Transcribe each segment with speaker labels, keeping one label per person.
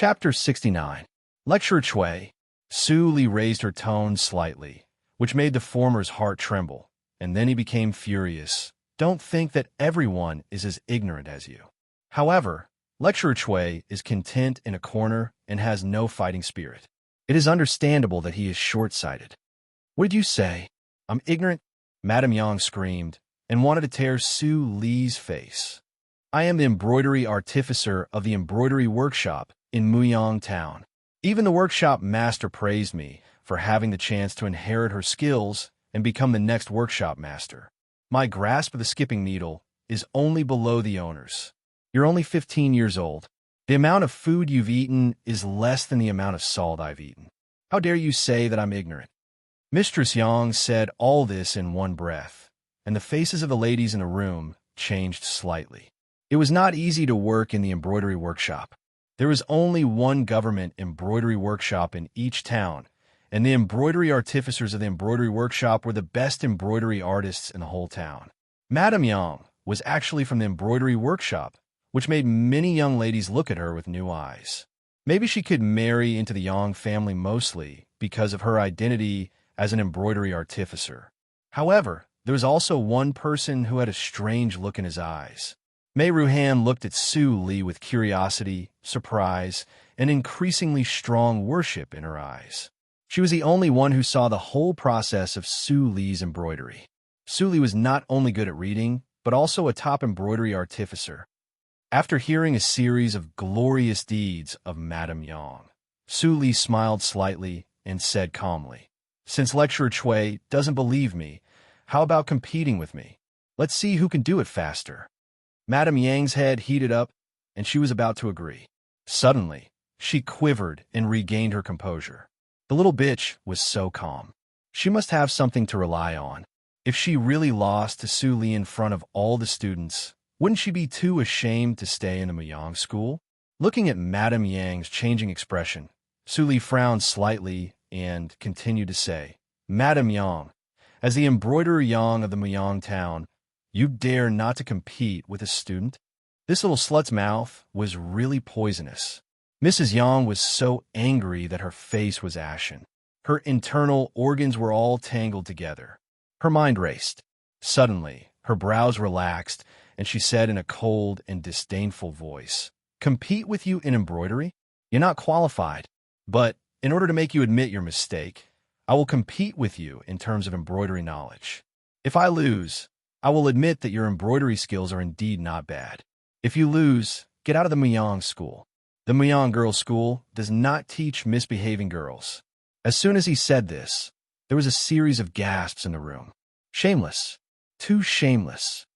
Speaker 1: Chapter 69. Lecturer Chui. Su Li raised her tone slightly, which made the former's heart tremble, and then he became furious. Don't think that everyone is as ignorant as you. However, Lecturer Chui is content in a corner and has no fighting spirit. It is understandable that he is short-sighted. What did you say? I'm ignorant? Madame Yang screamed and wanted to tear Su Li's face. I am the embroidery artificer of the embroidery workshop in Muyang Town. Even the workshop master praised me for having the chance to inherit her skills and become the next workshop master. My grasp of the skipping needle is only below the owner's. You're only 15 years old. The amount of food you've eaten is less than the amount of salt I've eaten. How dare you say that I'm ignorant? Mistress Yang said all this in one breath, and the faces of the ladies in the room changed slightly. It was not easy to work in the embroidery workshop. There was only one government embroidery workshop in each town, and the embroidery artificers of the embroidery workshop were the best embroidery artists in the whole town. Madame Yang was actually from the embroidery workshop, which made many young ladies look at her with new eyes. Maybe she could marry into the Yang family mostly because of her identity as an embroidery artificer. However, there was also one person who had a strange look in his eyes. Mei Ruhan looked at Su Li with curiosity, surprise, and increasingly strong worship in her eyes. She was the only one who saw the whole process of Su Li's embroidery. Su Li was not only good at reading, but also a top embroidery artificer. After hearing a series of glorious deeds of Madame Yang, Su Li smiled slightly and said calmly, "Since Lecturer Chui doesn't believe me, how about competing with me? Let's see who can do it faster." Madame Yang's head heated up, and she was about to agree. Suddenly, she quivered and regained her composure. The little bitch was so calm. She must have something to rely on. If she really lost to Su Li in front of all the students, wouldn't she be too ashamed to stay in the Muyang school? Looking at Madame Yang's changing expression, Su Li frowned slightly and continued to say, "Madame Yang, as the embroiderer Yang of the Muyang town, you dare not to compete with a student?" This little slut's mouth was really poisonous. Mrs. Yang was so angry that her face was ashen. Her internal organs were all tangled together. Her mind raced. Suddenly, her brows relaxed, and she said in a cold and disdainful voice, "Compete with you in embroidery? You're not qualified. But in order to make you admit your mistake, I will compete with you in terms of embroidery knowledge. If I lose, I will admit that your embroidery skills are indeed not bad. If you lose, get out of the Muyang school. The Muyang girls' school does not teach misbehaving girls." As soon as he said this, there was a series of gasps in the room. Shameless. Too shameless.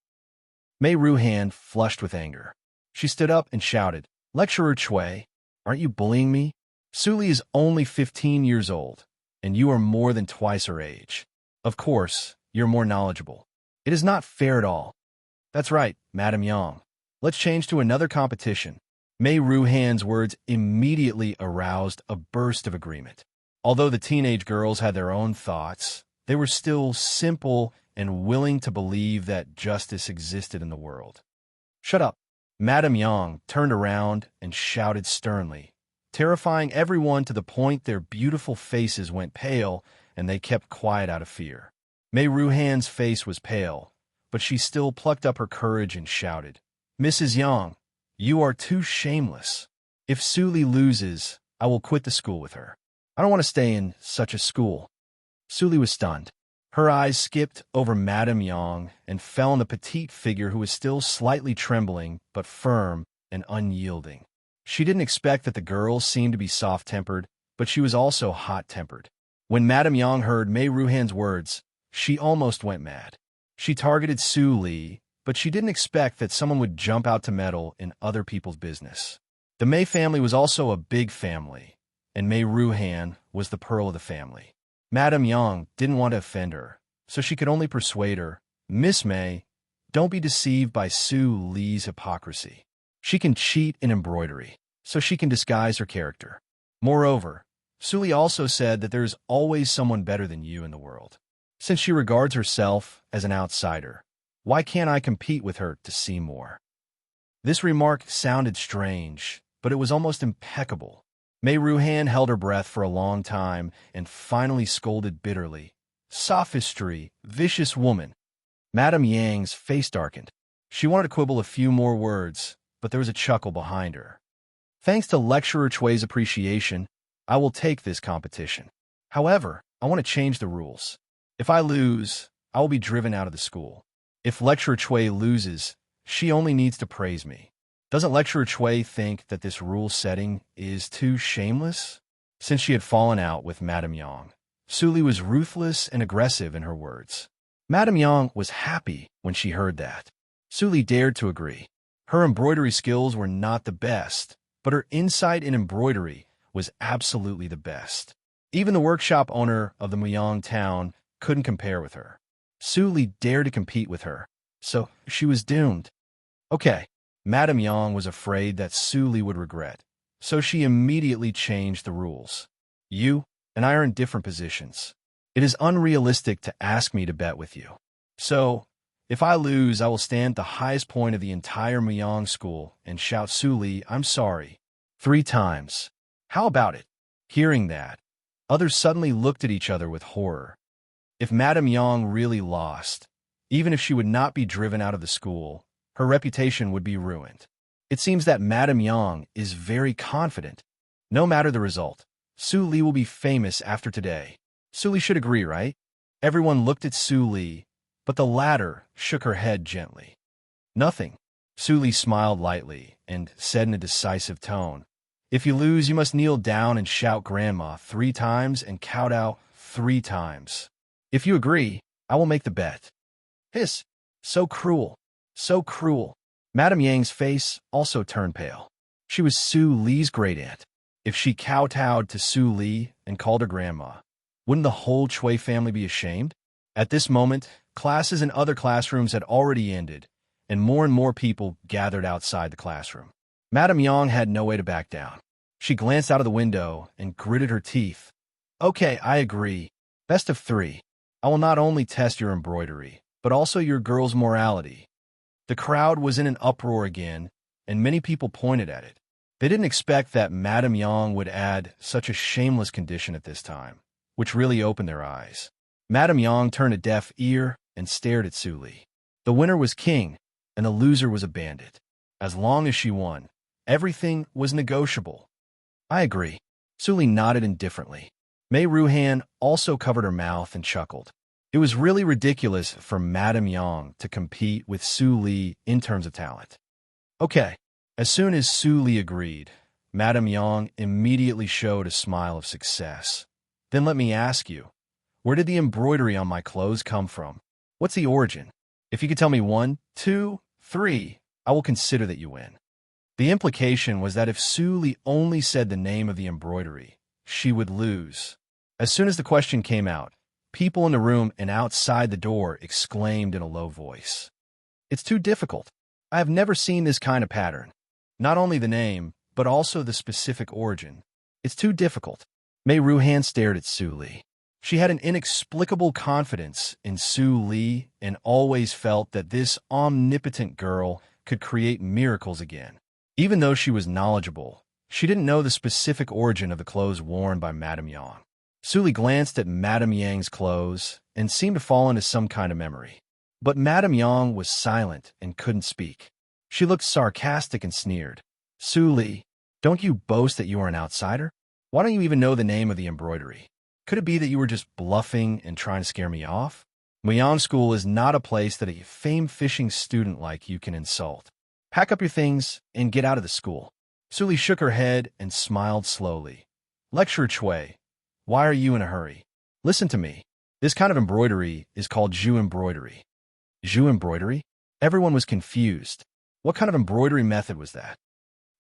Speaker 1: Mei Ruhan flushed with anger. She stood up and shouted, "Lecturer Chui, aren't you bullying me? Su Li is only 15 years old, and you are more than twice her age. Of course, you're more knowledgeable. It is not fair at all." "That's right, Madame Yang. Let's change to another competition." Mei Ruhan's words immediately aroused a burst of agreement. Although the teenage girls had their own thoughts, they were still simple and willing to believe that justice existed in the world. "Shut up." Madame Yang turned around and shouted sternly, terrifying everyone to the point their beautiful faces went pale and they kept quiet out of fear. Mei Ruhan's face was pale, but she still plucked up her courage and shouted, "Mrs. Yang, you are too shameless. If Su Li loses, I will quit the school with her. I don't want to stay in such a school." Su Li was stunned. Her eyes skipped over Madame Yang and fell on the petite figure who was still slightly trembling, but firm and unyielding. She didn't expect that the girl seemed to be soft-tempered, but she was also hot-tempered. When Madame Yang heard Mei Ruhan's words, she almost went mad. She targeted Su Li, but she didn't expect that someone would jump out to meddle in other people's business. The Mei family was also a big family, and Mei Ruhan was the pearl of the family. Madame Yang didn't want to offend her, so she could only persuade her, "Miss Mei, don't be deceived by Su Li's hypocrisy. She can cheat in embroidery, so she can disguise her character. Moreover, Su Li also said that there is always someone better than you in the world. Since she regards herself as an outsider, why can't I compete with her to see more?" This remark sounded strange, but it was almost impeccable. Mei Ruhan held her breath for a long time and finally scolded bitterly. Sophistry, vicious woman. Madame Yang's face darkened. She wanted to quibble a few more words, but there was a chuckle behind her. Thanks to Lecturer Chui's appreciation, I will take this competition. However, I want to change the rules. If I lose, I will be driven out of the school. If Lecturer Chui loses, she only needs to praise me. Doesn't Lecturer Chui think that this rule setting is too shameless? Since she had fallen out with Madame Yang, Su Li was ruthless and aggressive in her words. Madame Yang was happy when she heard that. Su Li dared to agree. Her embroidery skills were not the best, but her insight in embroidery was absolutely the best. Even the workshop owner of the Muyang town couldn't compare with her. Su Li dared to compete with her, so she was doomed. Okay, Madame Yang was afraid that Su Li would regret, so she immediately changed the rules. You and I are in different positions. It is unrealistic to ask me to bet with you. So, if I lose, I will stand at the highest point of the entire Muyang school and shout Su Li, I'm sorry, 3 times. How about it? Hearing that, others suddenly looked at each other with horror. If Madame Yang really lost, even if she would not be driven out of the school, her reputation would be ruined. It seems that Madame Yang is very confident. No matter the result, Su Li will be famous after today. Su Li should agree, right? Everyone looked at Su Li, but the latter shook her head gently. Nothing. Su Li smiled lightly and said in a decisive tone, If you lose, you must kneel down and shout Grandma 3 times and kowtow 3 times. If you agree, I will make the bet. Hiss. So cruel. So cruel. Madame Yang's face also turned pale. She was Su Li's great-aunt. If she kowtowed to Su Li and called her grandma, wouldn't the whole Chui family be ashamed? At this moment, classes in other classrooms had already ended, and more people gathered outside the classroom. Madame Yang had no way to back down. She glanced out of the window and gritted her teeth. Okay, I agree. Best of 3. I will not only test your embroidery, but also your girl's morality. The crowd was in an uproar again, and many people pointed at it. They didn't expect that Madame Yang would add such a shameless condition at this time, which really opened their eyes. Madame Yang turned a deaf ear and stared at Su Li. The winner was king, and the loser was a bandit. As long as she won, everything was negotiable. I agree. Su Li nodded indifferently. Mei Ruhan also covered her mouth and chuckled. It was really ridiculous for Madame Yang to compete with Su Li in terms of talent. Okay, as soon as Su Li agreed, Madame Yang immediately showed a smile of success. Then let me ask you, where did the embroidery on my clothes come from? What's the origin? If you could tell me 1, 2, 3, I will consider that you win. The implication was that if Su Li only said the name of the embroidery, she would lose. As soon as the question came out, people in the room and outside the door exclaimed in a low voice. It's too difficult. I have never seen this kind of pattern. Not only the name, but also the specific origin. It's too difficult. Mei Ruhan stared at Su Li. She had an inexplicable confidence in Su Li and always felt that this omnipotent girl could create miracles again. Even though she was knowledgeable, she didn't know the specific origin of the clothes worn by Madame Yang. Su Li glanced at Madame Yang's clothes and seemed to fall into some kind of memory. But Madame Yang was silent and couldn't speak. She looked sarcastic and sneered. Su Li, don't you boast that you are an outsider? Why don't you even know the name of the embroidery? Could it be that you were just bluffing and trying to scare me off? Muyang School is not a place that a fame-fishing student like you can insult. Pack up your things and get out of the school. Su Li shook her head and smiled slowly. Lecturer Chui, why are you in a hurry? Listen to me. This kind of embroidery is called Zhu embroidery. Zhu embroidery? Everyone was confused. What kind of embroidery method was that?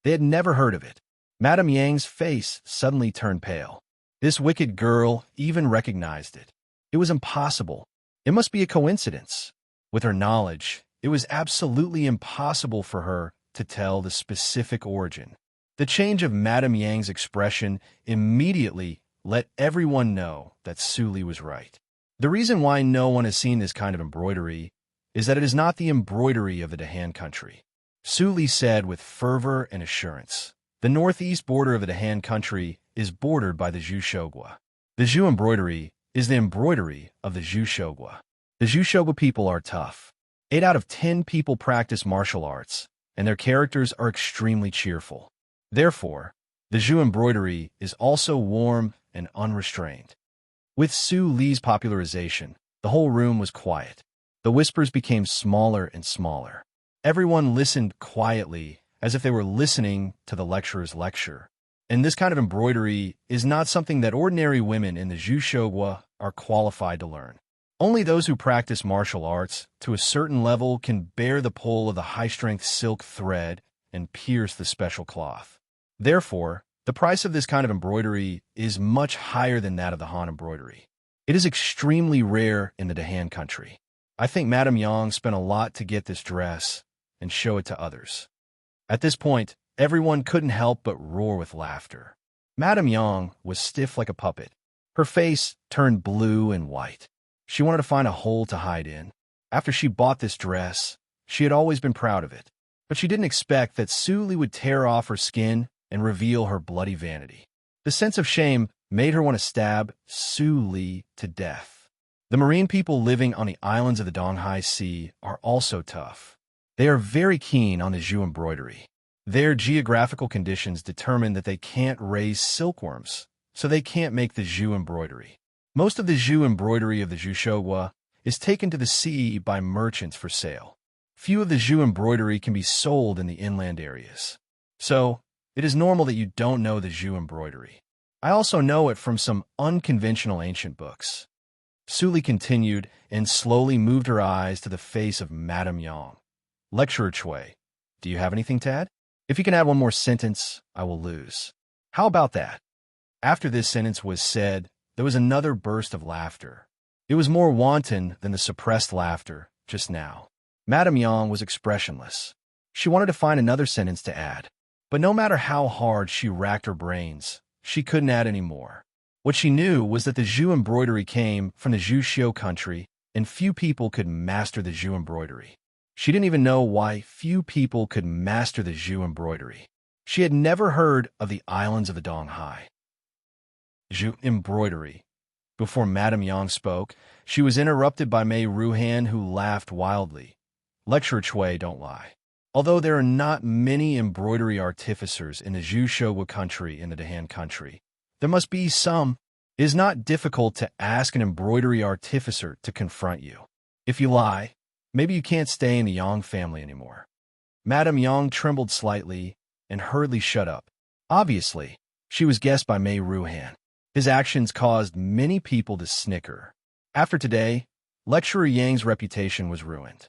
Speaker 1: They had never heard of it. Madame Yang's face suddenly turned pale. This wicked girl even recognized it. It was impossible. It must be a coincidence. With her knowledge, it was absolutely impossible for her to tell the specific origin. The change of Madame Yang's expression immediately let everyone know that Su Li was right. The reason why no one has seen this kind of embroidery is that it is not the embroidery of the Dahan country. Su Li said with fervor and assurance. The northeast border of the Han country is bordered by the Zhu Shogwa. The Zhu embroidery is the embroidery of the Zhu Shogwa. The Zhu Shogwa people are tough. 8 out of 10 people practice martial arts, and their characters are extremely cheerful. Therefore, the Zhu embroidery is also warm and unrestrained. With Su Li's popularization, the whole room was quiet. The whispers became smaller and smaller. Everyone listened quietly, as if they were listening to the lecturer's lecture. And this kind of embroidery is not something that ordinary women in the Zhu Shogwa are qualified to learn. Only those who practice martial arts to a certain level can bear the pull of the high-strength silk thread and pierce the special cloth. Therefore, the price of this kind of embroidery is much higher than that of the Han embroidery. It is extremely rare in the Han country. I think Madame Yang spent a lot to get this dress and show it to others. At this point, everyone couldn't help but roar with laughter. Madame Yang was stiff like a puppet. Her face turned blue and white. She wanted to find a hole to hide in. After she bought this dress, she had always been proud of it. But she didn't expect that Su Li would tear off her skin and reveal her bloody vanity. The sense of shame made her want to stab Su Li to death. The marine people living on the islands of the Donghai Sea are also tough. They are very keen on the Zhu embroidery. Their geographical conditions determine that they can't raise silkworms, so they can't make the Zhu embroidery. Most of the Zhu embroidery of the Zhu Shogwa is taken to the sea by merchants for sale. Few of the Zhu embroidery can be sold in the inland areas. So, it is normal that you don't know the Zhu embroidery. I also know it from some unconventional ancient books. Su Li continued and slowly moved her eyes to the face of Madame Yang. Lecturer Cui, do you have anything to add? If you can add one more sentence, I will lose. How about that? After this sentence was said, there was another burst of laughter. It was more wanton than the suppressed laughter just now. Madame Yang was expressionless. She wanted to find another sentence to add. But no matter how hard she racked her brains, she couldn't add any more. What she knew was that the Zhu embroidery came from the Zhu Xiu country, and few people could master the Zhu embroidery. She didn't even know why few people could master the Zhu embroidery. She had never heard of the islands of the Donghai. Zhu embroidery. Before Madame Yang spoke, she was interrupted by Mei Ruhan, who laughed wildly. Lecturer Cui, don't lie. Although there are not many embroidery artificers in the Zhu Shogwa country in the Han country, there must be some. It is not difficult to ask an embroidery artificer to confront you. If you lie, maybe you can't stay in the Yang family anymore. Madame Yang trembled slightly and hurriedly shut up. Obviously, she was guessed by Mei Ruhan. His actions caused many people to snicker. After today, Lecturer Yang's reputation was ruined.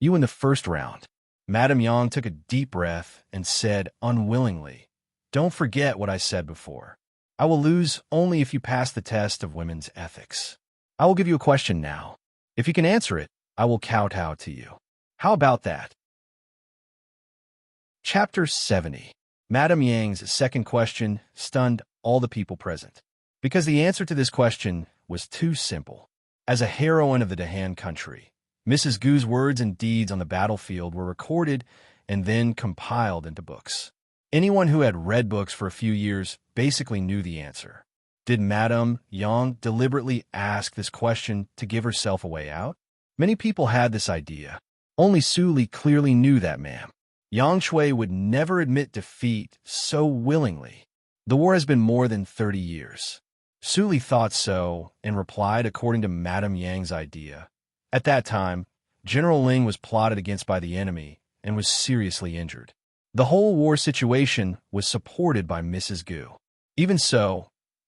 Speaker 1: You in the first round. Madame Yang took a deep breath and said unwillingly, "Don't forget what I said before. I will lose only if you pass the test of women's ethics. I will give you a question now. If you can answer it, I will kowtow to you. How about that?" Chapter 70. Madame Yang's second question stunned all the people present, because the answer to this question was too simple. As a heroine of the Han country, Mrs. Gu's words and deeds on the battlefield were recorded and then compiled into books. Anyone who had read books for a few years basically knew the answer. Did Madame Yang deliberately ask this question to give herself a way out? Many people had this idea. Only Su Li clearly knew that ma'am. Yang Shui would never admit defeat so willingly. The war has been more than 30 years. Su Li thought so and replied according to Madame Yang's idea. At that time, General Ling was plotted against by the enemy and was seriously injured. The whole war situation was supported by Mrs. Gu. Even so,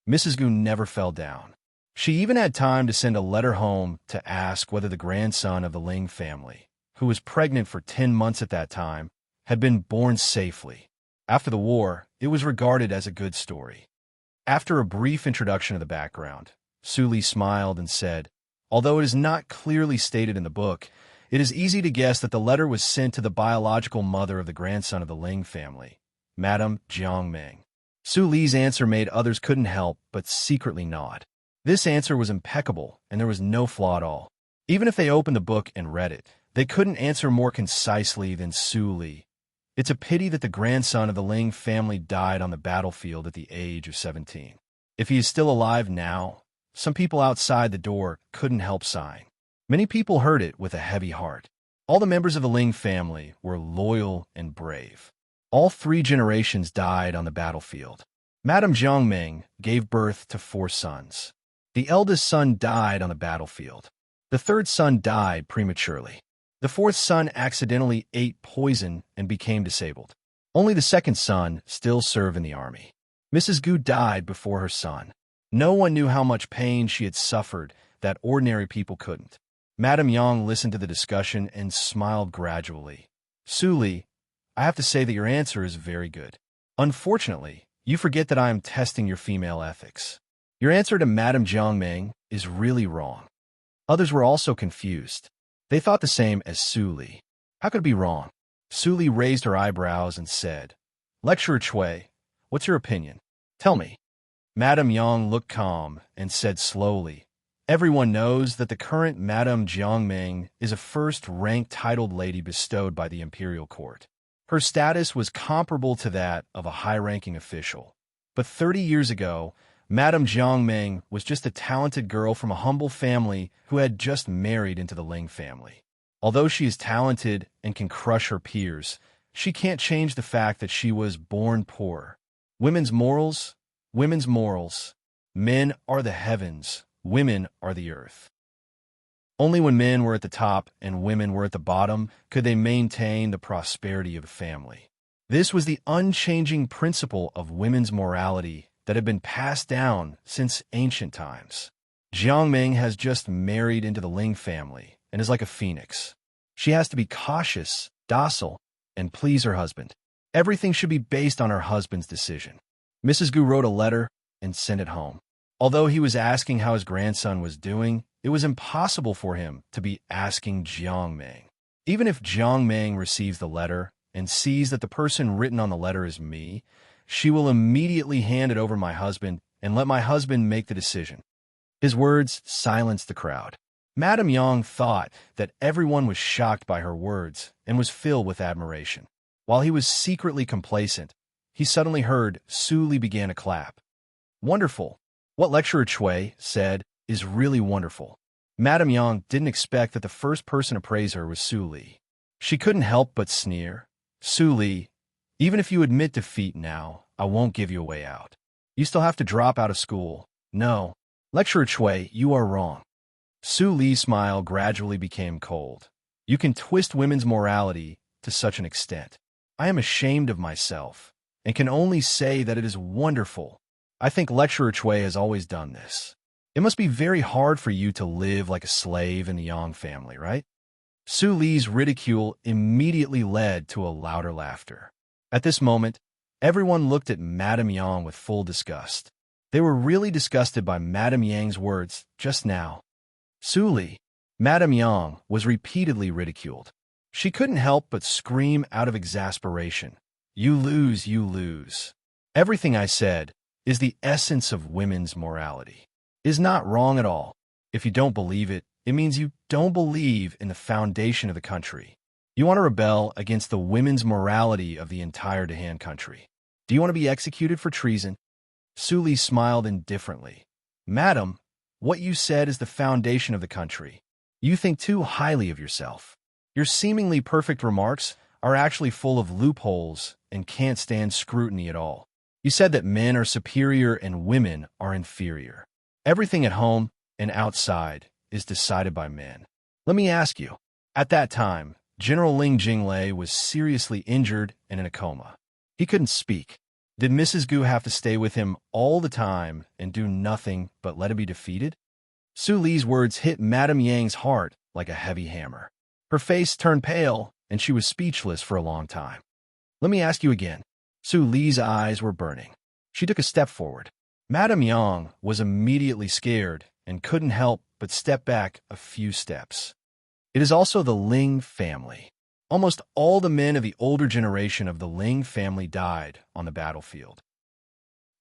Speaker 1: Mrs. Gu never fell down. She even had time to send a letter home to ask whether the grandson of the Ling family, who was pregnant for 10 months at that time, had been born safely. After the war, it was regarded as a good story. After a brief introduction of the background, Su Li smiled and said, "Although it is not clearly stated in the book, it is easy to guess that the letter was sent to the biological mother of the grandson of the Ling family, Madame Jiangming." Su Li's answer made others couldn't help but secretly nod. This answer was impeccable, and there was no flaw at all. Even if they opened the book and read it, they couldn't answer more concisely than Su Li. It's a pity that the grandson of the Ling family died on the battlefield at the age of 17. If he is still alive now, some people outside the door couldn't help sighing. Many people heard it with a heavy heart. All the members of the Ling family were loyal and brave. All 3 generations died on the battlefield. Madame Jiangming gave birth to 4 sons. The eldest son died on the battlefield. The 3rd son died prematurely. The 4th son accidentally ate poison and became disabled. Only the 2nd son still served in the army. Mrs. Gu died before her son. No one knew how much pain she had suffered that ordinary people couldn't. Madame Yang listened to the discussion and smiled gradually. Su Li, I have to say that your answer is very good. Unfortunately, you forget that I am testing your female ethics. Your answer to Madame Jiangming is really wrong. Others were also confused. They thought the same as Su Li. How could it be wrong? Su Li raised her eyebrows and said, Lecturer Cui, what's your opinion? Tell me. Madame Yang looked calm and said slowly, Everyone knows that the current Madame Jiangming is a first-rank titled lady bestowed by the imperial court. Her status was comparable to that of a high-ranking official. But 30 years ago, Madame Jiangming was just a talented girl from a humble family who had just married into the Ling family. Although she is talented and can crush her peers, she can't change the fact that she was born poor. Women's morals. Men are the heavens, women are the earth. Only when men were at the top and women were at the bottom could they maintain the prosperity of the family. This was the unchanging principle of women's morality that had been passed down since ancient times. Jiangming has just married into the Ling family and is like a phoenix. She has to be cautious, docile, and please her husband. Everything should be based on her husband's decision. Mrs. Gu wrote a letter and sent it home. Although he was asking how his grandson was doing, it was impossible for him to be asking Jiangming. Even if Jiangming receives the letter and sees that the person written on the letter is me, she will immediately hand it over to my husband and let my husband make the decision. His words silenced the crowd. Madame Yang thought that everyone was shocked by her words and was filled with admiration. While he was secretly complacent, he suddenly heard Su Li began to clap. Wonderful. What Lecturer Cui said is really wonderful. Madame Yang didn't expect that the first person to praise her was Su Li. She couldn't help but sneer. Su Li, even if you admit defeat now, I won't give you a way out. You still have to drop out of school. No. Lecturer Cui, you are wrong. Su Li's smile gradually became cold. You can twist women's morality to such an extent. I am ashamed of myself and can only say that it is wonderful. I think Lecturer Cui has always done this. It must be very hard for you to live like a slave in the Yang family, right? Su Li's ridicule immediately led to a louder laughter. At this moment, everyone looked at Madame Yang with full disgust. They were really disgusted by Madame Yang's words just now. Su Li, Madame Yang was repeatedly ridiculed. She couldn't help but scream out of exasperation. You lose, you lose. Everything I said is the essence of women's morality. It is not wrong at all. If you don't believe it, it means you don't believe in the foundation of the country. You want to rebel against the women's morality of the entire Dahan country. Do you want to be executed for treason? Su Li smiled indifferently. Madam, what you said is the foundation of the country. You think too highly of yourself. Your seemingly perfect remarks are actually full of loopholes and can't stand scrutiny at all. You said that men are superior and women are inferior. Everything at home and outside is decided by men. Let me ask you, at that time, General Ling Jinglei was seriously injured and in a coma. He couldn't speak. Did Mrs. Gu have to stay with him all the time and do nothing but let him be defeated? Su Li's words hit Madame Yang's heart like a heavy hammer. Her face turned pale, and she was speechless for a long time. Let me ask you again. Su Li's eyes were burning. She took a step forward. Madame Yang was immediately scared and couldn't help but step back a few steps. It is also the Ling family. Almost all the men of the older generation of the Ling family died on the battlefield.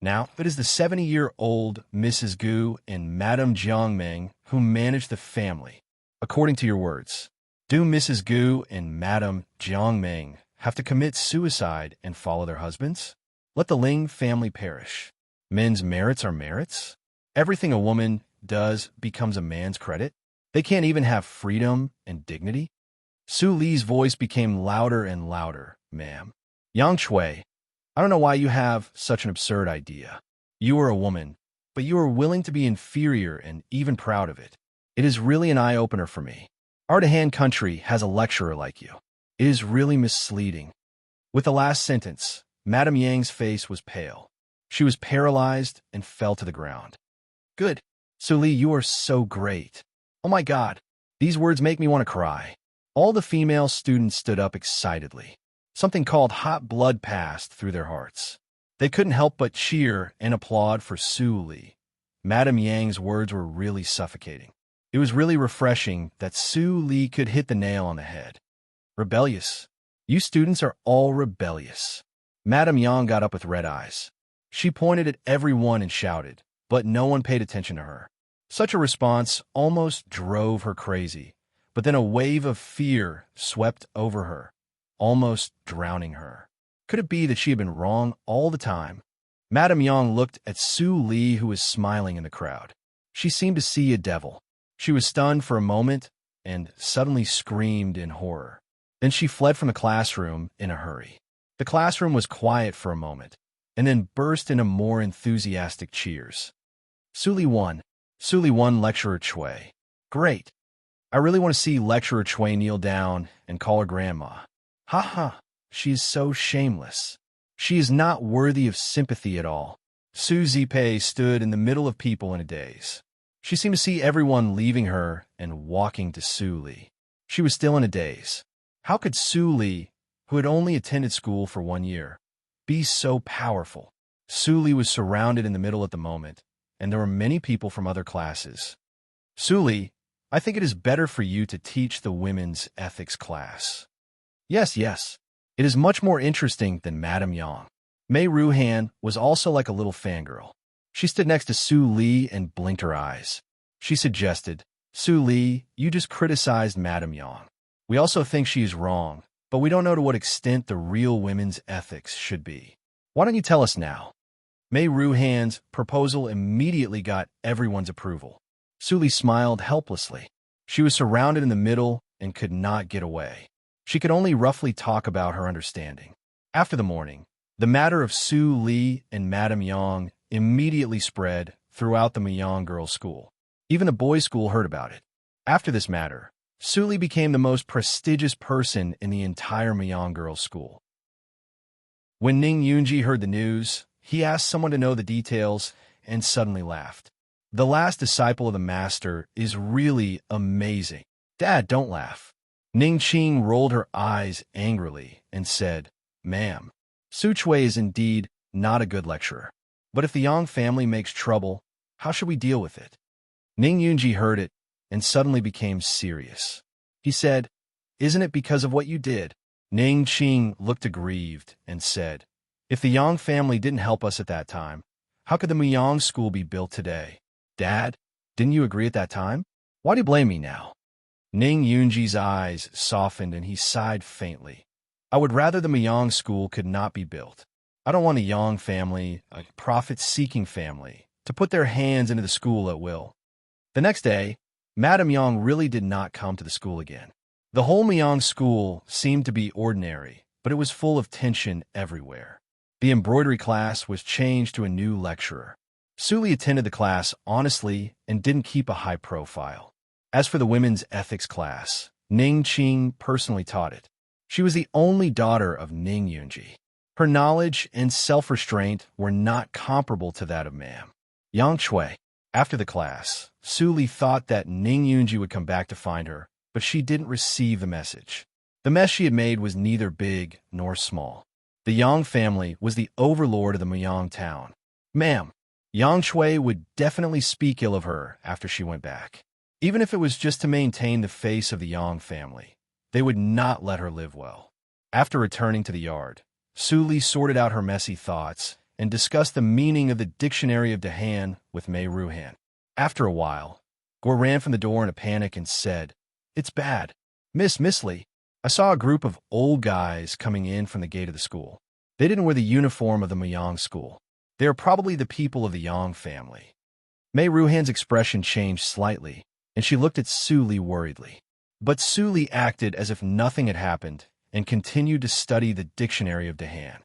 Speaker 1: Now, it is the 70-year-old Mrs. Gu and Madame Jiangming who manage the family. According to your words, do Mrs. Gu and Madame Jiangming have to commit suicide and follow their husbands? Let the Ling family perish. Men's merits are merits? Everything a woman does becomes a man's credit? They can't even have freedom and dignity? Su Li's voice became louder and louder. Ma'am. Yang Shui, I don't know why you have such an absurd idea. You are a woman, but you are willing to be inferior and even proud of it. It is really an eye-opener for me. Ardahan country has a lecturer like you. It is really misleading. With the last sentence, Madame Yang's face was pale. She was paralyzed and fell to the ground. Good. Su Li, you are so great. Oh my God. These words make me want to cry. All the female students stood up excitedly. Something called hot blood passed through their hearts. They couldn't help but cheer and applaud for Su Li. Madame Yang's words were really suffocating. It was really refreshing that Su Li could hit the nail on the head. Rebellious. You students are all rebellious. Madame Yang got up with red eyes. She pointed at everyone and shouted, but no one paid attention to her. Such a response almost drove her crazy, but then a wave of fear swept over her, almost drowning her. Could it be that she had been wrong all the time? Madame Yang looked at Su Li, who was smiling in the crowd. She seemed to see a devil. She was stunned for a moment and suddenly screamed in horror. Then she fled from the classroom in a hurry. The classroom was quiet for a moment, and then burst into more enthusiastic cheers. Su Li won. Su Li won, Lecturer Chui. Great. I really want to see Lecturer Chui kneel down and call her grandma. Ha ha, she is so shameless. She is not worthy of sympathy at all. Su Zipei stood in the middle of people in a daze. She seemed to see everyone leaving her and walking to Su Li. She was still in a daze. How could Su Li, who had only attended school for 1 year, be so powerful? Su Li was surrounded in the middle at the moment, and there were many people from other classes. Su Li, I think it is better for you to teach the women's ethics class. Yes, yes. It is much more interesting than Madame Yang. Mei Ruhan was also like a little fangirl. She stood next to Su Li and blinked her eyes. She suggested, Su Li, you just criticized Madame Yang. We also think she is wrong, but we don't know to what extent the real women's ethics should be. Why don't you tell us now? Mei Ruhan's proposal immediately got everyone's approval. Su Li smiled helplessly. She was surrounded in the middle and could not get away. She could only roughly talk about her understanding. After the morning, the matter of Su Li and Madame Yang immediately spread throughout the Muyang girls' school. Even the boys' school heard about it. After this matter, Su Li became the most prestigious person in the entire Muyang girls' school. When Ning Yunji heard the news, he asked someone to know the details and suddenly laughed. The last disciple of the master is really amazing. Dad, don't laugh. Ning Qing rolled her eyes angrily and said, Ma'am, Su Chui is indeed not a good lecturer. But if the Yang family makes trouble, how should we deal with it? Ning Yunji heard it and suddenly became serious. He said, Isn't it because of what you did? Ning Qing looked aggrieved and said, If the Yang family didn't help us at that time, how could the Muyang school be built today? Dad, didn't you agree at that time? Why do you blame me now? Ning Yunji's eyes softened and he sighed faintly. I would rather the Muyang school could not be built. I don't want a Yang family, a profit-seeking family, to put their hands into the school at will. The next day, Madame Yang really did not come to the school again. The whole Muyang school seemed to be ordinary, but it was full of tension everywhere. The embroidery class was changed to a new lecturer. Su Li attended the class honestly and didn't keep a high profile. As for the women's ethics class, Ning Qing personally taught it. She was the only daughter of Ning Yunji. Her knowledge and self-restraint were not comparable to that of Ma'am Yang Shui. After the class, Su Li thought that Ning Yunji would come back to find her, but she didn't receive the message. The mess she had made was neither big nor small. The Yang family was the overlord of the Muyang town. Ma'am, Yang Shui would definitely speak ill of her after she went back. Even if it was just to maintain the face of the Yang family, they would not let her live well. After returning to the yard, Su Li sorted out her messy thoughts and discussed the meaning of the Dictionary of Dahan with Mei Ruhan. After a while, Gore ran from the door in a panic and said, It's bad. Miss Li, I saw a group of old guys coming in from the gate of the school. They didn't wear the uniform of the Muyang school. They are probably the people of the Yang family. Mei Ruhan's expression changed slightly, and she looked at Su Li worriedly. But Su Li acted as if nothing had happened and continued to study the dictionary of Dahan.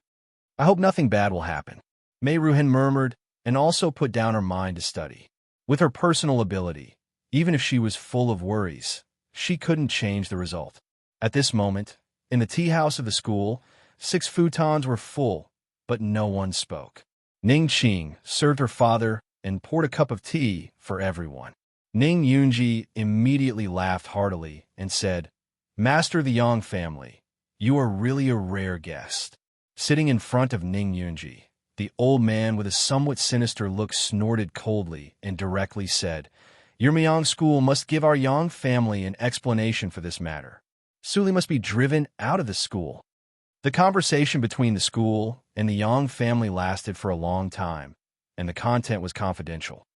Speaker 1: I hope nothing bad will happen, Mei Ruhan murmured, and also put down her mind to study. With her personal ability, even if she was full of worries, she couldn't change the result. At this moment, in the tea house of the school, 6 futons were full, but no one spoke. Ning Qing served her father and poured a cup of tea for everyone. Ning Yunji immediately laughed heartily and said, "Master of the Yang family, you are really a rare guest." Sitting in front of Ning Yunji, the old man with a somewhat sinister look snorted coldly and directly said, "Your Muyang school must give our Yang family an explanation for this matter. Su Li must be driven out of the school." The conversation between the school and the Yang family lasted for a long time, and the content was confidential.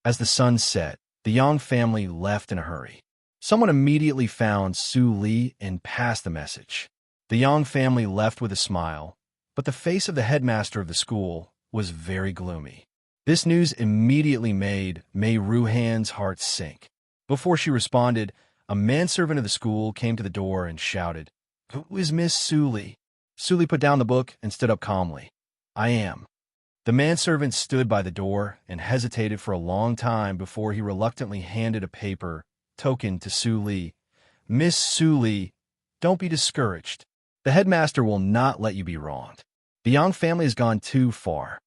Speaker 1: As the sun set, the Yang family left in a hurry. Someone immediately found Su Li and passed the message. The Yang family left with a smile, but the face of the headmaster of the school was very gloomy. This news immediately made Mei Ruhan's heart sink. Before she responded, a manservant of the school came to the door and shouted, "Who is Miss Su Li?" Su Li put down the book and stood up calmly. "I am." The manservant stood by the door and hesitated for a long time before he reluctantly handed a paper token to Su Li. "Miss Su Li, don't be discouraged. The headmaster will not let you be wronged. The Yang family has gone too far."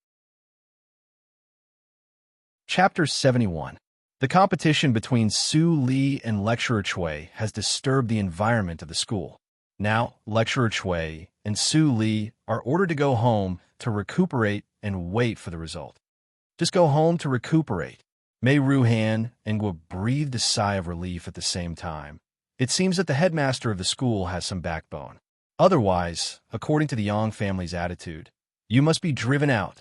Speaker 1: Chapter 71. The competition between Su Li and Lecturer Chui has disturbed the environment of the school. Now, Lecturer Chui and Su Li are ordered to go home to recuperate and wait for the result. Just go home to recuperate. Mei Ruhan and Guo breathed a sigh of relief at the same time. It seems that the headmaster of the school has some backbone. Otherwise, according to the Yang family's attitude, you must be driven out.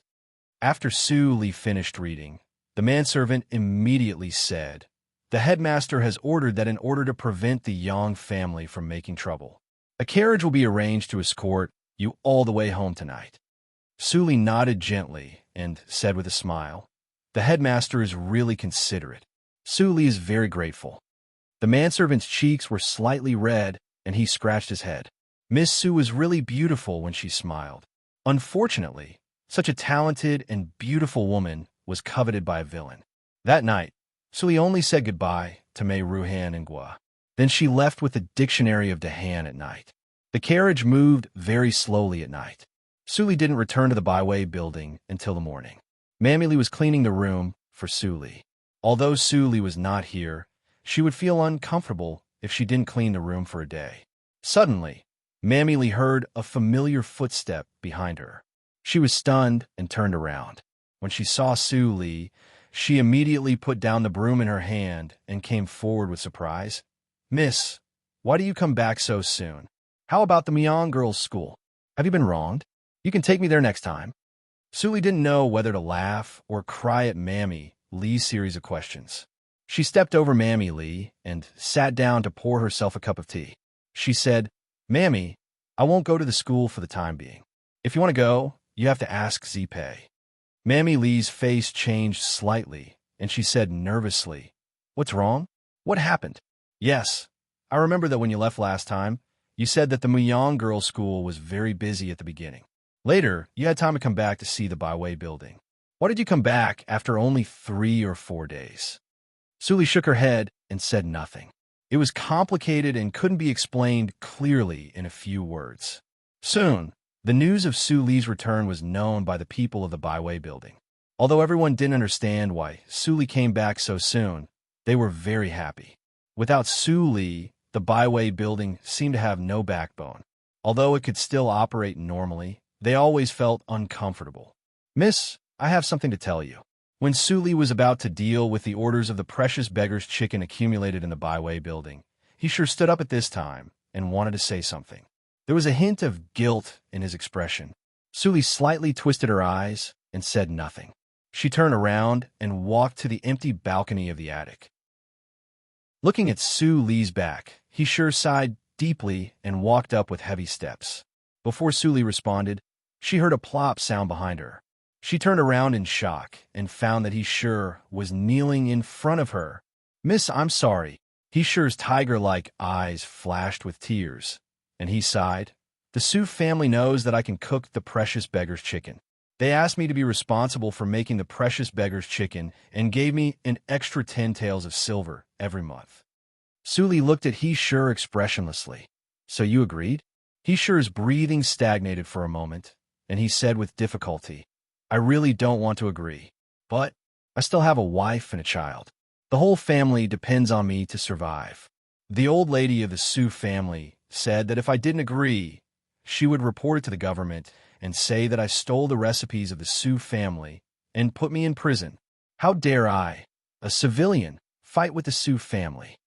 Speaker 1: After Su Li finished reading, the manservant immediately said, "The headmaster has ordered that in order to prevent the Yang family from making trouble, a carriage will be arranged to escort you all the way home tonight." Su Li nodded gently and said with a smile, "The headmaster is really considerate." Su Li is very grateful. The manservant's cheeks were slightly red, and he scratched his head. Miss Su was really beautiful when she smiled. Unfortunately, such a talented and beautiful woman was coveted by a villain. That night, Su Li only said goodbye to Mei Ruhan and Guo. Then she left with the dictionary of Dahan at night. The carriage moved very slowly at night. Su Li didn't return to the byway building until the morning. Mammy Li was cleaning the room for Su Li. Although Su Li was not here, she would feel uncomfortable if she didn't clean the room for a day. Suddenly, Mammy Li heard a familiar footstep behind her. She was stunned and turned around. When she saw Su Li, she immediately put down the broom in her hand and came forward with surprise. "Miss, why do you come back so soon? How about the Muyang girls' school? Have you been wronged? You can take me there next time." Su Li didn't know whether to laugh or cry at Mammy Li's series of questions. She stepped over Mammy Li and sat down to pour herself a cup of tea. She said, "Mammy, I won't go to the school for the time being. If you want to go, you have to ask Zipei." Mammy Li's face changed slightly, and she said nervously, "What's wrong? What happened?" "Yes, I remember that when you left last time, you said that the Muyang girls' school was very busy at the beginning. Later, you had time to come back to see the byway building. Why did you come back after only 3 or 4 days?" Su Li shook her head and said nothing. It was complicated and couldn't be explained clearly in a few words. Soon, the news of Su Li's return was known by the people of the byway building. Although everyone didn't understand why Su Li came back so soon, they were very happy. Without Su Li, the byway building seemed to have no backbone. Although it could still operate normally, they always felt uncomfortable. "Miss, I have something to tell you." When Su Li was about to deal with the orders of the precious beggar's chicken accumulated in the byway building, he sure stood up at this time and wanted to say something. There was a hint of guilt in his expression. Su Li slightly twisted her eyes and said nothing. She turned around and walked to the empty balcony of the attic. Looking at Su Li's back, he sure sighed deeply and walked up with heavy steps. Before Suli responded, she heard a plop sound behind her. She turned around in shock and found that he sure was kneeling in front of her. "Miss, I'm sorry." He sure's tiger-like eyes flashed with tears, and he sighed. "The Sioux family knows that I can cook the precious beggar's chicken. They asked me to be responsible for making the precious beggar's chicken and gave me an extra 10 taels of silver every month." Suli looked at he sure expressionlessly. "So you agreed?" He sure's breathing stagnated for a moment, and he said with difficulty, "I really don't want to agree, but I still have a wife and a child. The whole family depends on me to survive." The old lady of the Sioux family said that if I didn't agree, she would report it to the government and say that I stole the recipes of the Sioux family and put me in prison. How dare I, a civilian, fight with the Sioux family?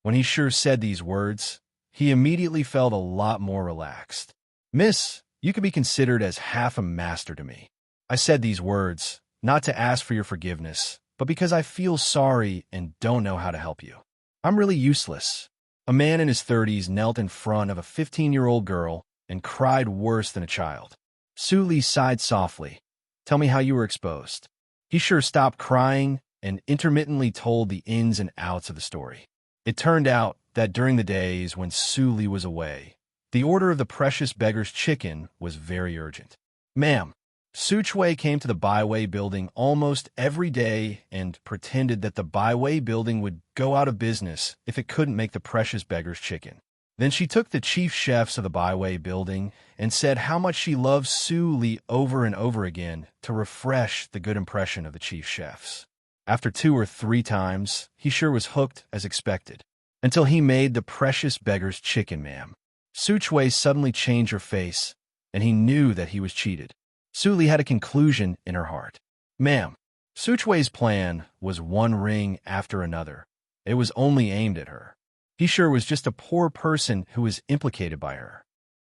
Speaker 1: When he sure said these words, he immediately felt a lot more relaxed. "Miss, you can be considered as half a master to me. I said these words, not to ask for your forgiveness, but because I feel sorry and don't know how to help you. I'm really useless." A man in his 30s knelt in front of a 15-year-old girl and cried worse than a child. Suli sighed softly. "Tell me how you were exposed." He sure stopped crying and intermittently told the ins and outs of the story. It turned out that during the days when Suli was away, the order of the precious beggar's chicken was very urgent. "Ma'am." Suchway came to the Byway building almost every day and pretended that the Byway building would go out of business if it couldn't make the precious beggar's chicken. Then she took the chief chefs of the Byway building and said how much she loved Suli over and over again to refresh the good impression of the chief chefs. After 2 or 3 times, he sure was hooked as expected, until he made the precious beggar's chicken, ma'am. Suchway suddenly changed her face, and he knew that he was cheated. Suli had a conclusion in her heart. "Ma'am." Suchway's plan was one ring after another. It was only aimed at her. He sure was just a poor person who was implicated by her.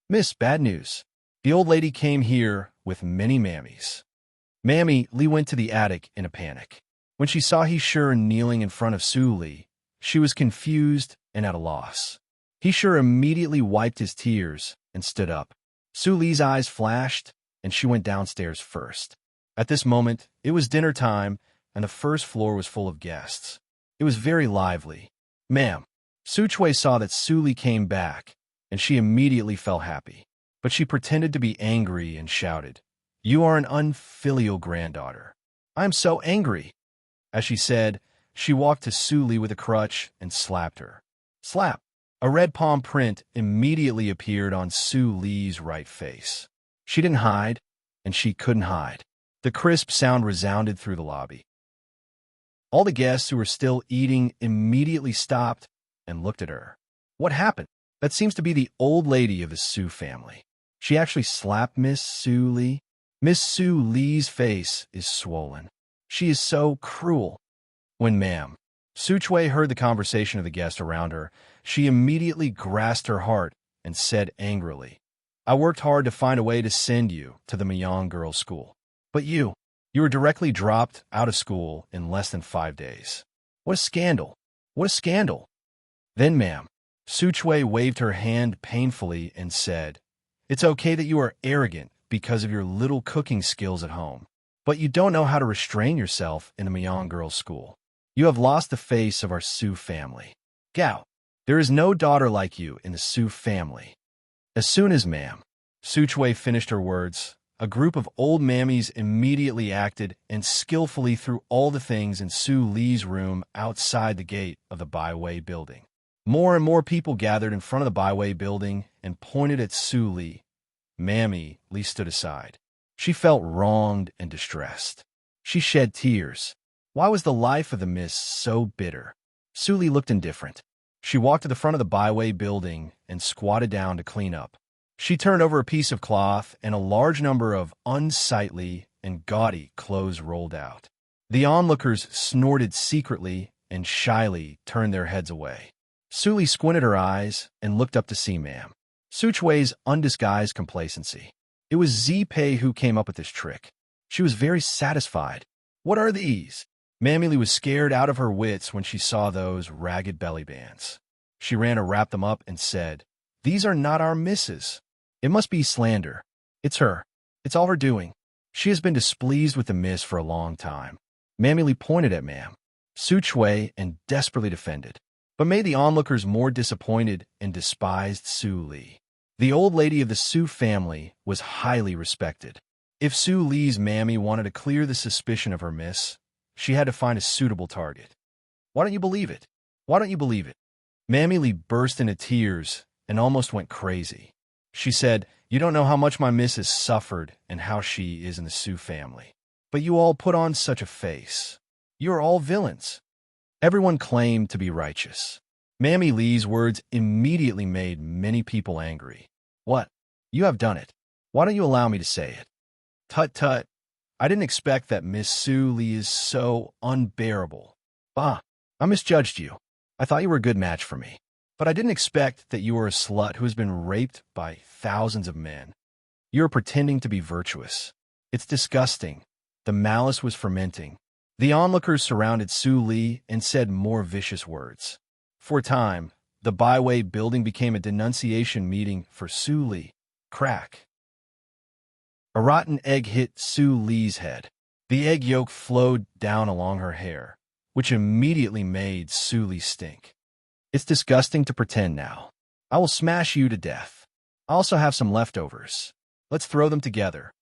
Speaker 1: "Miss, bad news. The old lady came here with many mammies." Mammy Lee went to the attic in a panic. When she saw he sure kneeling in front of Suli, she was confused and at a loss. He sure immediately wiped his tears and stood up. Suli's eyes flashed, and she went downstairs first. At this moment, it was dinner time, and the first floor was full of guests. It was very lively. "Ma'am." Suchway saw that Suli came back, and she immediately felt happy. But she pretended to be angry and shouted, "You are an unfilial granddaughter. I am so angry." As she said, she walked to Suli with a crutch and slapped her. Slap! A red palm print immediately appeared on Suli's right face. She didn't hide, and she couldn't hide. The crisp sound resounded through the lobby. All the guests who were still eating immediately stopped and looked at her. "What happened?" "That seems to be the old lady of the Sioux family. She actually slapped Miss Suli. Miss Suli's face is swollen. She is so cruel." When Ma'am Suchway heard the conversation of the guests around her, she immediately grasped her heart and said angrily, "I worked hard to find a way to send you to the Myong girls' school. But you were directly dropped out of school in less than 5 days. What a scandal! What a scandal!" Then Ma'am Suchway waved her hand painfully and said, "It's okay that you are arrogant because of your little cooking skills at home, but you don't know how to restrain yourself in the Myong girls' school. You have lost the face of our Sioux family. Gao, there is no daughter like you in the Sioux family." As soon as Ma'am Suchway finished her words, a group of old mammies immediately acted and skillfully threw all the things in Suli's room outside the gate of the Byway building. More and more people gathered in front of the Byway building and pointed at Suli. Mammy Lee stood aside. She felt wronged and distressed. She shed tears. Why was the life of the miss so bitter? Suli looked indifferent. She walked to the front of the Byway building and squatted down to clean up. She turned over a piece of cloth, and a large number of unsightly and gaudy clothes rolled out. The onlookers snorted secretly and shyly turned their heads away. Suli squinted her eyes and looked up to see Ma'am Suchway's undisguised complacency. It was Zipei who came up with this trick. She was very satisfied. "What are these?" Mammy Lee was scared out of her wits when she saw those ragged belly bands. She ran to wrap them up and said, These are not our misses. It must be slander. It's her. It's all her doing. She has been displeased with the miss for a long time. Mammy Lee pointed at Mam, Su Chui, and desperately defended, but made the onlookers more disappointed and despised Su Li. The old lady of the Su family was highly respected. If Su Li's mammy wanted to clear the suspicion of her miss, she had to find a suitable target. Why don't you believe it? Why don't you believe it? Mammy Lee burst into tears and almost went crazy. She said, "You don't know how much my miss has suffered and how she is in the Su family. But you all put on such a face. You are all villains." Everyone claimed to be righteous. Mammy Lee's words immediately made many people angry. "What? You have done it. Why don't you allow me to say it?" "Tut tut. I didn't expect that Miss Su Li is so unbearable. Bah, I misjudged you. I thought you were a good match for me. But I didn't expect that you were a slut who has been raped by thousands of men. You are pretending to be virtuous. It's disgusting." The malice was fermenting. The onlookers surrounded Su Li and said more vicious words. For a time, the byway building became a denunciation meeting for Su Li. Crack. A rotten egg hit Su Li's head. The egg yolk flowed down along her hair, which immediately made Su Li stink. "It's disgusting to pretend now. I will smash you to death. I also have some leftovers. Let's throw them together."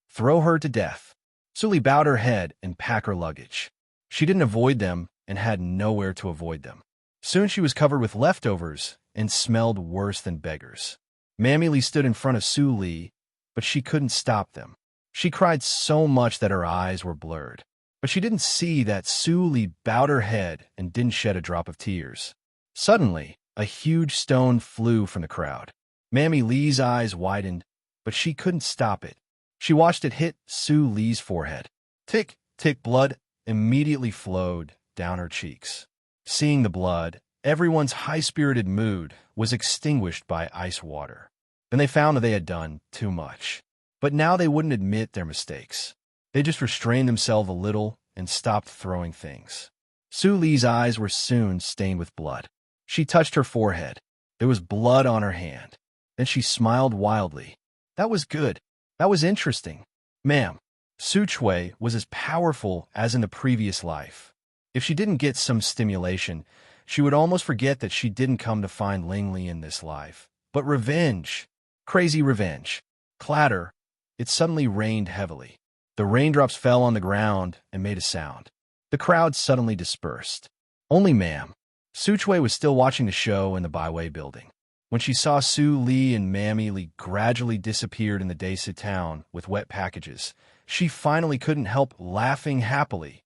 Speaker 1: Throw her to death. Su Li bowed her head and packed her luggage. She didn't avoid them and had nowhere to avoid them. Soon she was covered with leftovers and smelled worse than beggars. Mammy Lee stood in front of Su Li, but she couldn't stop them. She cried so much that her eyes were blurred. But she didn't see that Su Li bowed her head and didn't shed a drop of tears. Suddenly, a huge stone flew from the crowd. Mammy Lee's eyes widened, but she couldn't stop it. She watched it hit Su Li's forehead. Tick, tick, blood immediately flowed down her cheeks. Seeing the blood, everyone's high-spirited mood was extinguished by ice water. Then they found that they had done too much. But now they wouldn't admit their mistakes. They just restrained themselves a little and stopped throwing things. Su Li's eyes were soon stained with blood. She touched her forehead. There was blood on her hand. Then she smiled wildly. "That was good. That was interesting. Ma'am, Su Chui was as powerful as in the previous life. If she didn't get some stimulation, she would almost forget that she didn't come to find Ling Li in this life. But revenge. Crazy revenge." Clatter. It suddenly rained heavily. The raindrops fell on the ground and made a sound. The crowd suddenly dispersed. Only Ma'am Su Chui was still watching the show in the byway building. When she saw Su Li and Mammy Li gradually disappeared in the Desa town with wet packages, she finally couldn't help laughing happily.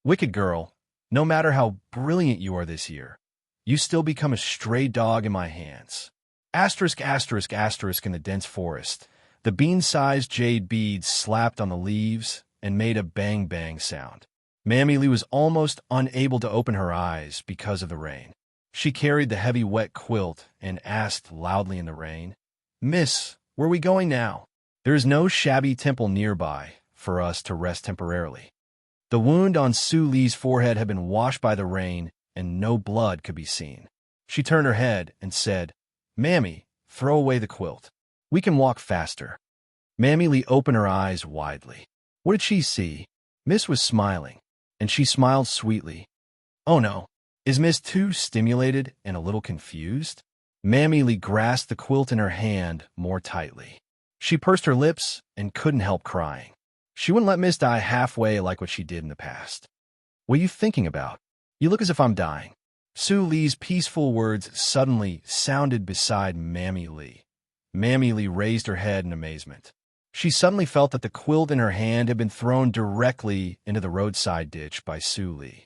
Speaker 1: "Wicked girl, no matter how brilliant you are this year, you still become a stray dog in my hands." Asterisk, asterisk, asterisk in the dense forest. The bean-sized jade beads slapped on the leaves and made a bang-bang sound. Mammy Lee was almost unable to open her eyes because of the rain. She carried the heavy wet quilt and asked loudly in the rain, "Miss, where are we going now?" "There is no shabby temple nearby for us to rest temporarily." The wound on Su Li's forehead had been washed by the rain, and no blood could be seen. She turned her head and said, "Mammy, throw away the quilt. We can walk faster." Mammy Lee opened her eyes widely. What did she see? Miss was smiling, and she smiled sweetly. "Oh no, is Miss too stimulated and a little confused?" Mammy Lee grasped the quilt in her hand more tightly. She pursed her lips and couldn't help crying. She wouldn't let Miss die halfway like what she did in the past. "What are you thinking about? You look as if I'm dying." Su Li's peaceful words suddenly sounded beside Mammy Lee. Mammy Lee raised her head in amazement. She suddenly felt that the quilt in her hand had been thrown directly into the roadside ditch by Su Li.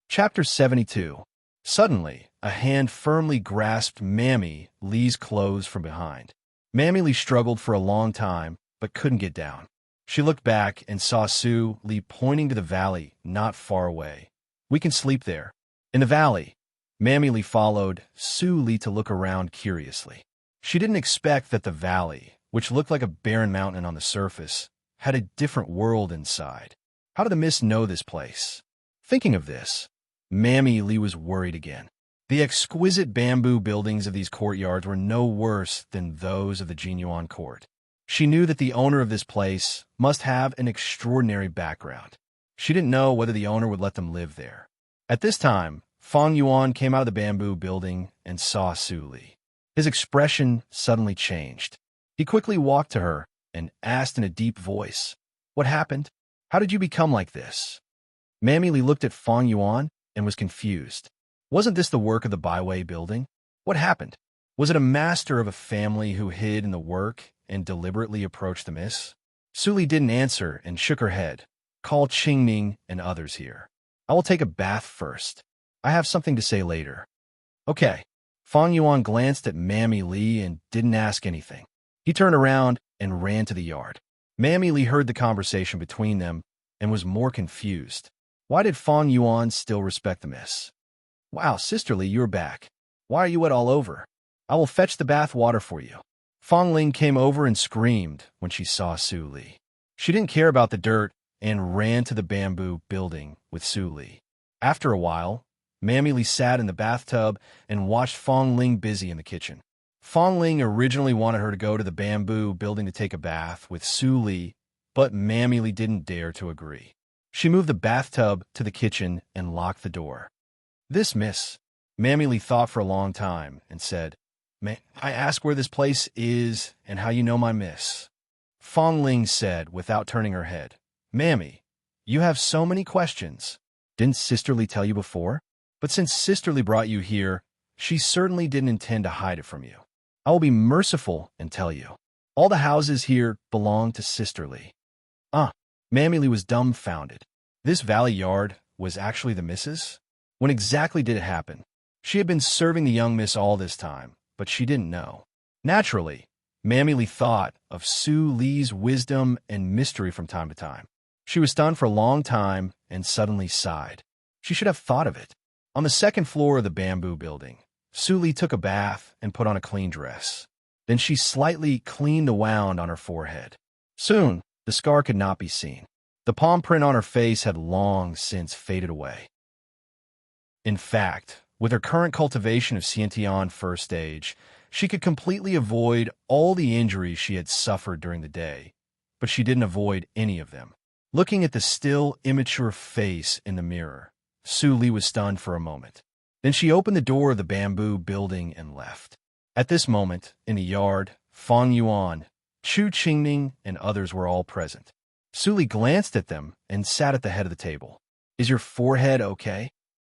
Speaker 1: Chapter 72. Suddenly, a hand firmly grasped Mammy Lee's clothes from behind. Mammy Lee struggled for a long time, but couldn't get down. She looked back and saw Su Li pointing to the valley not far away. "We can sleep there." In the valley, Mammy Lee followed Su Li to look around curiously. She didn't expect that the valley, which looked like a barren mountain on the surface, had a different world inside. How did the mist know this place? Thinking of this, Mammy Lee was worried again. The exquisite bamboo buildings of these courtyards were no worse than those of the Jinyuan court. She knew that the owner of this place must have an extraordinary background. She didn't know whether the owner would let them live there. At this time, Fang Yuan came out of the bamboo building and saw Su Li. His expression suddenly changed. He quickly walked to her and asked in a deep voice, "What happened? How did you become like this?" Mammy Li looked at Fang Yuan and was confused. Wasn't this the work of the Baiwei building? What happened? Was it a master of a family who hid in the work and deliberately approached the miss? Su Li didn't answer and shook her head. "Call Qingming and others here. I will take a bath first. I have something to say later." "Okay." Fang Yuan glanced at Mammy Li and didn't ask anything. He turned around and ran to the yard. Mammy Li heard the conversation between them and was more confused. Why did Fang Yuan still respect the miss? "Wow, Sisterly, you're back. Why are you wet all over? I will fetch the bath water for you." Fang Ling came over and screamed when she saw Su Li. She didn't care about the dirt and ran to the bamboo building with Su Li. After a while, Mammy Li sat in the bathtub and watched Fang Ling busy in the kitchen. Fang Ling originally wanted her to go to the bamboo building to take a bath with Su Li, but Mammy Li didn't dare to agree. She moved the bathtub to the kitchen and locked the door. "This miss," Mammy Li thought for a long time and said, "May I ask where this place is and how you know my miss?" Fang Ling said without turning her head, "Mammy, you have so many questions. Didn't Sisterly tell you before? But since Sisterly brought you here, she certainly didn't intend to hide it from you. I will be merciful and tell you. All the houses here belong to Sisterly." Mammy Li was dumbfounded. This valley yard was actually the miss's? When exactly did it happen? She had been serving the young miss all this time, but she didn't know. Naturally, Mammy Li thought of Su Li's wisdom and mystery from time to time. She was stunned for a long time and suddenly sighed. She should have thought of it. On the second floor of the bamboo building, Su Li took a bath and put on a clean dress. Then she slightly cleaned the wound on her forehead. Soon, the scar could not be seen. The palm print on her face had long since faded away. In fact, with her current cultivation of Xiantian first stage, she could completely avoid all the injuries she had suffered during the day, but she didn't avoid any of them. Looking at the still, immature face in the mirror, Su Li was stunned for a moment. Then she opened the door of the bamboo building and left. At this moment, in the yard, Fang Yuan, Chu Qingming, and others were all present. Su Li glanced at them and sat at the head of the table. "Is your forehead okay?"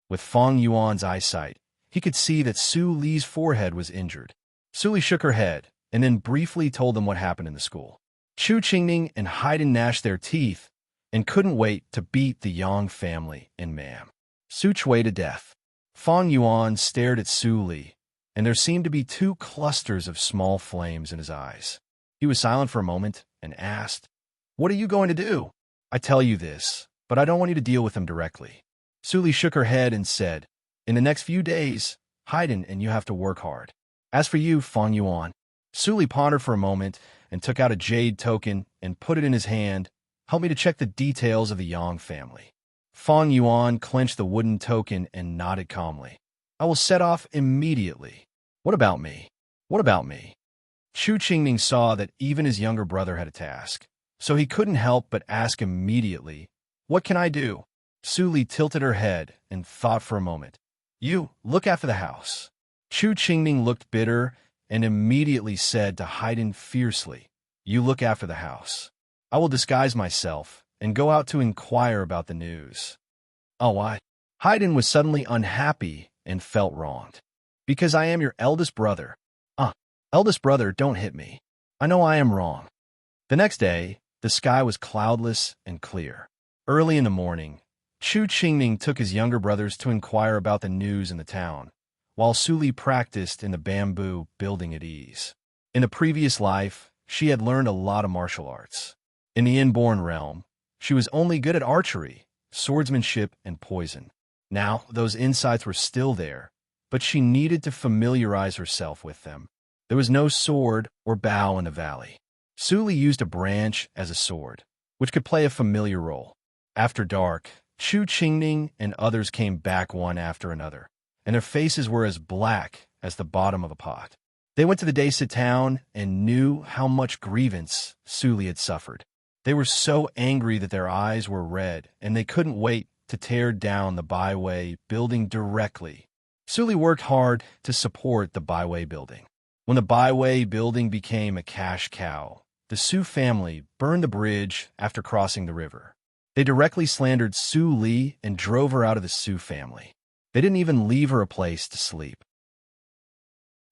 Speaker 1: With Fang Yuan's eyesight, he could see that Su Li's forehead was injured. Su Li shook her head and then briefly told them what happened in the school. Chu Qingming and Haydn gnashed their teeth and couldn't wait to beat the Yang family and Mam Su Chui to death. Fang Yuan stared at Su Li, and there seemed to be two clusters of small flames in his eyes. He was silent for a moment and asked, "What are you going to do?" "I tell you this, but I don't want you to deal with him directly." Su Li shook her head and said, "In the next few days, Haydn and you have to work hard. As for you, Fang Yuan." Su Li pondered for a moment and took out a jade token and put it in his hand. "Help me to check the details of the Yang family." Fang Yuan clenched the wooden token and nodded calmly. "I will set off immediately. What about me? What about me?" Chu Qingming saw that even his younger brother had a task, so he couldn't help but ask immediately, "What can I do?" Su Li tilted her head and thought for a moment. "You, look after the house." Chu Qingming looked bitter and immediately said to Haydn fiercely, "You look after the house. I will disguise myself and go out to inquire about the news." "Oh, why?" Haydn was suddenly unhappy and felt wronged. "Because I am your eldest brother." "Eldest brother, don't hit me. I know I am wrong." The next day, the sky was cloudless and clear. Early in the morning, Chu Qingming took his younger brothers to inquire about the news in the town, while Su Li practiced in the bamboo building at ease. In the previous life, she had learned a lot of martial arts. In the inborn realm, she was only good at archery, swordsmanship, and poison. Now, those insights were still there, but she needed to familiarize herself with them. There was no sword or bow in the valley. Su Li used a branch as a sword, which could play a familiar role. After dark, Chu Qingming and others came back one after another. and their faces were as black as the bottom of a pot. They went to the Desa town and knew how much grievance Suli had suffered. They were so angry that their eyes were red, and they couldn't wait to tear down the byway building directly. Suli worked hard to support the byway building. When the byway building became a cash cow, the Su family burned the bridge after crossing the river. They directly slandered Su Li and drove her out of the Su family. They didn't even leave her a place to sleep.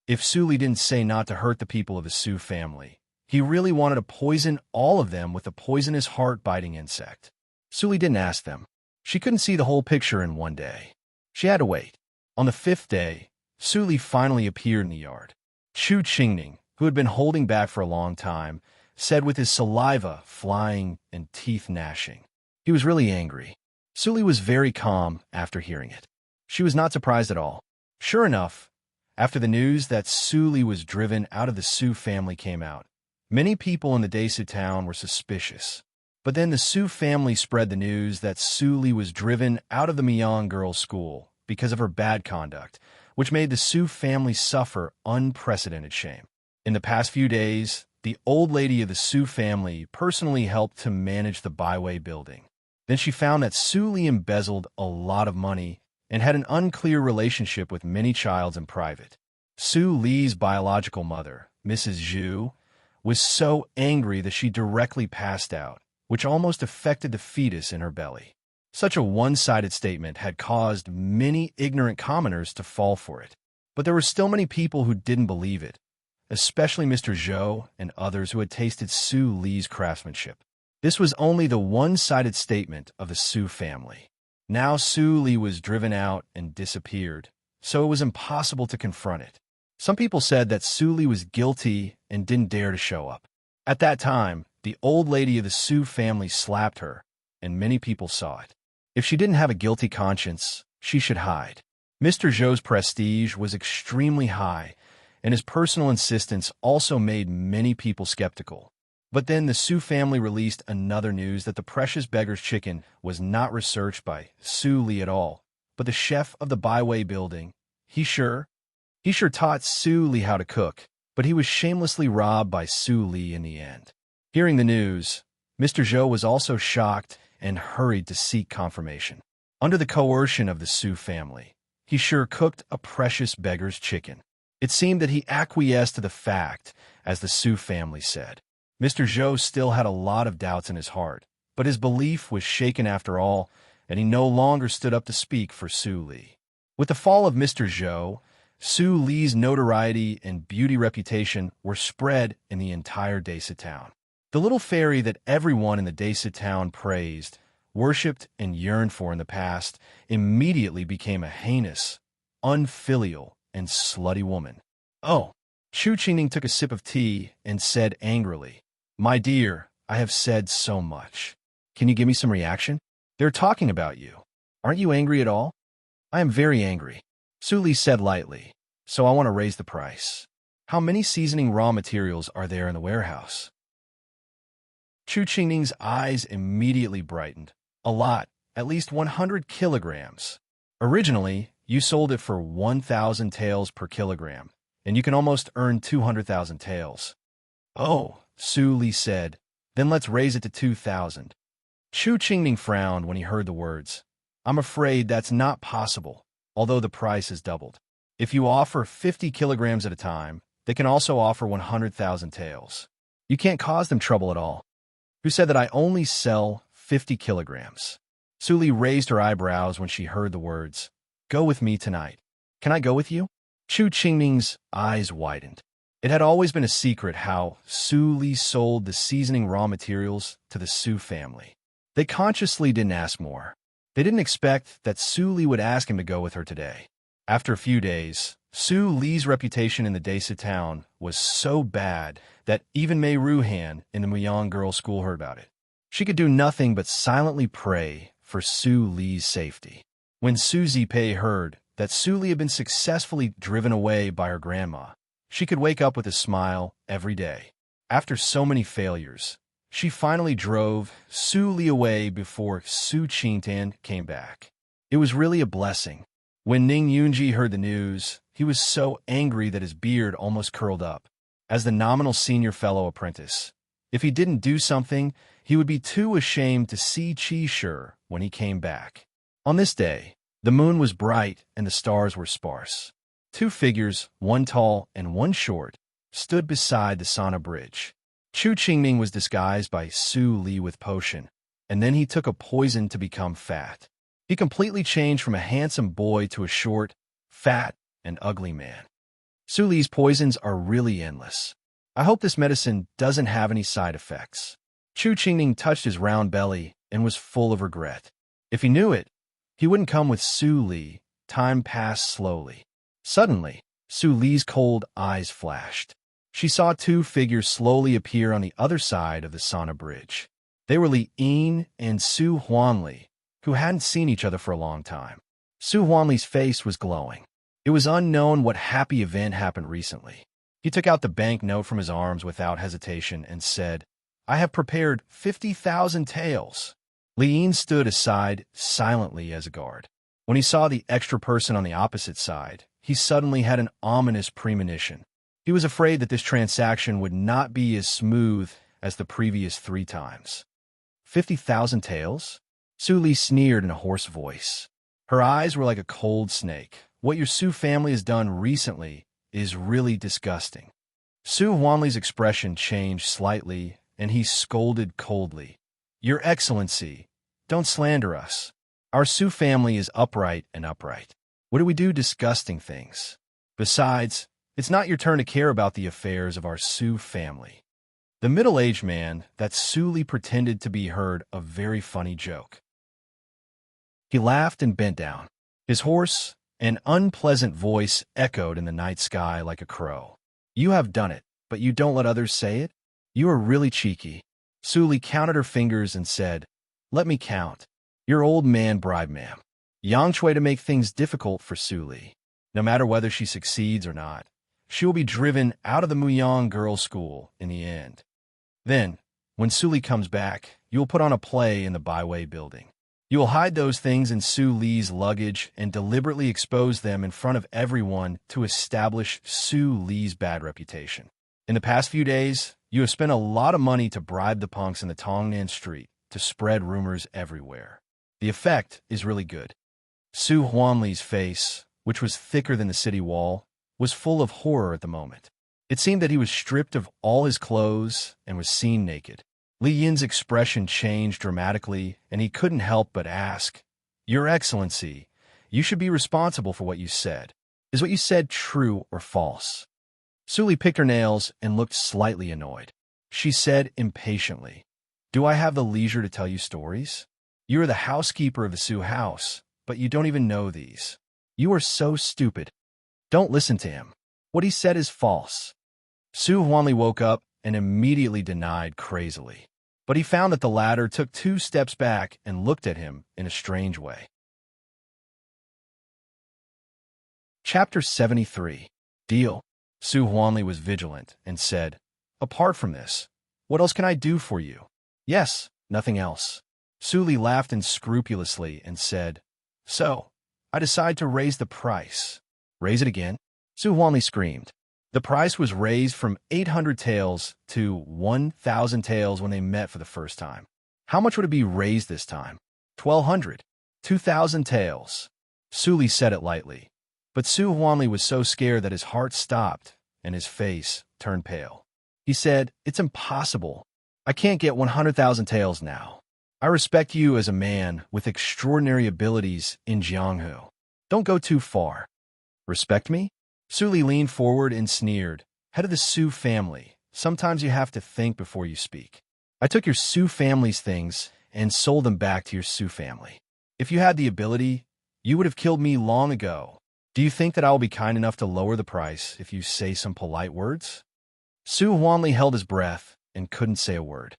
Speaker 1: If Su Li didn't say not to hurt the people of the Su family, he really wanted to poison all of them with a poisonous heart-biting insect. Su Li didn't ask them. She couldn't see the whole picture in one day. She had to wait. On the 5th day, Su Li finally appeared in the yard. Chu Qingning, who had been holding back for a long time, said with his saliva flying and teeth gnashing. He was really angry. Su Li was very calm after hearing it. She was not surprised at all. Sure enough, after the news that Su Li was driven out of the Su family came out, many people in the Desa town were suspicious. But then the Su family spread the news that Su Li was driven out of the Miang girls' school because of her bad conduct, which made the Su family suffer unprecedented shame. In the past few days, the old lady of the Su family personally helped to manage the byway building. Then she found that Su Li embezzled a lot of money and had an unclear relationship with many childs in private. Su Li's biological mother, Mrs. Zhu, was so angry that she directly passed out, which almost affected the fetus in her belly. Such a one-sided statement had caused many ignorant commoners to fall for it. But there were still many people who didn't believe it, especially Mr. Zhou and others who had tasted Su Li's craftsmanship. This was only the one-sided statement of the Su family. Now Su Li was driven out and disappeared, so it was impossible to confront it. Some people said that Su Li was guilty and didn't dare to show up. At that time, the old lady of the Su family slapped her, and many people saw it. If she didn't have a guilty conscience, she should hide. Mr. Zhou's prestige was extremely high, and his personal insistence also made many people skeptical. But then the Su family released another news that the precious beggar's chicken was not researched by Su Li at all, but the chef of the byway building. He sure taught Su Li how to cook, but he was shamelessly robbed by Su Li in the end. Hearing the news, Mr. Zhou was also shocked and hurried to seek confirmation. Under the coercion of the Su family, he sure cooked a precious beggar's chicken. It seemed that he acquiesced to the fact, as the Su family said. Mr. Zhou still had a lot of doubts in his heart, but his belief was shaken after all, and he no longer stood up to speak for Su Li. With the fall of Mr. Zhou, Su Li's notoriety and beauty reputation were spread in the entire Desa town. The little fairy that everyone in the Desa town praised, worshipped, and yearned for in the past immediately became a heinous, unfilial, and slutty woman. Oh! Chu Qingning took a sip of tea and said angrily, "My dear, I have said so much. Can you give me some reaction? They're talking about you. Aren't you angry at all?" "I am very angry," Su Li said lightly, "so I want to raise the price. How many seasoning raw materials are there in the warehouse?" Chu Qingning's eyes immediately brightened. "A lot, at least 100 kilograms. Originally, you sold it for 1,000 taels per kilogram, and you can almost earn 200,000 taels. "Oh," Su Li said, "then let's raise it to 2,000. Chu Qingning frowned when he heard the words. "I'm afraid that's not possible, although the price has doubled. If you offer 50 kilograms at a time, they can also offer 100,000 taels. You can't cause them trouble at all." "Who said that I only sell 50 kilograms?" Su Li raised her eyebrows when she heard the words. "Go with me tonight. Can I go with you?" Chu Qingning's eyes widened. It had always been a secret how Su Li sold the seasoning raw materials to the Su family. They consciously didn't ask more. They didn't expect that Su Li would ask him to go with her today. After a few days, Su Li's reputation in the Desa town was so bad that even Mei Ruhan in the Muyang girls' school heard about it. She could do nothing but silently pray for Su Li's safety. When Su Zipei heard that Su Li had been successfully driven away by her grandma, she could wake up with a smile every day. After so many failures, she finally drove Su Li away before Su Qingtan came back. It was really a blessing. When Ning Yunji heard the news, he was so angry that his beard almost curled up. As the nominal senior fellow apprentice, if he didn't do something, he would be too ashamed to see Chi-Shur when he came back. On this day, the moon was bright and the stars were sparse. Two figures, one tall and one short, stood beside the sauna bridge. Chu Qingming was disguised by Su Li with potion, and then he took a poison to become fat. He completely changed from a handsome boy to a short, fat, and ugly man. Su Li's poisons are really endless. I hope this medicine doesn't have any side effects. Chu Qingming touched his round belly and was full of regret. If he knew it, he wouldn't come with Su Li. Time passed slowly. Suddenly, Su Li's cold eyes flashed. She saw two figures slowly appear on the other side of the sauna bridge. They were Li Yin and Su Huanli, who hadn't seen each other for a long time. Su Huanli's face was glowing. It was unknown what happy event happened recently. He took out the banknote from his arms without hesitation and said, "I have prepared 50,000 taels." Li Yin stood aside silently as a guard. When he saw the extra person on the opposite side, he suddenly had an ominous premonition. He was afraid that this transaction would not be as smooth as the previous 3 times. 50,000 taels? Su Li sneered in a hoarse voice. Her eyes were like a cold snake. What your Su family has done recently is really disgusting. Su Huanli's expression changed slightly, and he scolded coldly. Your Excellency, don't slander us. Our Su family is upright and upright. What do we do disgusting things? Besides, it's not your turn to care about the affairs of our Su family. The middle-aged man, that Su Li pretended to be, heard a very funny joke. He laughed and bent down. His hoarse and unpleasant voice echoed in the night sky like a crow. You have done it, but you don't let others say it? You are really cheeky. Su Li counted her fingers and said, Let me count. Your old man bribe, ma'am. Yang Shui to make things difficult for Su Li. No matter whether she succeeds or not, she will be driven out of the Muyang girls' school in the end. Then, when Su Li comes back, you will put on a play in the Baiwei building. You will hide those things in Su Li's luggage and deliberately expose them in front of everyone to establish Su Li's bad reputation. In the past few days, you have spent a lot of money to bribe the punks in the Tongnan street to spread rumors everywhere. The effect is really good. Su Huanli's face, which was thicker than the city wall, was full of horror at the moment. It seemed that he was stripped of all his clothes and was seen naked. Li Yin's expression changed dramatically, and he couldn't help but ask, Your Excellency, you should be responsible for what you said. Is what you said true or false? Su Li picked her nails and looked slightly annoyed. She said impatiently, Do I have the leisure to tell you stories? You are the housekeeper of the Su house, but you don't even know these. You are so stupid. Don't listen to him. What he said is false. Su Huanli woke up and immediately denied crazily. But he found that the latter took 2 steps back and looked at him in a strange way. Chapter 73. Deal. Su Huanli was vigilant and said, Apart from this, what else can I do for you? Yes, nothing else. Su Li laughed unscrupulously and said, So, I decide to raise the price. Raise it again? Su Huanli screamed. The price was raised from 800 taels to 1,000 taels when they met for the first time. How much would it be raised this time? 1,200. 2,000 taels. Su Li said it lightly. But Su Huanli was so scared that his heart stopped and his face turned pale. He said, It's impossible. I can't get 100,000 taels now. I respect you as a man with extraordinary abilities in Jianghu. Don't go too far. Respect me? Su Li leaned forward and sneered. Head of the Su family, sometimes you have to think before you speak. I took your Su family's things and sold them back to your Su family. If you had the ability, you would have killed me long ago. Do you think that I will be kind enough to lower the price if you say some polite words? Su Huanli held his breath and couldn't say a word.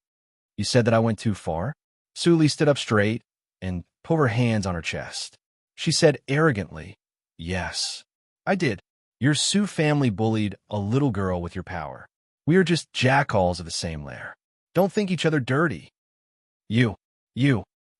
Speaker 1: You said that I went too far? Su Li stood up straight and put her hands on her chest. She said arrogantly, Yes, I did. Your Su family bullied a little girl with your power. We are just jackals of the same lair. Don't think each other dirty. You.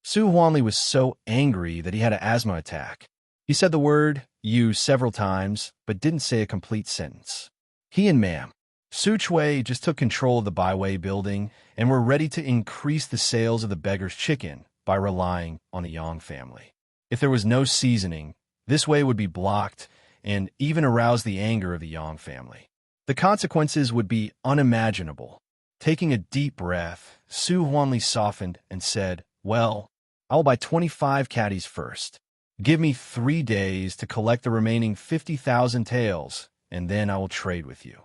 Speaker 1: Su Huanli was so angry that he had an asthma attack. He said the word you several times, but didn't say a complete sentence. He and Ma'am Su Chui just took control of the Byway building and were ready to increase the sales of the beggar's chicken by relying on the Yang family. If there was no seasoning, this way would be blocked and even arouse the anger of the Yang family. The consequences would be unimaginable. Taking a deep breath, Su Huanli softened and said, "Well, I'll buy 25 caddies first. Give me 3 days to collect the remaining 50,000 taels, and then I will trade with you."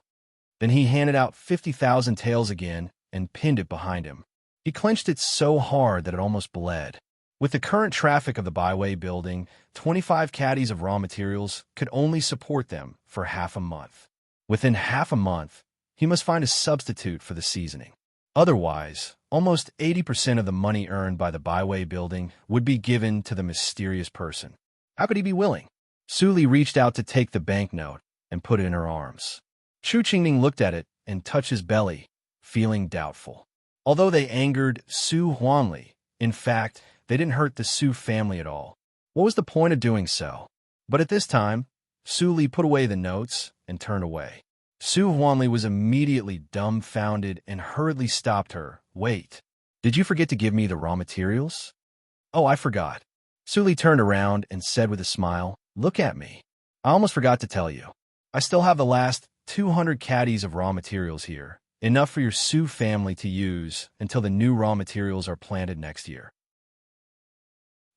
Speaker 1: Then he handed out 50,000 taels again and pinned it behind him. He clenched it so hard that it almost bled. With the current traffic of the Byway building, 25 caddies of raw materials could only support them for half a month. Within half a month, he must find a substitute for the seasoning. Otherwise, almost 80% of the money earned by the Byway building would be given to the mysterious person. How could he be willing? Su Li reached out to take the banknote and put it in her arms. Chu Qingning looked at it and touched his belly, feeling doubtful. Although they angered Su Huanli, in fact, they didn't hurt the Su family at all. What was the point of doing so? But at this time, Su Li put away the notes and turned away. Su Huanli was immediately dumbfounded and hurriedly stopped her. "Wait, did you forget to give me the raw materials?" "Oh, I forgot." Su Li turned around and said with a smile, "Look at me. I almost forgot to tell you. I still have the last 200 caddies of raw materials here, enough for your Su family to use until the new raw materials are planted next year.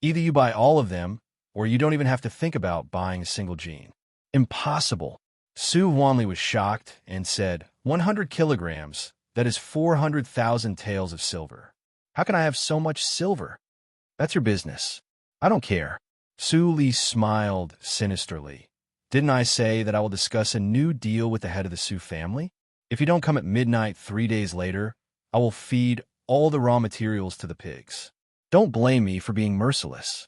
Speaker 1: Either you buy all of them, or you don't even have to think about buying a single gene." "Impossible." Su Huanli was shocked and said, 100 kilograms, that is 400,000 taels of silver. How can I have so much silver?" "That's your business. I don't care." Su Li smiled sinisterly. "Didn't I say that I will discuss a new deal with the head of the Su family? If you don't come at midnight 3 days later, I will feed all the raw materials to the pigs. Don't blame me for being merciless."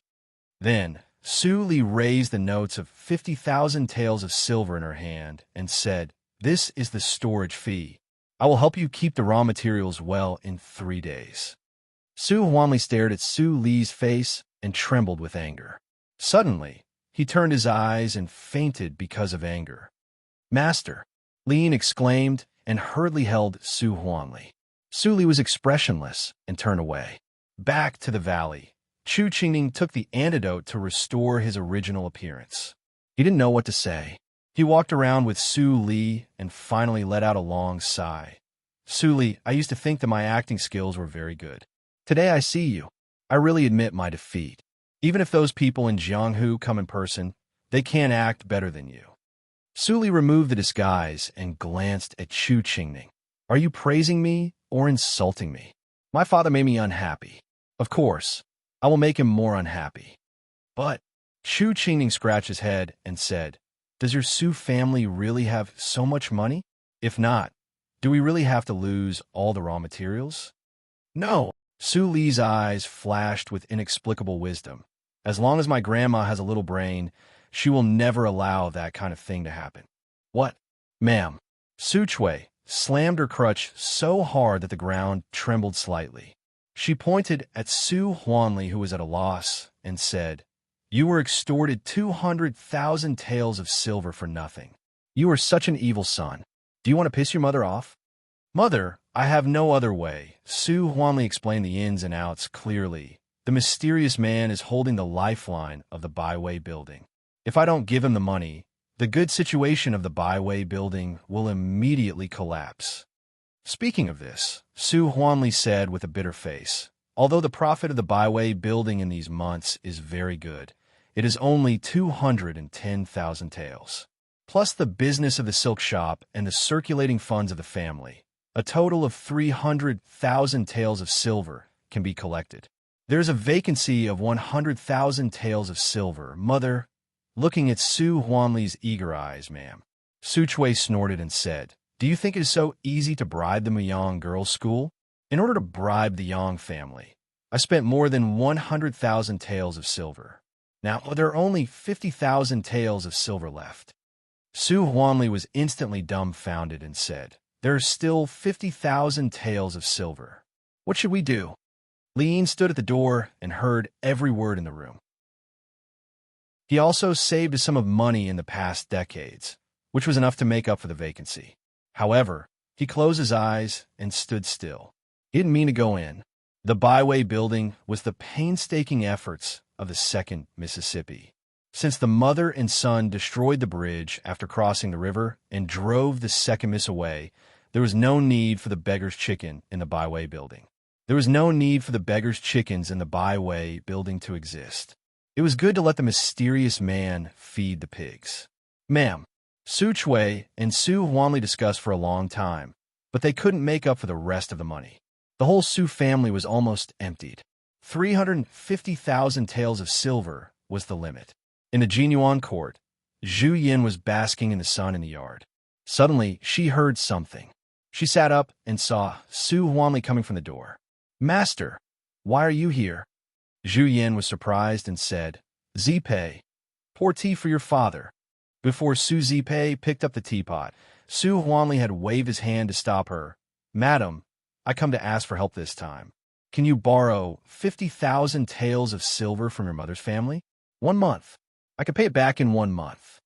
Speaker 1: Then Su Li raised the notes of 50,000 taels of silver in her hand and said, "This is the storage fee. I will help you keep the raw materials well in 3 days." Su Huanli stared at Su Li's face and trembled with anger. Suddenly, he turned his eyes and fainted because of anger. "Master!" Lin exclaimed and hurriedly held Su Huanli. Su Li was expressionless and turned away. Back to the valley, Chu Qingning took the antidote to restore his original appearance. He didn't know what to say. He walked around with Su Li and finally let out a long sigh. "Su Li, I used to think that my acting skills were very good. Today I see you. I really admit my defeat. Even if those people in Jianghu come in person, they can't act better than you." Su Li removed the disguise and glanced at Chu Qingning. "Are you praising me or insulting me? My father made me unhappy. Of course, I will make him more unhappy." "But," Chu Qingning scratched his head and said, "Does your Su family really have so much money? If not, do we really have to lose all the raw materials?" "No." Su Li's eyes flashed with inexplicable wisdom. "As long as my grandma has a little brain, she will never allow that kind of thing to happen." "What?" "Ma'am." Su Chui slammed her crutch so hard that the ground trembled slightly. She pointed at Su Huanli, who was at a loss, and said, "You were extorted 200,000 taels of silver for nothing. You are such an evil son. Do you want to piss your mother off?" "Mother, I have no other way." Su Huanli explained the ins and outs clearly. "The mysterious man is holding the lifeline of the Byway building. If I don't give him the money, the good situation of the Byway building will immediately collapse." Speaking of this, Su Huanli said with a bitter face, "Although the profit of the Byway building in these months is very good, it is only 210,000 taels. Plus the business of the silk shop and the circulating funds of the family. A total of 300,000 taels of silver can be collected. There is a vacancy of 100,000 taels of silver. Mother," looking at Su Huanli's eager eyes, "ma'am." Su Chui snorted and said, "Do you think it is so easy to bribe the Muyang girls' school? In order to bribe the Yang family, I spent more than 100,000 taels of silver. Now there are only 50,000 taels of silver left." Su Huanli was instantly dumbfounded and said, "There are still 50,000 taels of silver. What should we do?" Lin stood at the door and heard every word in the room. He also saved some of money in the past decades, which was enough to make up for the vacancy. However, he closed his eyes and stood still. He didn't mean to go in. The byway building was the painstaking efforts of the Second Mississippi. Since the mother and son destroyed the bridge after crossing the river and drove the Second Miss away, there was no need for the beggar's chicken in the byway building. There was no need for the beggar's chickens in the byway building to exist. It was good to let the mysterious man feed the pigs. Ma'am, Su Chui and Su Huanli discussed for a long time, but they couldn't make up for the rest of the money. The whole Su family was almost emptied. 350,000 taels of silver was the limit. In the Jinyuan court, Zhu Yin was basking in the sun in the yard. Suddenly, she heard something. She sat up and saw Su Huanli coming from the door. "Master, why are you here?" Zhu Yin was surprised and said, "Zipei, pour tea for your father." Before Su Zipei picked up the teapot, Su Huanli had waved his hand to stop her. "Madam, I come to ask for help this time. Can you borrow 50,000 taels of silver from your mother's family? 1 month. I can pay it back in 1 month."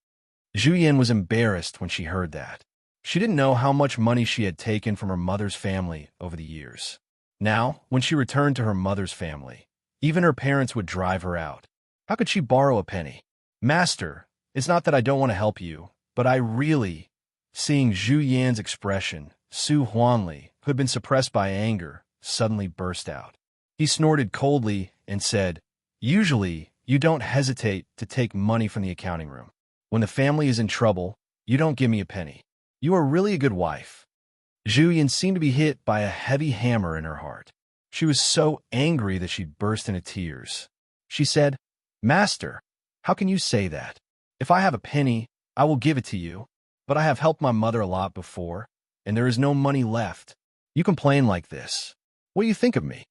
Speaker 1: Zhu Yin was embarrassed when she heard that. She didn't know how much money she had taken from her mother's family over the years. Now, when she returned to her mother's family, even her parents would drive her out. How could she borrow a penny? "Master, it's not that I don't want to help you, but I really—" Seeing Zhu Yan's expression, Su Huanli, who had been suppressed by anger, suddenly burst out. He snorted coldly and said, "Usually, you don't hesitate to take money from the accounting room. When the family is in trouble, you don't give me a penny. You are really a good wife." Zhu Yan seemed to be hit by a heavy hammer in her heart. She was so angry that she burst into tears. She said, "Master, how can you say that? If I have a penny, I will give it to you, but I have helped my mother a lot before, and there is no money left. You complain like this. What do you think of me?"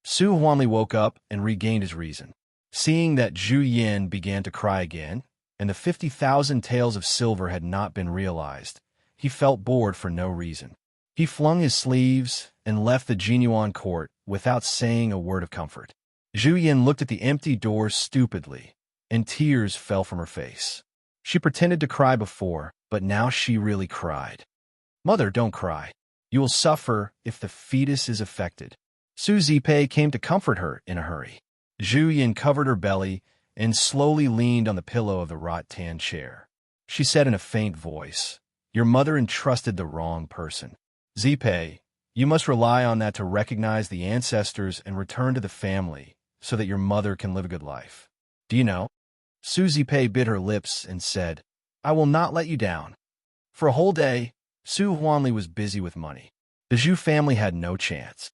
Speaker 1: Su Huanli woke up and regained his reason. Seeing that Zhu Yin began to cry again, and the 50,000 taels of silver had not been realized, he felt bored for no reason. He flung his sleeves and left the Jinyuan court without saying a word of comfort. Zhu Yin looked at the empty door stupidly, and tears fell from her face. She pretended to cry before, but now she really cried. "Mother, don't cry. You will suffer if the fetus is affected." Su Zipei came to comfort her in a hurry. Zhu Yin covered her belly and slowly leaned on the pillow of the rattan chair. She said in a faint voice, "Your mother entrusted the wrong person. Zipei, you must rely on that to recognize the ancestors and return to the family so that your mother can live a good life. Do you know?" Su Zipei bit her lips and said, "I will not let you down." For a whole day, Su Huanli was busy with money. The Zhu family had no chance.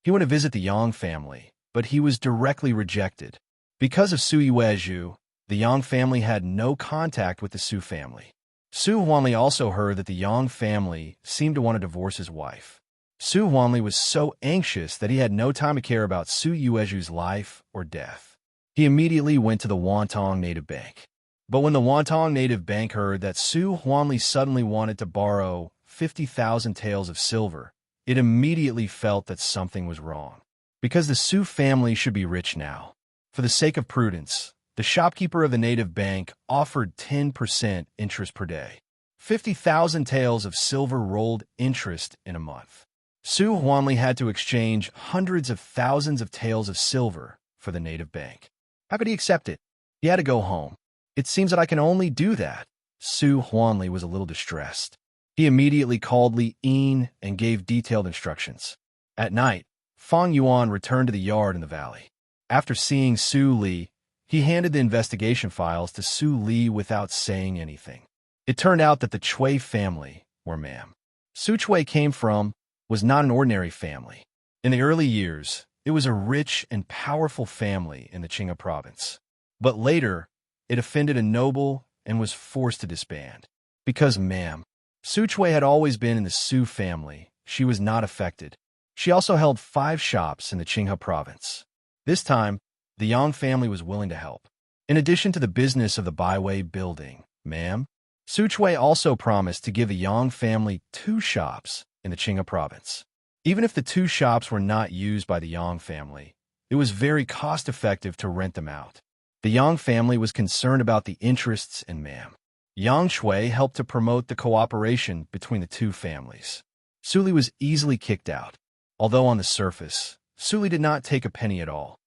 Speaker 1: He went to visit the Yang family, but he was directly rejected. Because of Su Yuezhu, the Yang family had no contact with the Su family. Su Huanli also heard that the Yang family seemed to want to divorce his wife. Su Huanli was so anxious that he had no time to care about Su Yuezhu's life or death. He immediately went to the Wantong Native Bank. But when the Wantong Native Bank heard that Su Huanli suddenly wanted to borrow 50,000 taels of silver, it immediately felt that something was wrong. Because the Su family should be rich now. For the sake of prudence, the shopkeeper of the native bank offered 10% interest per day. 50,000 taels of silver rolled interest in a month. Su Huanli had to exchange hundreds of thousands of taels of silver for the native bank. How could he accept it? He had to go home. "It seems that I can only do that." Su Huanli was a little distressed. He immediately called Li Yin and gave detailed instructions. At night, Fang Yuan returned to the yard in the valley. After seeing Su Li, he handed the investigation files to Su Li without saying anything. It turned out that the Chui family, where Ma'am Su Chui came from, was not an ordinary family. In the early years, it was a rich and powerful family in the Qinghai province. But later, it offended a noble and was forced to disband. Because Ma'am Su Chui had always been in the Su family, she was not affected. She also held 5 shops in the Qinghai province. This time, the Yang family was willing to help. In addition to the business of the byway building, Ma'am Su Chui also promised to give the Yang family 2 shops in the Qinghai province. Even if the 2 shops were not used by the Yang family, it was very cost-effective to rent them out. The Yang family was concerned about the interests and Ma'am Yang Shui helped to promote the cooperation between the two families. Suli was easily kicked out, although on the surface, Suli did not take a penny at all.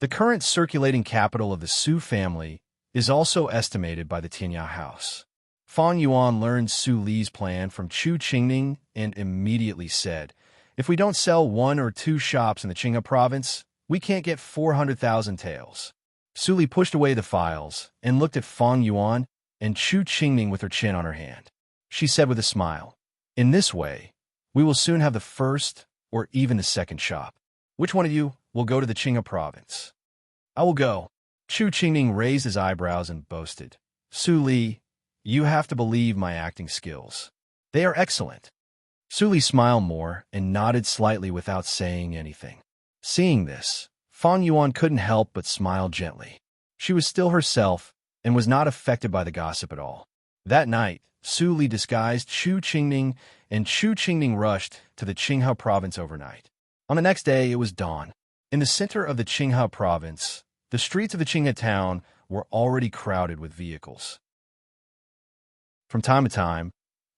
Speaker 1: The current circulating capital of the Su family is also estimated by the Tianya house. Fang Yuan learned Su Li's plan from Chu Qingning and immediately said, "If we don't sell 1 or 2 shops in the Qinghe province, we can't get 400,000 taels." Su Li pushed away the files and looked at Fang Yuan and Chu Qingning with her chin on her hand. She said with a smile, "In this way, we will soon have the first or even the second shop. Which one of you will go to the Qinghe province?" "I will go." Chu Qingning raised his eyebrows and boasted, "Su Li, you have to believe my acting skills. They are excellent." Su Li smiled more and nodded slightly without saying anything. Seeing this, Fang Yuan couldn't help but smile gently. She was still herself and was not affected by the gossip at all. That night, Su Li disguised Chu Qingning, and Chu Qingning rushed to the Qinghe province overnight. On the next day, it was dawn. In the center of the Qinghe province, the streets of the Qinghe town were already crowded with vehicles. From time to time,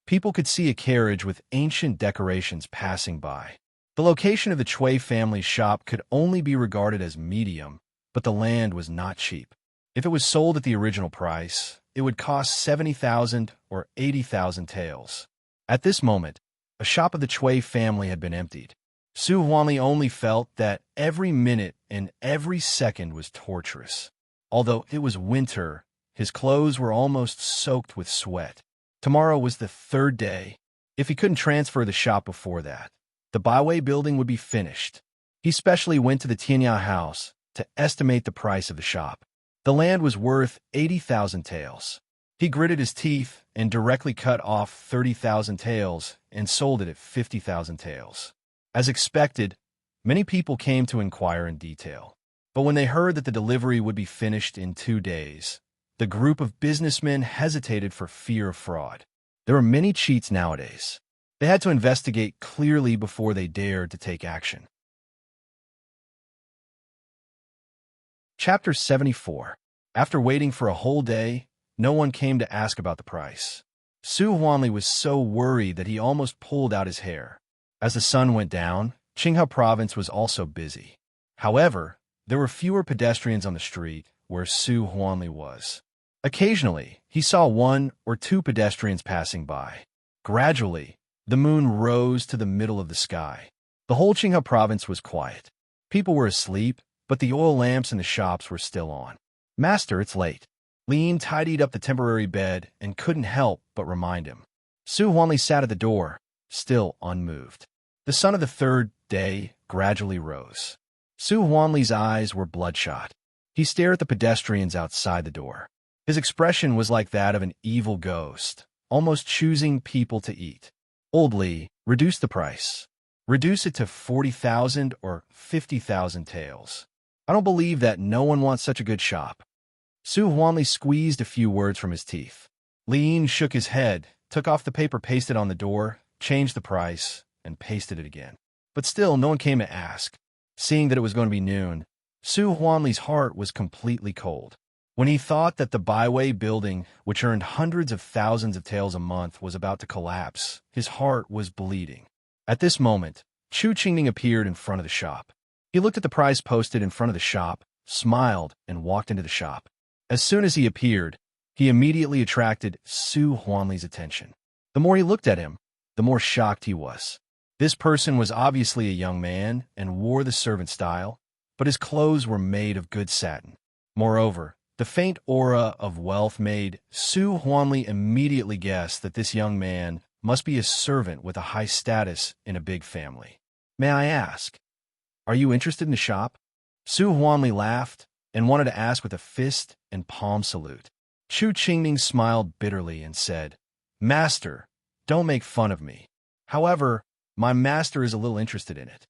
Speaker 1: people could see a carriage with ancient decorations passing by. The location of the Chui family's shop could only be regarded as medium, but the land was not cheap. If it was sold at the original price, it would cost 70,000 or 80,000 taels. At this moment, a shop of the Chui family had been emptied. Su Huanli only felt that every minute and every second was torturous. Although it was winter, his clothes were almost soaked with sweat. Tomorrow was the 3rd day. If he couldn't transfer the shop before that, the Baiwei building would be finished. He specially went to the Tianya house to estimate the price of the shop. The land was worth 80,000 taels. He gritted his teeth and directly cut off 30,000 taels and sold it at 50,000 taels. As expected, many people came to inquire in detail. But when they heard that the delivery would be finished in 2 days, the group of businessmen hesitated for fear of fraud. There are many cheats nowadays. They had to investigate clearly before they dared to take action. Chapter 74. After waiting for a whole day, no one came to ask about the price. Su Huanli was so worried that he almost pulled out his hair. As the sun went down, Qinghe province was also busy. However, there were fewer pedestrians on the street where Su Huanli was. Occasionally, he saw 1 or 2 pedestrians passing by. Gradually, the moon rose to the middle of the sky. The whole Qinghe province was quiet. People were asleep, but the oil lamps in the shops were still on. "Master, it's late." Lin tidied up the temporary bed and couldn't help but remind him. Su Huanli sat at the door, still unmoved. The sun of the 3rd day gradually rose. Su Huanli's eyes were bloodshot. He stared at the pedestrians outside the door. His expression was like that of an evil ghost, almost choosing people to eat. "Old Li, reduce the price. Reduce it to 40,000 or 50,000 taels. I don't believe that no one wants such a good shop." Su Huanli squeezed a few words from his teeth. Lin shook his head, took off the paper pasted on the door, changed the price, and pasted it again. But still, no one came to ask. Seeing that it was going to be noon, Su Huanli's heart was completely cold. When he thought that the Baiwei building, which earned hundreds of thousands of taels a month, was about to collapse, his heart was bleeding. At this moment, Chu Qingning appeared in front of the shop. He looked at the price posted in front of the shop, smiled, and walked into the shop. As soon as he appeared, he immediately attracted Su Huanli's attention. The more he looked at him, the more shocked he was. This person was obviously a young man and wore the servant style, but his clothes were made of good satin. Moreover, the faint aura of wealth made Su Huanli immediately guess that this young man must be a servant with a high status in a big family. "May I ask, are you interested in the shop?" Su Huanli laughed and wanted to ask with a fist and palm salute. Chu Qingning smiled bitterly and said, "Master, don't make fun of me. However, my master is a little interested in it."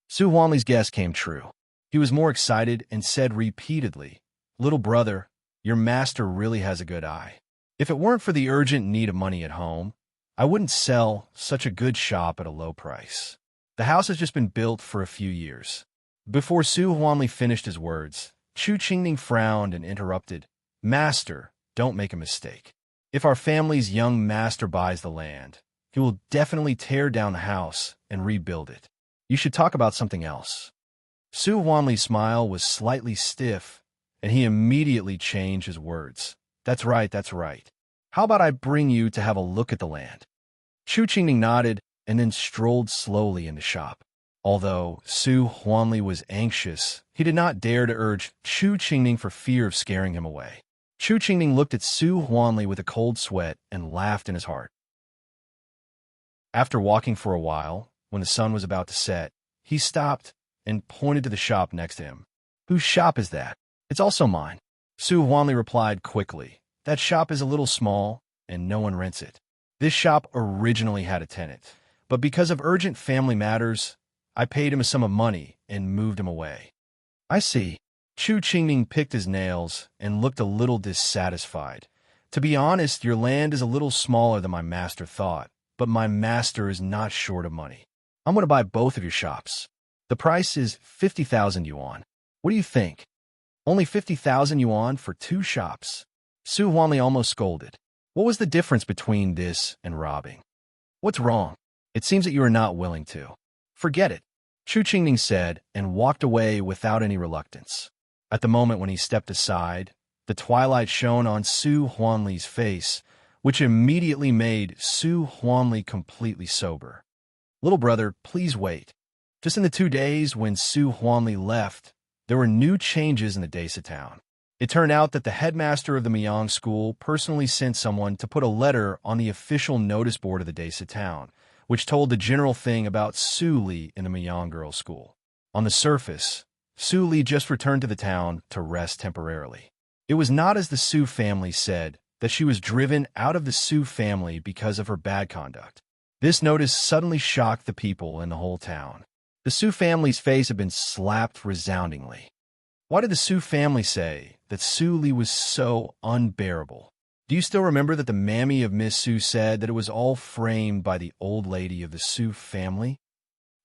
Speaker 1: Su Huanli's guess came true. He was more excited and said repeatedly, "Little brother, your master really has a good eye. If it weren't for the urgent need of money at home, I wouldn't sell such a good shop at a low price. The house has just been built for a few years." Before Su Huanli finished his words, Chu Qingning frowned and interrupted. Master, don't make a mistake. If our family's young master buys the land, he will definitely tear down the house and rebuild it. You should talk about something else. Su Huanli's smile was slightly stiff, and he immediately changed his words. That's right, that's right. How about I bring you to have a look at the land? Chu Qingning nodded and then strolled slowly in the shop. Although Su Huanli was anxious, he did not dare to urge Chu Qingning for fear of scaring him away. Chu Qingning looked at Su Huanli with a cold sweat and laughed in his heart. After walking for a while, when the sun was about to set, he stopped and pointed to the shop next to him. Whose shop is that? It's also mine. Su Huanli replied quickly. That shop is a little small, and no one rents it. This shop originally had a tenant, but because of urgent family matters, I paid him a sum of money and moved him away. I see. Chu Qingning picked his nails and looked a little dissatisfied. To be honest, your land is a little smaller than my master thought, but my master is not short of money. I'm going to buy both of your shops. The price is 50,000 yuan. What do you think? Only 50,000 yuan for 2 shops. Su Huanli almost scolded. What was the difference between this and robbing? What's wrong? It seems that you are not willing to. Forget it, Chu Qingning said and walked away without any reluctance. At the moment when he stepped aside, the twilight shone on Su Huanli's face, which immediately made Su Huanli completely sober. Little brother, please wait. Just in the 2 days when Su Huanli left, there were new changes in the Desa town. It turned out that the headmaster of the Miang school personally sent someone to put a letter on the official notice board of the Desa town, which told the general thing about Su Li in the Miang girls' school. On the surface, Su Li just returned to the town to rest temporarily. It was not as the Su family said, that she was driven out of the Su family because of her bad conduct. This notice suddenly shocked the people in the whole town. The Su family's face had been slapped resoundingly. Why did the Su family say that Su Li was so unbearable? Do you still remember that the mammy of Miss Su said that it was all framed by the old lady of the Su family?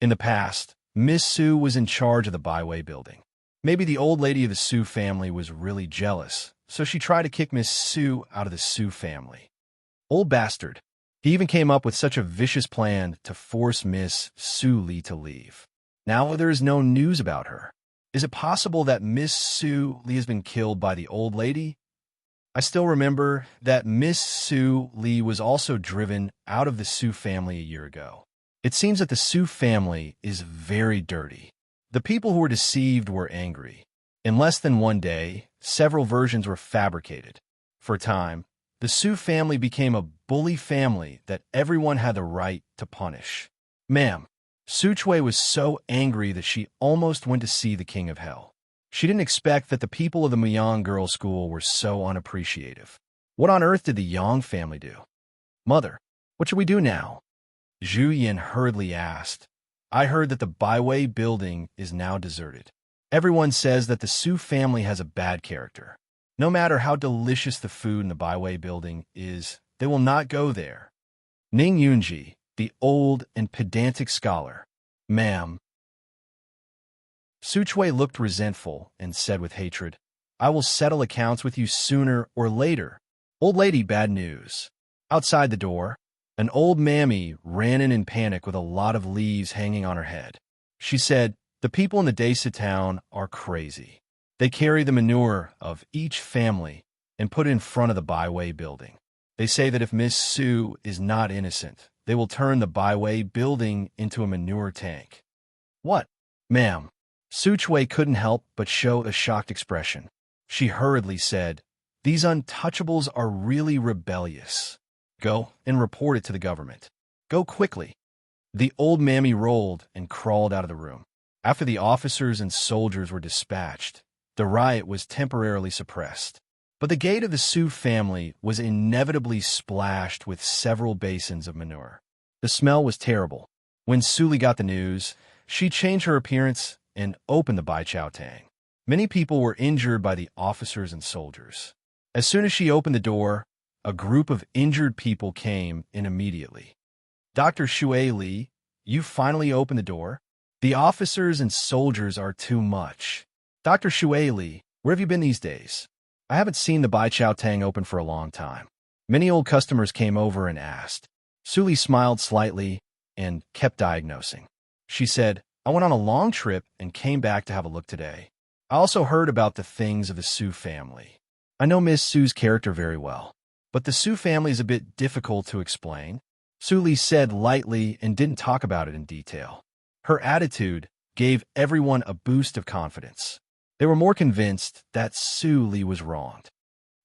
Speaker 1: In the past, Miss Su was in charge of the Byway building. Maybe the old lady of the Su family was really jealous, so she tried to kick Miss Su out of the Su family. Old bastard. He even came up with such a vicious plan to force Miss Su Li to leave. Now there is no news about her. Is it possible that Miss Su Li has been killed by the old lady? I still remember that Miss Su Li was also driven out of the Su family a year ago. It seems that the Su family is very dirty. The people who were deceived were angry. In less than 1 day, several versions were fabricated. For a time, the Su family became a bully family that everyone had the right to punish. Ma'am, Su Chui was so angry that she almost went to see the king of hell. She didn't expect that the people of the Miang girls' school were so unappreciative. What on earth did the Yang family do? Mother, what should we do now? Zhu Yin hurriedly asked. I heard that the Byway building is now deserted. Everyone says that the Su family has a bad character. No matter how delicious the food in the Byway building is, they will not go there. Ning Yunji, the old and pedantic scholar. Ma'am. Su Chui looked resentful and said with hatred, I will settle accounts with you sooner or later. Old lady, bad news. Outside the door, an old mammy ran in panic with a lot of leaves hanging on her head. She said, the people in the Desa town are crazy. They carry the manure of each family and put it in front of the Byway building. They say that if Miss Su is not innocent, they will turn the Byway building into a manure tank. What? Ma'am. Su Chui couldn't help but show a shocked expression. She hurriedly said, these untouchables are really rebellious. Go and report it to the government. Go quickly. The old mammy rolled and crawled out of the room. After the officers and soldiers were dispatched, the riot was temporarily suppressed. But the gate of the Su family was inevitably splashed with several basins of manure. The smell was terrible. When Su Li got the news, she changed her appearance and opened the Bai Chao Tang. Many people were injured by the officers and soldiers. As soon as she opened the door, a group of injured people came in immediately. Dr. Xue Li, you finally opened the door? The officers and soldiers are too much. Dr. Xue Li, Where have you been these days? I haven't seen the Bai Chao Tang open for a long time. Many old customers came over and asked. Su Li smiled slightly and kept diagnosing. She said, I went on a long trip and came back to have a look today. I also heard about the things of the Su family. I know Miss Su's character very well, but the Su family is a bit difficult to explain. Su Li said lightly and didn't talk about it in detail. Her attitude gave everyone a boost of confidence. They were more convinced that Su Li was wronged.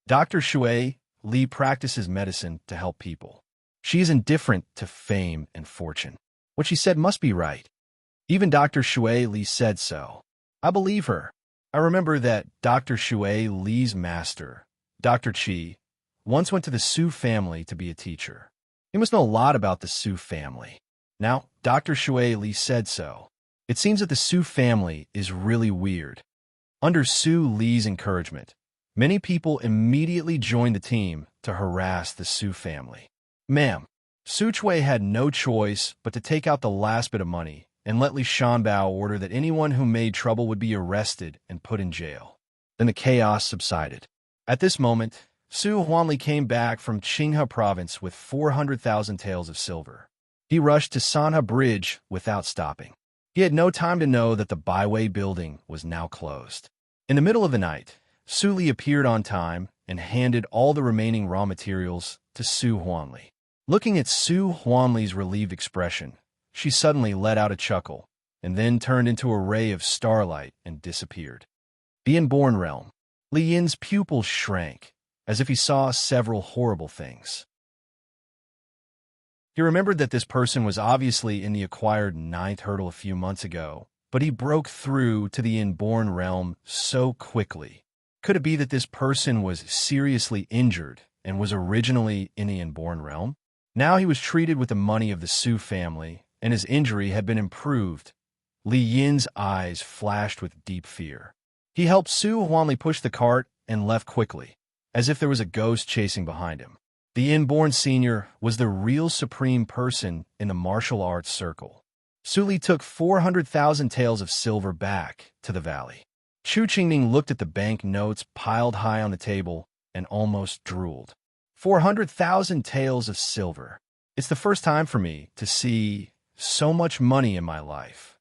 Speaker 1: Dr. Shui Li practices medicine to help people. She is indifferent to fame and fortune. What she said must be right. Even Dr. Shui Li said so. I believe her. I remember that Dr. Shui Li's master, Dr. Qi, once went to the Su family to be a teacher. He must know a lot about the Su family. Now, Dr. Shui Li said so. It seems that the Su family is really weird. Under Su Li's encouragement, many people immediately joined the team to harass the Su family. Ma'am, Su Chui had no choice but to take out the last bit of money and let Li Shanbao order that anyone who made trouble would be arrested and put in jail. Then the chaos subsided. At this moment, Su Huanli came back from Qinghe province with 400,000 taels of silver. He rushed to Sanhe Bridge without stopping. He had no time to know that the Baiwei building was now closed. In the middle of the night, Su Li appeared on time and handed all the remaining raw materials to Su Huanli. Looking at Su Huanli's relieved expression, she suddenly let out a chuckle and then turned into a ray of starlight and disappeared. The inborn realm. Li Yin's pupils shrank, as if he saw several horrible things. He remembered that this person was obviously in the acquired 9th hurdle a few months ago, but he broke through to the inborn realm so quickly. Could it be that this person was seriously injured and was originally in the inborn realm? Now he was treated with the money of the Su family, and his injury had been improved. Li Yin's eyes flashed with deep fear. He helped Su Huanli push the cart and left quickly, as if there was a ghost chasing behind him. The inborn senior was the real supreme person in the martial arts circle. Su Li took 400,000 taels of silver back to the valley. Chu Qingning looked at the bank notes piled high on the table and almost drooled. 400,000 taels of silver. It's the first time for me to see so much money in my life.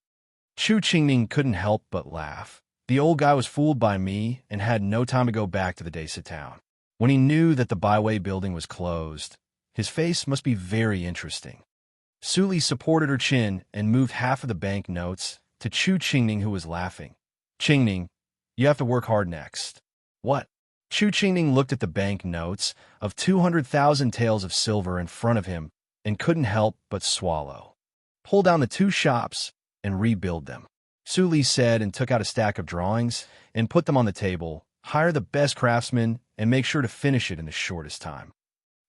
Speaker 1: Chu Qingning couldn't help but laugh. The old guy was fooled by me and had no time to go back to the Desa town. When he knew that the Baiwei building was closed, his face must be very interesting. Su Li supported her chin and moved half of the bank notes to Chu Qingning, who was laughing. Qingning, you have to work hard next. What? Chu Qingning looked at the bank notes of 200,000 taels of silver in front of him and couldn't help but swallow. Pull down the 2 shops and rebuild them. Su Li said and took out a stack of drawings and put them on the table. Hire the best craftsmen and make sure to finish it in the shortest time.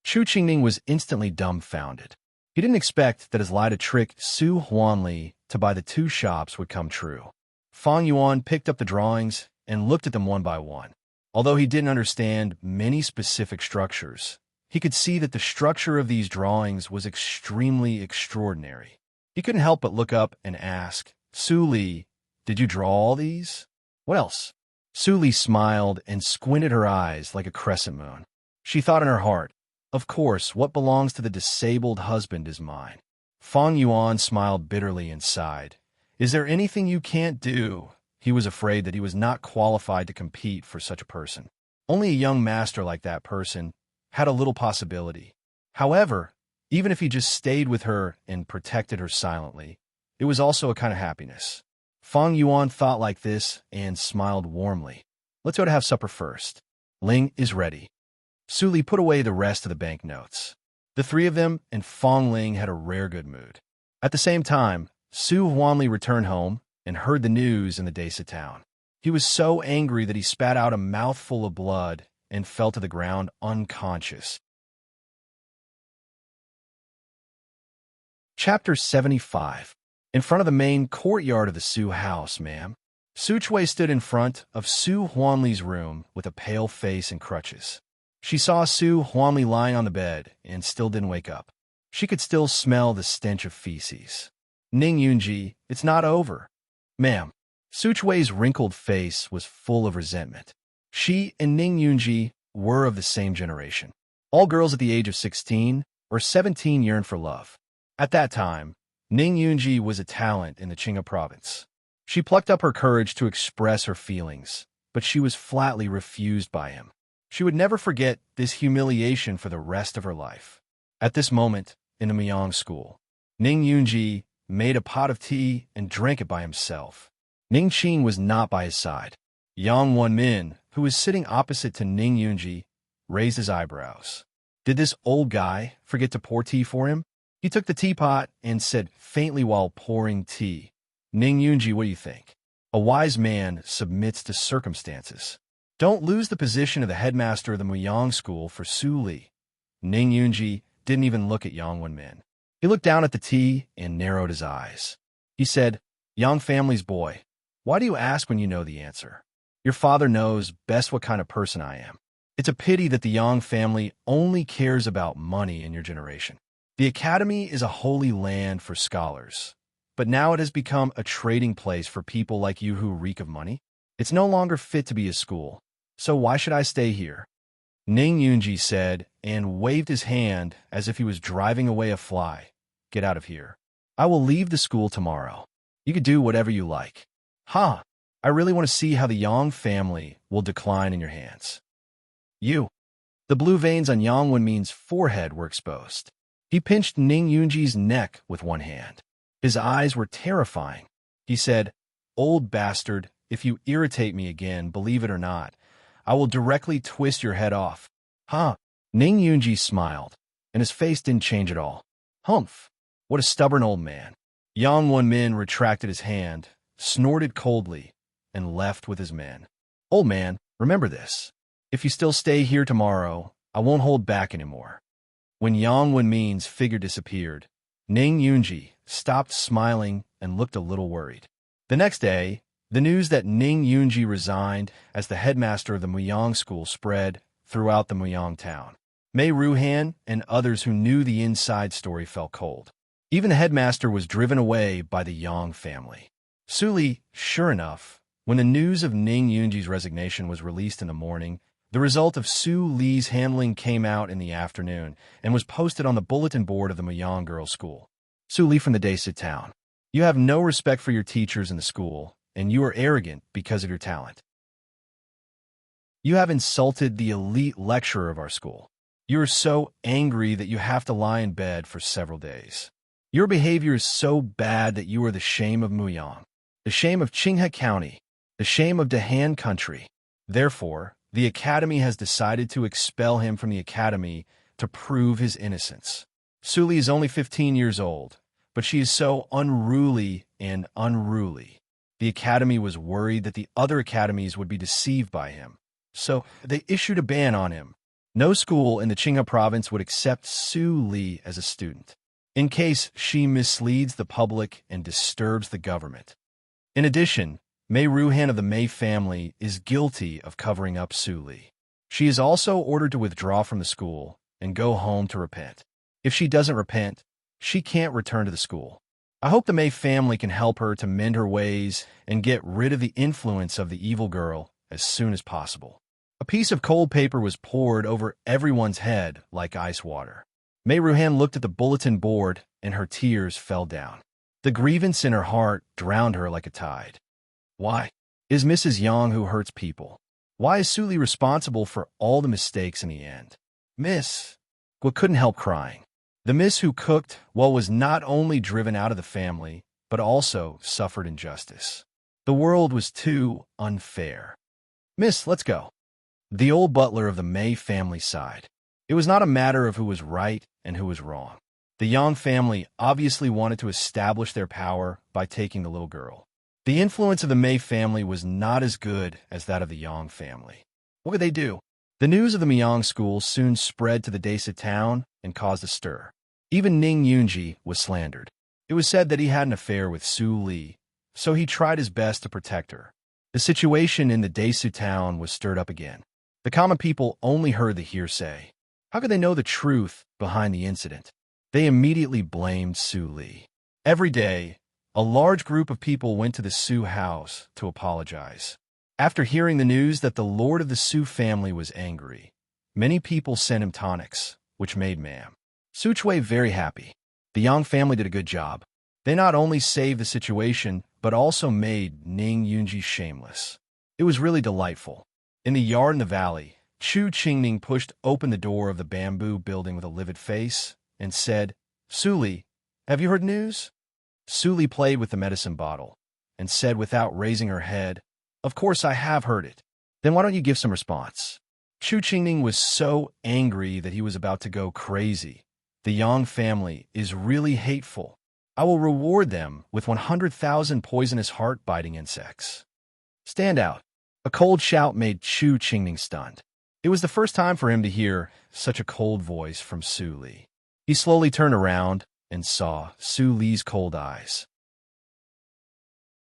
Speaker 1: Chu Qingning was instantly dumbfounded. He didn't expect that his lie to trick Su Huanli to buy the 2 shops would come true. Fang Yuan picked up the drawings and looked at them one by one. Although he didn't understand many specific structures, he could see that the structure of these drawings was extremely extraordinary. He couldn't help but look up and ask, Su Li, did you draw all these? What else? Su Li smiled and squinted her eyes like a crescent moon. She thought in her heart, of course, what belongs to the disabled husband is mine. Fang Yuan smiled bitterly and sighed. Is there anything you can't do? He was afraid that he was not qualified to compete for such a person. Only a young master like that person had a little possibility. However, even if he just stayed with her and protected her silently, it was also a kind of happiness. Fang Yuan thought like this and smiled warmly. Let's go to have supper first. Ling is ready. Su Li put away the rest of the bank notes. The 3 of them and Fang Ling had a rare good mood. At the same time, Su Huanli returned home and heard the news in the Desa town. He was so angry that he spat out a mouthful of blood and fell to the ground unconscious. Chapter 75. In front of the main courtyard of the Su house, ma'am. Su Chui stood in front of Su Huanli's room with a pale face and crutches. She saw Su Huanli lying on the bed and still didn't wake up. She could still smell the stench of feces. Ning Yunji, it's not over. Ma'am. Su Chui's wrinkled face was full of resentment. She and Ning Yunji were of the same generation. All girls at the age of 16 or 17 yearned for love. At that time, Ning Yunji was a talent in the Qinghai province. She plucked up her courage to express her feelings, but she was flatly refused by him. She would never forget this humiliation for the rest of her life. At this moment, in the Muyang school, Ning Yunji made a pot of tea and drank it by himself. Ning Qin was not by his side. Yang Wonmin, who was sitting opposite to Ning Yunji, raised his eyebrows. Did this old guy forget to pour tea for him? He took the teapot and said faintly while pouring tea, "Ning Yunji, what do you think? A wise man submits to circumstances. Don't lose the position of the headmaster of the Muyang school for Su Li." Ning Yunji didn't even look at Yang Wenmin. He looked down at the tea and narrowed his eyes. He said, "Yang family's boy, why do you ask when you know the answer? Your father knows best what kind of person I am. It's a pity that the Yang family only cares about money in your generation. The academy is a holy land for scholars, but now it has become a trading place for people like you who reek of money. It's no longer fit to be a school, so why should I stay here?" Ning Yunji said and waved his hand as if he was driving away a fly. "Get out of here. I will leave the school tomorrow. You could do whatever you like." "Huh, I really want to see how the Yang family will decline in your hands." "You." The blue veins on Yang Wenmin's forehead were exposed. He pinched Ning Yunji's neck with one hand. His eyes were terrifying. He said, "Old bastard, if you irritate me again, believe it or not, I will directly twist your head off." "Huh?" Ning Yunji smiled, and his face didn't change at all. "Humph, what a stubborn old man." Yang Wenmin retracted his hand, snorted coldly, and left with his men. "Old man, remember this. If you still stay here tomorrow, I won't hold back anymore." When Yang Wenmin's figure disappeared, Ning Yunji stopped smiling and looked a little worried. The next day, the news that Ning Yunji resigned as the headmaster of the Muyang school spread throughout the Muyang town. Mei Ruhan and others who knew the inside story felt cold. Even the headmaster was driven away by the Yang family. Su Li, sure enough, when the news of Ning Yunji's resignation was released in the morning, the result of Su Li's handling came out in the afternoon and was posted on the bulletin board of the Muyang girls' school. "Su Li from the Daesu town. You have no respect for your teachers in the school, and you are arrogant because of your talent. You have insulted the elite lecturer of our school. You are so angry that you have to lie in bed for several days. Your behavior is so bad that you are the shame of Muyang, the shame of Qinghai County, the shame of Dahan Country. Therefore, the academy has decided to expel him from the academy to prove his innocence." Su Li is only 15 years old, but she is so unruly and unruly. The academy was worried that the other academies would be deceived by him, so they issued a ban on him. No school in the Qinghai province would accept Su Li as a student, in case she misleads the public and disturbs the government. In addition, Mei Ruhan of the Mei family is guilty of covering up Su Li. She is also ordered to withdraw from the school and go home to repent. If she doesn't repent, she can't return to the school. I hope the Mei family can help her to mend her ways and get rid of the influence of the evil girl as soon as possible. A piece of cold paper was poured over everyone's head like ice water. Mei Ruhan looked at the bulletin board and her tears fell down. The grievance in her heart drowned her like a tide. Why is Mrs. Yang who hurts people? Why is Su Li responsible for all the mistakes in the end? Miss Gua couldn't help crying. The miss who cooked well was not only driven out of the family, but also suffered injustice. The world was too unfair. "Miss, let's go." The old butler of the Mei family sighed. It was not a matter of who was right and who was wrong. The Yang family obviously wanted to establish their power by taking the little girl. The influence of the Mei family was not as good as that of the Yang family. What could they do? The news of the Muyang school soon spread to the Daesu town and caused a stir. Even Ning Yunji was slandered. It was said that he had an affair with Su Li, so he tried his best to protect her. The situation in the Daesu town was stirred up again. The common people only heard the hearsay. How could they know the truth behind the incident? They immediately blamed Su Li. Every day, a large group of people went to the Su house to apologize. After hearing the news that the lord of the Su family was angry, many people sent him tonics, which made Su Chui very happy. The Yang family did a good job. They not only saved the situation, but also made Ning Yunji shameless. It was really delightful. In the yard in the valley, Chu Qingning pushed open the door of the bamboo building with a livid face and said, "Su Li, have you heard news?" Su Li played with the medicine bottle and said without raising her head, "Of course I have heard it." "Then why don't you give some response?" Chu Qingning was so angry that he was about to go crazy. The Yang family is really hateful. I will reward them with 100,000 poisonous heart-biting insects. Stand out. A cold shout made Chu Qingning stunned. It was the first time for him to hear such a cold voice from Su Li. He slowly turned around and saw Su Li's cold eyes.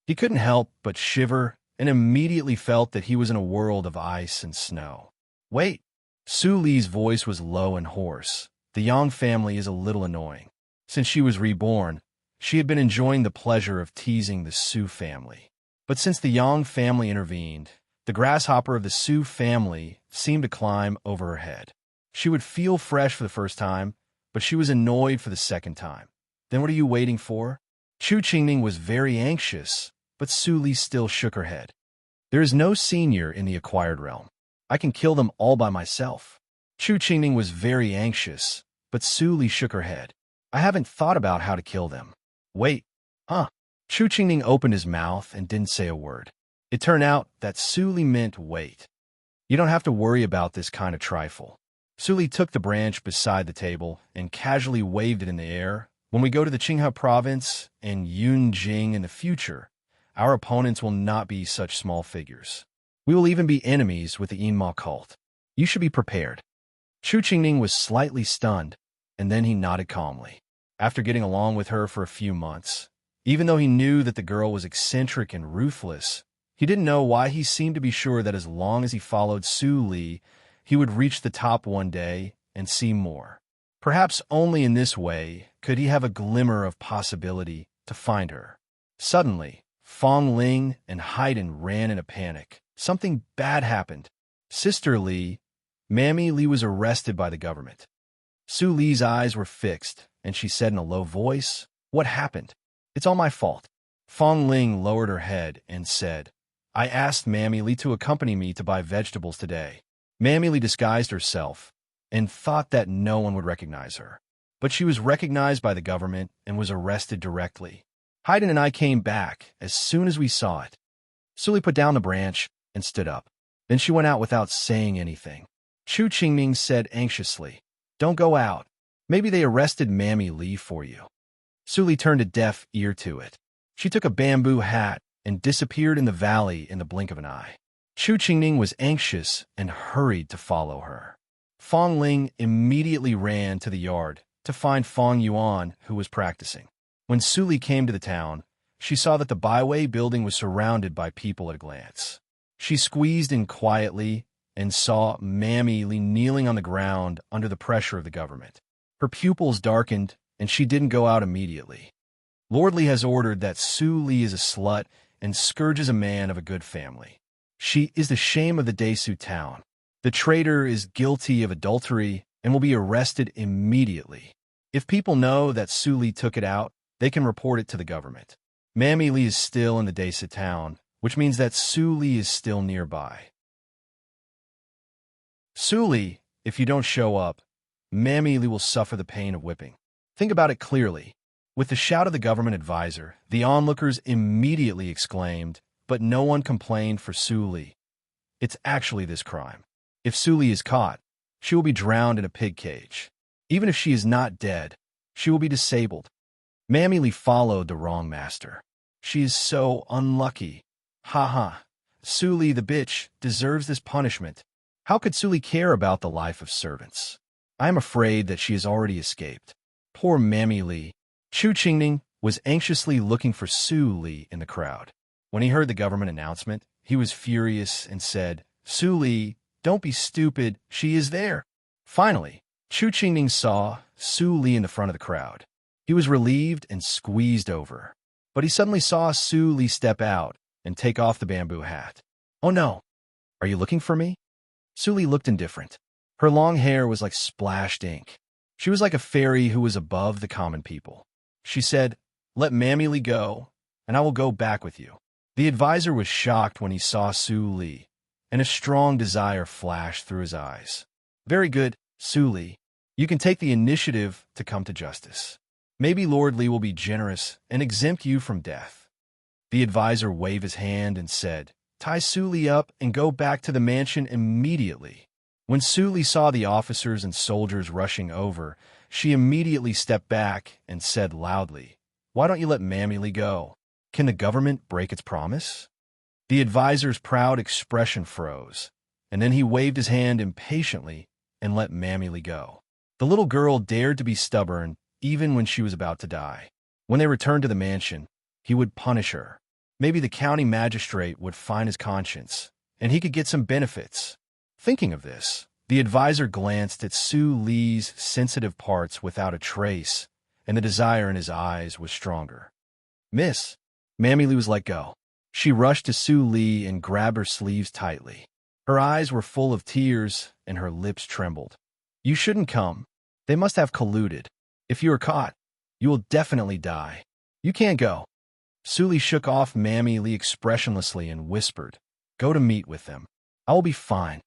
Speaker 1: He couldn't help but shiver and immediately felt that he was in a world of ice and snow. "Wait." Su Li's voice was low and hoarse. The Yang family is a little annoying. Since she was reborn, she had been enjoying the pleasure of teasing the Su family. But since the Yang family intervened, the grasshopper of the Su family seemed to climb over her head. She would feel fresh for the first time, but she was annoyed for the second time. Then what are you waiting for? Chu Qingning was very anxious, but Su Li still shook her head. "There is no senior in the acquired realm. I can kill them all by myself." Chu Qingning was very anxious, but Su Li shook her head. "I haven't thought about how to kill them." "Wait, huh?" Chu Qingning opened his mouth and didn't say a word. It turned out that Su Li meant wait. "You don't have to worry about this kind of trifle." Su Li took the branch beside the table and casually waved it in the air. "When we go to the Qinghe province and Yunjing in the future, our opponents will not be such small figures. We will even be enemies with the Yinma cult. You should be prepared." Chu Qingning was slightly stunned, and then he nodded calmly. After getting along with her for a few months, even though he knew that the girl was eccentric and ruthless, he didn't know why he seemed to be sure that as long as he followed Su Li, he would reach the top one day and see more. Perhaps only in this way could he have a glimmer of possibility to find her. Suddenly, Fong Ling and Haydn ran in a panic. Something bad happened. Sister Li, Mammy Li was arrested by the government. Su Li's eyes were fixed, and she said in a low voice, "What happened?" "It's all my fault." Fong Ling lowered her head and said, "I asked Mammy Li to accompany me to buy vegetables today. Mammy Li disguised herself and thought that no one would recognize her. But she was recognized by the government and was arrested directly. Haydn and I came back as soon as we saw it." Su Li put down the branch and stood up. Then she went out without saying anything. Chu Qingming said anxiously, "Don't go out. Maybe they arrested Mammy Li for you." Su Li turned a deaf ear to it. She took a bamboo hat and disappeared in the valley in the blink of an eye. Chu Qingning was anxious and hurried to follow her. Fong Ling immediately ran to the yard to find Fong Yuan, who was practicing. When Su Li came to the town, she saw that the byway building was surrounded by people at a glance. She squeezed in quietly and saw Mammy Li kneeling on the ground under the pressure of the government. Her pupils darkened, and she didn't go out immediately. Lord Li has ordered that Su Li is a slut and scourges a man of a good family. She is the shame of the Desu town. The traitor is guilty of adultery and will be arrested immediately. If people know that Su Li took it out, they can report it to the government. Mammy Li is still in the Desu town, which means that Su Li is still nearby. Su Li, if you don't show up, Mammy Li will suffer the pain of whipping. Think about it clearly. With the shout of the government advisor, the onlookers immediately exclaimed, but no one complained for Su Li. It's actually this crime. If Su Li is caught, she will be drowned in a pig cage. Even if she is not dead, she will be disabled. Mammy Li followed the wrong master. She is so unlucky. Ha ha. Su Li the bitch deserves this punishment. How could Su Li care about the life of servants? I am afraid that she has already escaped. Poor Mammy Li. Chu Qingning was anxiously looking for Su Li in the crowd. When he heard the government announcement, he was furious and said, "Su Li, don't be stupid, she is there." Finally, Chu Qingning saw Su Li in the front of the crowd. He was relieved and squeezed over. But he suddenly saw Su Li step out and take off the bamboo hat. "Oh no, are you looking for me?" Su Li looked indifferent. Her long hair was like splashed ink. She was like a fairy who was above the common people. She said, "Let Mammy Li go, and I will go back with you." The advisor was shocked when he saw Su Li, and a strong desire flashed through his eyes. "Very good, Su Li. You can take the initiative to come to justice. Maybe Lord Li will be generous and exempt you from death." The advisor waved his hand and said, "Tie Su Li up and go back to the mansion immediately." When Su Li saw the officers and soldiers rushing over, she immediately stepped back and said loudly, "Why don't you let Mammy Li go? Can the government break its promise?" The advisor's proud expression froze, and then he waved his hand impatiently and let Mammy Li go. The little girl dared to be stubborn even when she was about to die. When they returned to the mansion, he would punish her. Maybe the county magistrate would fine his conscience, and he could get some benefits. Thinking of this, the advisor glanced at Su Li's sensitive parts without a trace, and the desire in his eyes was stronger. "Miss." Mammy Li was let go. She rushed to Su Li and grabbed her sleeves tightly. Her eyes were full of tears, and her lips trembled. "You shouldn't come. They must have colluded. If you are caught, you will definitely die. You can't go." Su Li shook off Mammy Li expressionlessly and whispered, "Go to meet with them. I will be fine."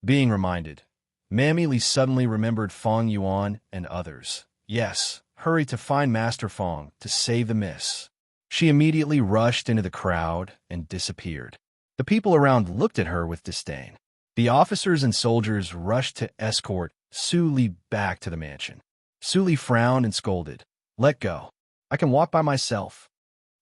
Speaker 1: Being reminded, Mammy Li suddenly remembered Fong Yuan and others. Yes, hurry to find Master Fong to save the miss. She immediately rushed into the crowd and disappeared. The people around looked at her with disdain. The officers and soldiers rushed to escort Su Li back to the mansion. Su Li frowned and scolded, "Let go. I can walk by myself."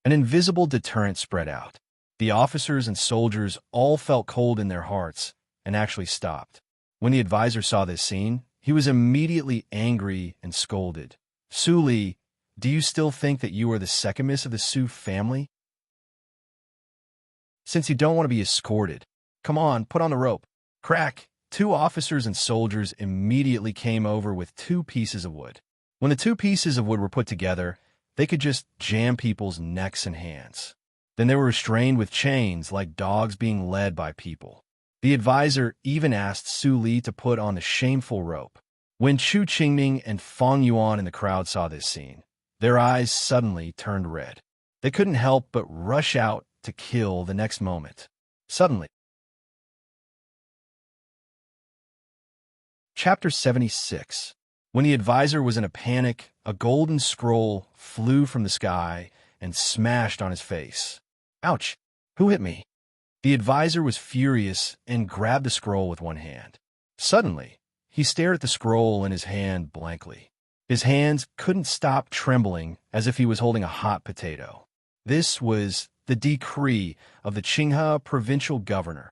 Speaker 1: An invisible deterrent spread out. The officers and soldiers all felt cold in their hearts and actually stopped. When the advisor saw this scene, he was immediately angry and scolded. "Su Li, do you still think that you are the second miss of the Su family? Since you don't want to be escorted, come on, put on the rope." Crack! 2 officers and soldiers immediately came over with 2 pieces of wood. When the 2 pieces of wood were put together, they could just jam people's necks and hands. Then they were restrained with chains like dogs being led by people. The advisor even asked Su Li to put on the shameful rope. When Chu Qingming and Fong Yuan in the crowd saw this scene, their eyes suddenly turned red. They couldn't help but rush out to kill the next moment. Suddenly. Chapter 76. When the advisor was in a panic, a golden scroll flew from the sky and smashed on his face. "Ouch! Who hit me?" The advisor was furious and grabbed the scroll with one hand. Suddenly, he stared at the scroll in his hand blankly. His hands couldn't stop trembling as if he was holding a hot potato. This was the decree of the Qinghe provincial governor.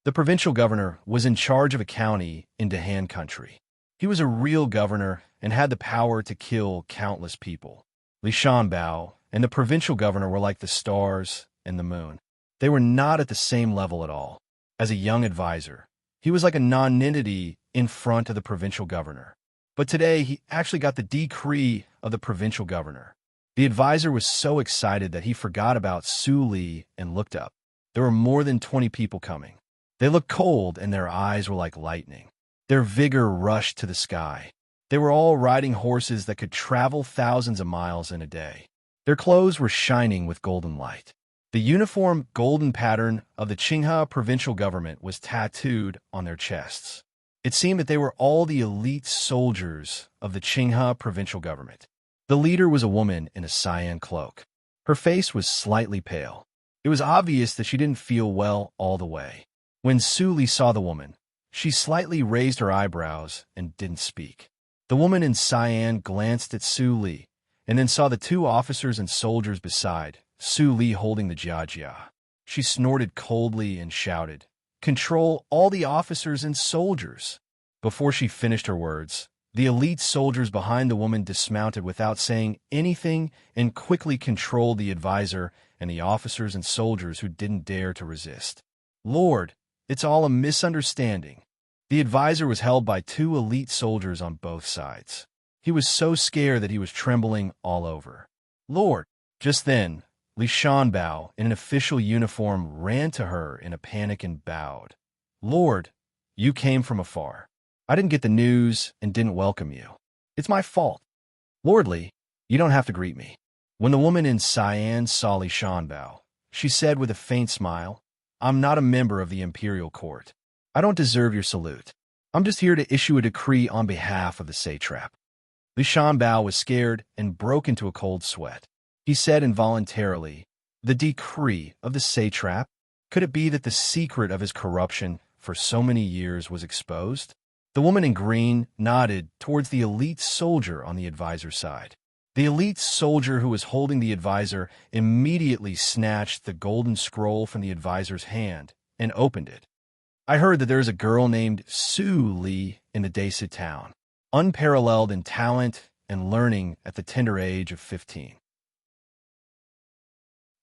Speaker 1: The provincial governor was in charge of a county in Han country. He was a real governor and had the power to kill countless people. Li Shanbao and the provincial governor were like the stars and the moon. They were not at the same level at all. As a young advisor, he was like a non-entity in front of the provincial governor. But today, he actually got the decree of the provincial governor. The advisor was so excited that he forgot about Su Li and looked up. There were more than 20 people coming. They looked cold and their eyes were like lightning. Their vigor rushed to the sky. They were all riding horses that could travel thousands of miles in a day. Their clothes were shining with golden light. The uniform golden pattern of the Qinghe provincial government was tattooed on their chests. It seemed that they were all the elite soldiers of the Qinghe provincial government. The leader was a woman in a cyan cloak. Her face was slightly pale. It was obvious that she didn't feel well all the way. When Su Li saw the woman, she slightly raised her eyebrows and didn't speak. The woman in cyan glanced at Su Li and then saw the 2 officers and soldiers beside, Su Li holding the jiajia. She snorted coldly and shouted, "Control all the officers and soldiers." Before she finished her words, the elite soldiers behind the woman dismounted without saying anything and quickly controlled the advisor and the officers and soldiers who didn't dare to resist. "Lord, it's all a misunderstanding." The advisor was held by 2 elite soldiers on both sides. He was so scared that he was trembling all over. "Lord, Just then, Li Shanbao, in an official uniform, ran to her in a panic and bowed. Lord, you came from afar. I didn't get the news and didn't welcome you. It's my fault. Lordly, you don't have to greet me. When the woman in cyan saw Li Shanbao, she said with a faint smile, I'm not a member of the imperial court. I don't deserve your salute. I'm just here to issue a decree on behalf of the satrap. Li Shanbao was scared and broke into a cold sweat. He said involuntarily, the decree of the satrap? Could it be that the secret of his corruption for so many years was exposed? The woman in green nodded towards the elite soldier on the advisor's side. The elite soldier who was holding the advisor immediately snatched the golden scroll from the advisor's hand and opened it. I heard that there is a girl named Su Li in the Desa town, unparalleled in talent and learning at the tender age of 15.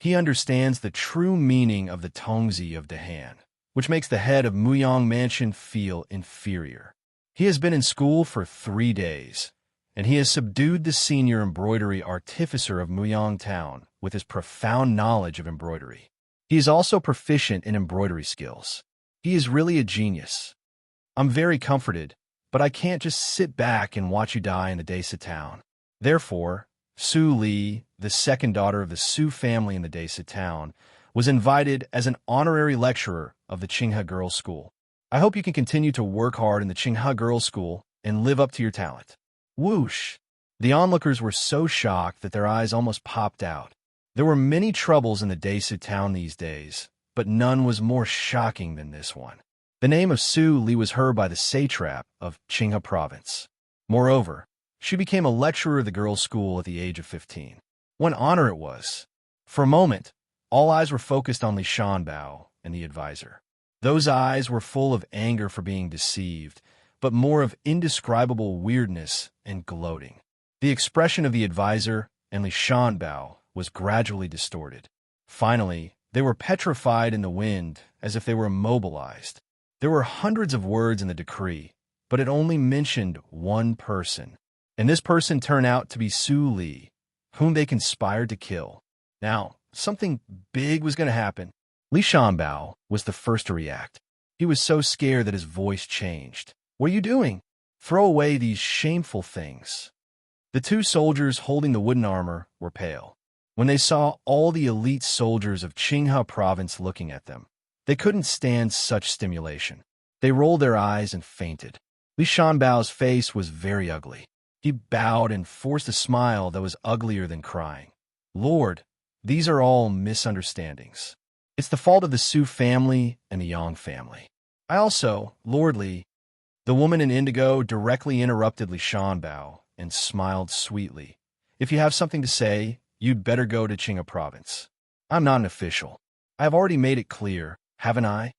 Speaker 1: He understands the true meaning of the Tongzi of Dahan, which makes the head of Muyang Mansion feel inferior. He has been in school for 3 days, and he has subdued the senior embroidery artificer of Muyang Town with his profound knowledge of embroidery. He is also proficient in embroidery skills. He is really a genius. I'm very comforted, but I can't just sit back and watch you die in the Desa town. Therefore, Su Li, the second daughter of the Su family in the Desa town, was invited as an honorary lecturer of the Qinghe Girls' School. I hope you can continue to work hard in the Qinghe Girls' School and live up to your talent. Whoosh! The onlookers were so shocked that their eyes almost popped out. There were many troubles in the Desa town these days, but none was more shocking than this one. The name of Su Li was heard by the satrap of Qinghe province. Moreover, she became a lecturer of the girls' school at the age of 15. What an honor it was! For a moment, all eyes were focused on Li Shanbao and the advisor. Those eyes were full of anger for being deceived, but more of indescribable weirdness and gloating. The expression of the advisor and Li Shanbao was gradually distorted. Finally, they were petrified in the wind as if they were immobilized. There were hundreds of words in the decree, but it only mentioned one person. And this person turned out to be Su Li, whom they conspired to kill. Now, something big was going to happen. Li Shanbao was the first to react. He was so scared that his voice changed. What are you doing? Throw away these shameful things. The 2 soldiers holding the wooden armor were pale. When they saw all the elite soldiers of Qinghe province looking at them, they couldn't stand such stimulation. They rolled their eyes and fainted. Li Shanbao's face was very ugly. He bowed and forced a smile that was uglier than crying. Lord, these are all misunderstandings. It's the fault of the Su family and the Yang family. I also, lordly, the woman in indigo directly interrupted Li Shanbao and smiled sweetly. If you have something to say, you'd better go to Qinghe province. I'm not an official. I have already made it clear, haven't I?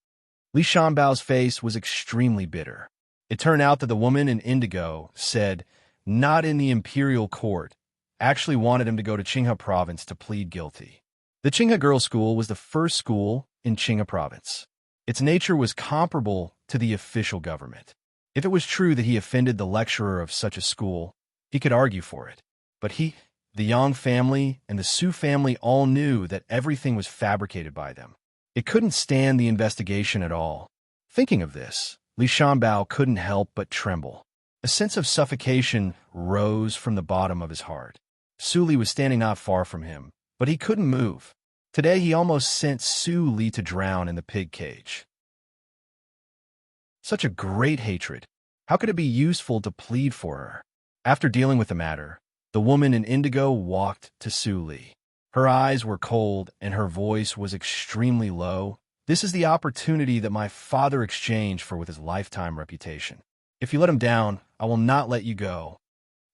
Speaker 1: Li Shanbao's face was extremely bitter. It turned out that the woman in indigo said, not in the imperial court, actually wanted him to go to Qinghe province to plead guilty. The Qinghe Girls' School was the first school in Qinghe province. Its nature was comparable to the official government. If it was true that he offended the lecturer of such a school, he could argue for it. But he, the Yang family, and the Su family all knew that everything was fabricated by them. It couldn't stand the investigation at all. Thinking of this, Li Shanbao couldn't help but tremble. A sense of suffocation rose from the bottom of his heart. Su Li was standing not far from him, but he couldn't move. Today he almost sent Su Li to drown in the pig cage. Such a great hatred. How could it be useful to plead for her? After dealing with the matter, the woman in indigo walked to Su Li. Her eyes were cold and her voice was extremely low. This is the opportunity that my father exchanged for with his lifetime reputation. If you let him down, I will not let you go.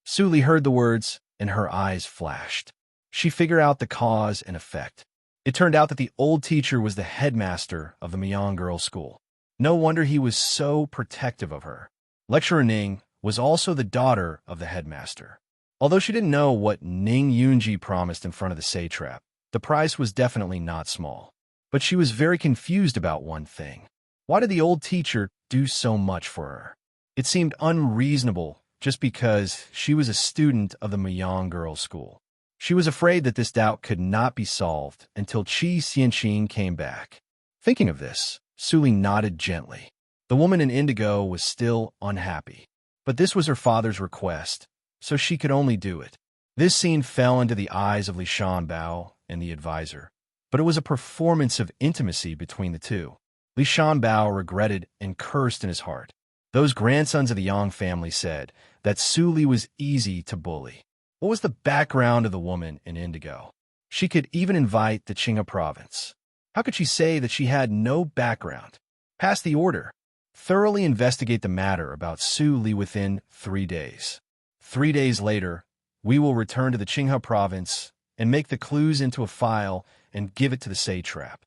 Speaker 1: Su Li heard the words, and her eyes flashed. She figured out the cause and effect. It turned out that the old teacher was the headmaster of the Muyang Girls' School. No wonder he was so protective of her. Lecturer Ning was also the daughter of the headmaster. Although she didn't know what Ning Yunji promised in front of the satrap, the price was definitely not small. But she was very confused about one thing. Why did the old teacher do so much for her? It seemed unreasonable just because she was a student of the Muyang Girls' School. She was afraid that this doubt could not be solved until Qi Xianqing came back. Thinking of this, Suli nodded gently. The woman in indigo was still unhappy, but this was her father's request, so she could only do it. This scene fell into the eyes of Li Shanbao and the advisor, but it was a performance of intimacy between the two. Li Shanbao regretted and cursed in his heart. Those grandsons of the Yang family said that Suli was easy to bully. What was the background of the woman in indigo? She could even invite the Qinghe province. How could she say that she had no background? Pass the order. Thoroughly investigate the matter about Su Li within 3 days. 3 days later, we will return to the Qinghe province and make the clues into a file and give it to the satrap.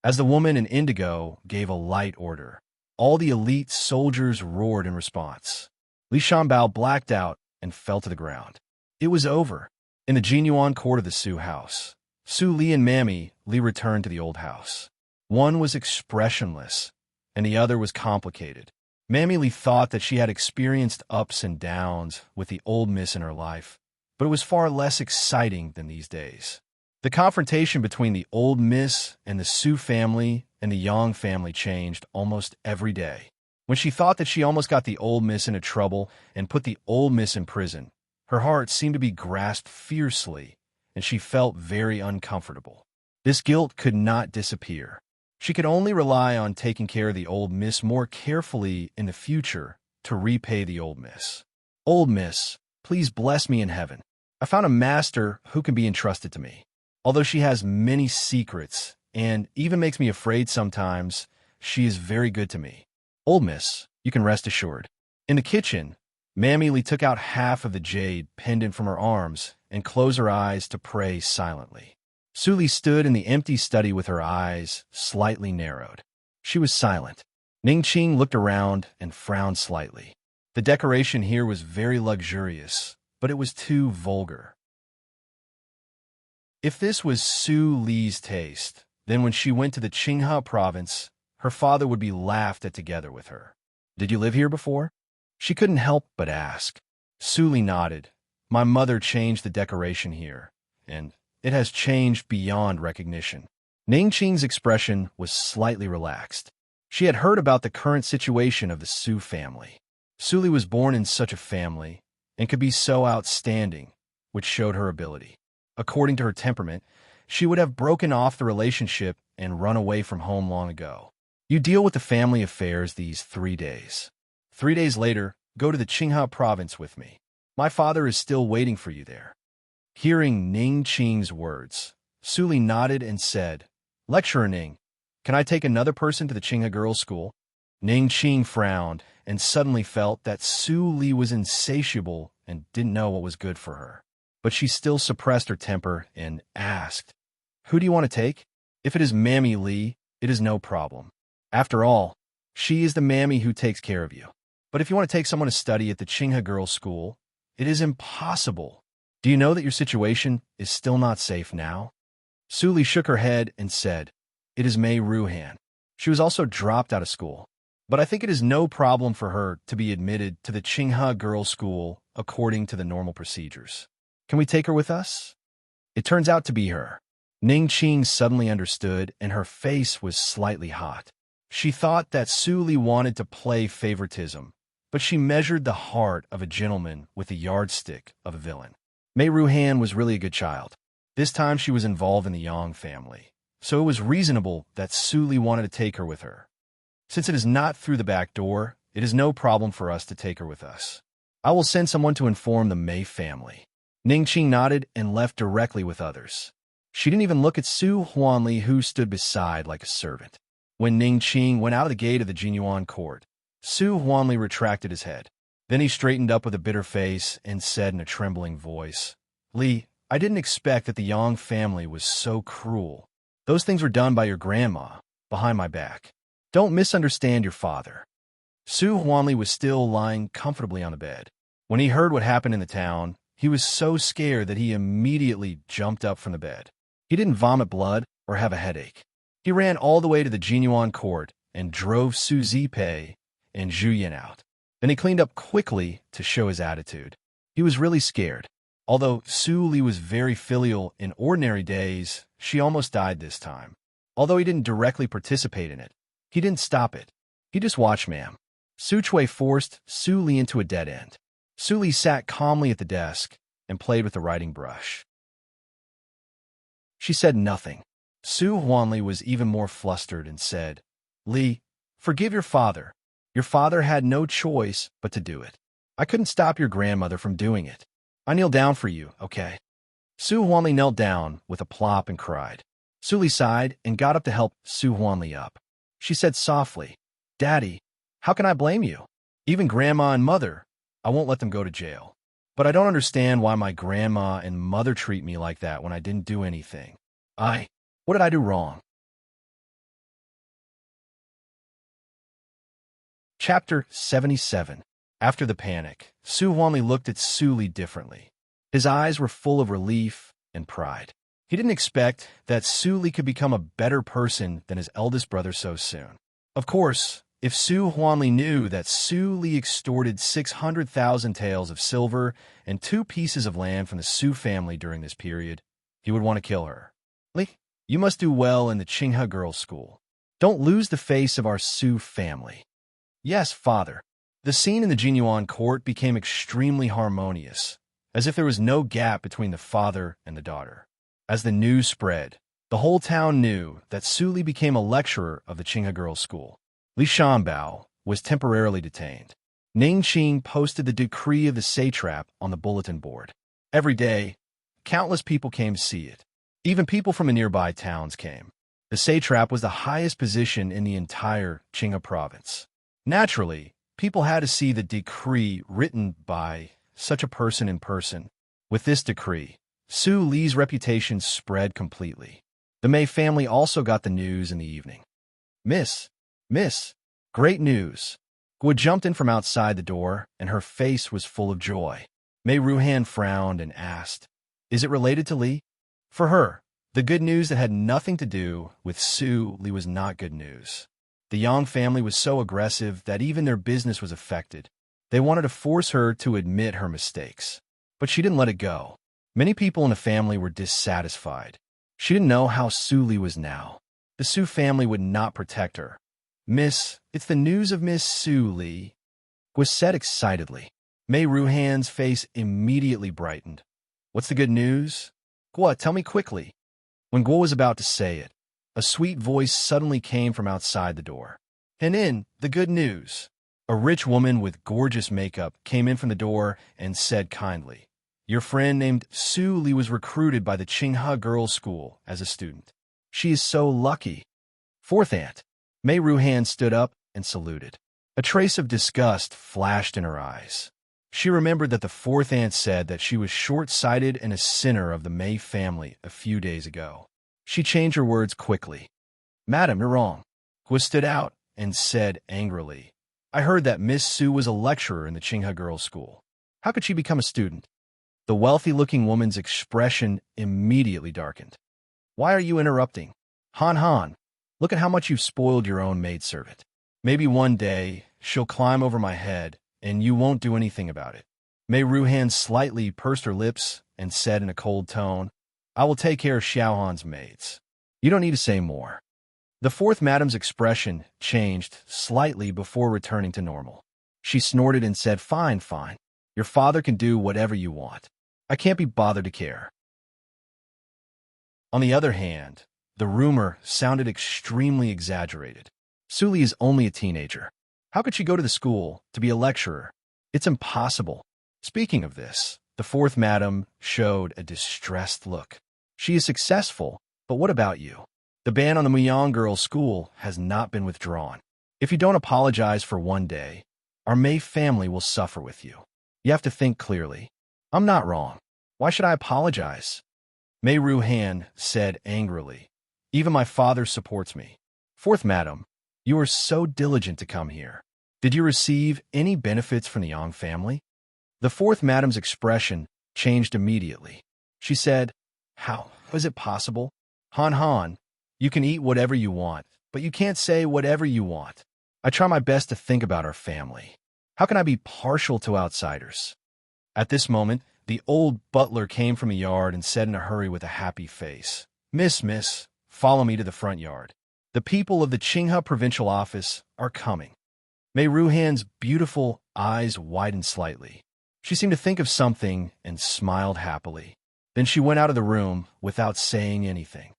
Speaker 1: As the woman in indigo gave a light order, all the elite soldiers roared in response. Li Shanbao blacked out and fell to the ground. It was over. In the Jinyuan court of the Su house, Su Li and Mammy Li returned to the old house. One was expressionless, and the other was complicated. Mammy Li thought that she had experienced ups and downs with the old miss in her life, but it was far less exciting than these days. The confrontation between the old miss and the Su family and the Yang family changed almost every day. When she thought that she almost got the old miss into trouble and put the old miss in prison, her heart seemed to be grasped fiercely, and she felt very uncomfortable. This guilt could not disappear. She could only rely on taking care of the old miss more carefully in the future to repay the old miss. Old miss, please bless me in heaven. I found a master who can be entrusted to me. Although she has many secrets and even makes me afraid sometimes, she is very good to me. Old miss, you can rest assured. In the kitchen, Mammy Li took out half of the jade pendant from her arms and closed her eyes to pray silently. Su Li stood in the empty study with her eyes slightly narrowed. She was silent. Ning Qing looked around and frowned slightly. The decoration here was very luxurious, but it was too vulgar. If this was Su Li's taste, then when she went to the Qinghe province, her father would be laughed at together with her. Did you live here before? She couldn't help but ask. Su Li nodded. My mother changed the decoration here, and it has changed beyond recognition. Ning Qing's expression was slightly relaxed. She had heard about the current situation of the Su family. Su Li was born in such a family and could be so outstanding, which showed her ability. According to her temperament, she would have broken off the relationship and run away from home long ago. You deal with the family affairs these 3 days. 3 days later, go to the Qinghe province with me. My father is still waiting for you there. Hearing Ning Qing's words, Su Li nodded and said, Lecturer Ning, can I take another person to the Qinghe girls' school? Ning Qing frowned and suddenly felt that Su Li was insatiable and didn't know what was good for her. But she still suppressed her temper and asked, Who do you want to take? If it is Mammy Li, it is no problem. After all, she is the mammy who takes care of you. But if you want to take someone to study at the Qinghe girls' school, it is impossible. Do you know that your situation is still not safe now? Su Li shook her head and said, It is Mei Ruhan. She was also dropped out of school. But I think it is no problem for her to be admitted to the Qinghe girls' school according to the normal procedures. Can we take her with us? It turns out to be her. Ning Qing suddenly understood, and her face was slightly hot. She thought that Su Li wanted to play favoritism, but she measured the heart of a gentleman with the yardstick of a villain. Mei Ruhan was really a good child. This time she was involved in the Yang family, so it was reasonable that Su Li wanted to take her with her. Since it is not through the back door, it is no problem for us to take her with us. I will send someone to inform the Mei family. Ning Qing nodded and left directly with others. She didn't even look at Su Huanli, who stood beside like a servant. When Ning Qing went out of the gate of the Jinyuan court, Su Huanli retracted his head. Then he straightened up with a bitter face and said in a trembling voice, Li, I didn't expect that the Yang family was so cruel. Those things were done by your grandma, behind my back. Don't misunderstand your father. Su Huanli was still lying comfortably on the bed. When he heard what happened in the town, he was so scared that he immediately jumped up from the bed. He didn't vomit blood or have a headache. He ran all the way to the Jinyuan court and drove Su Zipei and Zhu Yin out. Then he cleaned up quickly to show his attitude. He was really scared. Although Su Li was very filial in ordinary days, she almost died this time. Although he didn't directly participate in it, he didn't stop it. He just watched, ma'am. Su Chui forced Su Li into a dead end. Su Li sat calmly at the desk and played with the writing brush. She said nothing. Su Huanli was even more flustered and said, Li, forgive your father. Your father had no choice but to do it. I couldn't stop your grandmother from doing it. I kneel down for you, okay? Su Huanli knelt down with a plop and cried. Su Li sighed and got up to help Su Huanli up. She said softly, Daddy, how can I blame you? Even Grandma and Mother, I won't let them go to jail. But I don't understand why my grandma and mother treat me like that when I didn't do anything. What did I do wrong? Chapter 77. After the panic, Su Huanli looked at Su Li differently. His eyes were full of relief and pride. He didn't expect that Su Li could become a better person than his eldest brother so soon. Of course, if Su Huanli knew that Su Li extorted 600,000 taels of silver and 2 pieces of land from the Su family during this period, he would want to kill her. Li, you must do well in the Qinghe girls' school. Don't lose the face of our Su family. Yes, father. The scene in the Jinyuan court became extremely harmonious, as if there was no gap between the father and the daughter. As the news spread, the whole town knew that Su Li became a lecturer of the Qinghe girls' school. Li Shanbao was temporarily detained. Ning Qing posted the decree of the satrap on the bulletin board. Every day, countless people came to see it. Even people from the nearby towns came. The satrap was the highest position in the entire Qinghe province. Naturally, people had to see the decree written by such a person in person. With this decree, Su Li's reputation spread completely. The Mei family also got the news in the evening. Miss, great news. Gua jumped in from outside the door, and her face was full of joy. Mei Ruhan frowned and asked, Is it related to Li? For her, the good news that had nothing to do with Su Li was not good news. The Yang family was so aggressive that even their business was affected. They wanted to force her to admit her mistakes. But she didn't let it go. Many people in the family were dissatisfied. She didn't know how Su Li was now. The Su family would not protect her. Miss, it's the news of Miss Su Li, was said excitedly. Mei Ruhan's face immediately brightened. What's the good news? Gua, tell me quickly. When Gua was about to say it, a sweet voice suddenly came from outside the door. Henin, the good news. A rich woman with gorgeous makeup came in from the door and said kindly, Your friend named Su Li was recruited by the Qinghe girls' school as a student. She is so lucky. Fourth aunt. Mei Ruhan stood up and saluted. A trace of disgust flashed in her eyes. She remembered that the fourth aunt said that she was short-sighted and a sinner of the Mei family a few days ago. She changed her words quickly. Madam, you're wrong. Gua stood out and said angrily, I heard that Miss Su was a lecturer in the Qinghe girls' school. How could she become a student? The wealthy-looking woman's expression immediately darkened. Why are you interrupting? Han, look at how much you've spoiled your own maidservant. Maybe one day she'll climb over my head and you won't do anything about it. Mei Ruhan slightly pursed her lips and said in a cold tone, I will take care of Xiaohan's maids. You don't need to say more. The fourth madam's expression changed slightly before returning to normal. She snorted and said, Fine. Your father can do whatever you want. I can't be bothered to care. On the other hand, the rumor sounded extremely exaggerated. Su Li is only a teenager. How could she go to the school to be a lecturer? It's impossible. Speaking of this, the fourth madam showed a distressed look. She is successful, but what about you? The ban on the Muyang girls' school has not been withdrawn. If you don't apologize for one day, our Mei family will suffer with you. You have to think clearly. I'm not wrong. Why should I apologize? Mei Ruhan said angrily. Even my father supports me. Fourth madam, you are so diligent to come here. Did you receive any benefits from the Yang family? The fourth madam's expression changed immediately. She said, How is it possible? Han, you can eat whatever you want, but you can't say whatever you want. I try my best to think about our family. How can I be partial to outsiders? At this moment, The old butler came from the yard and said in a hurry with a happy face, Miss, follow me to the front yard. The people of the Qinghe provincial office are coming." Mei Ruhan's beautiful eyes widened slightly. She seemed to think of something and smiled happily. Then she went out of the room without saying anything.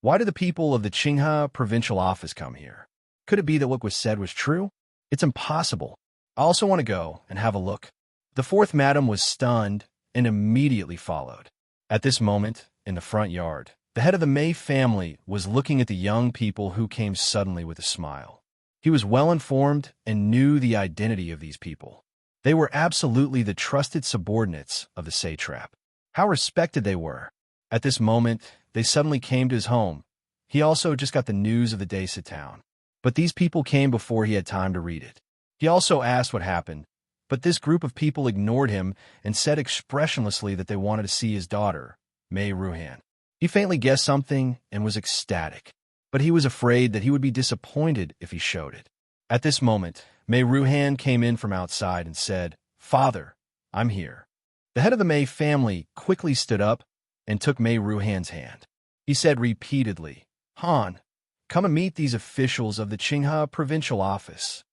Speaker 1: Why did the people of the Qinghe provincial office come here? Could it be that what was said was true? It's impossible. I also want to go and have a look. The fourth madam was stunned and immediately followed. At this moment, in the front yard, the head of the Mei family was looking at the young people who came suddenly with a smile. He was well informed and knew the identity of these people. They were absolutely the trusted subordinates of the satrap. How respected they were. At this moment, they suddenly came to his home. He also just got the news of the Desa town. But these people came before he had time to read it. He also asked what happened, but this group of people ignored him and said expressionlessly that they wanted to see his daughter, Mei Ruhan. He faintly guessed something and was ecstatic, but he was afraid that he would be disappointed if he showed it. At this moment, Mei Ruhan came in from outside and said, "Father, I'm here." The head of the Mei family quickly stood up and took Mei Ruhan's hand. He said repeatedly, "Han, come and meet these officials of the Qinghe provincial office."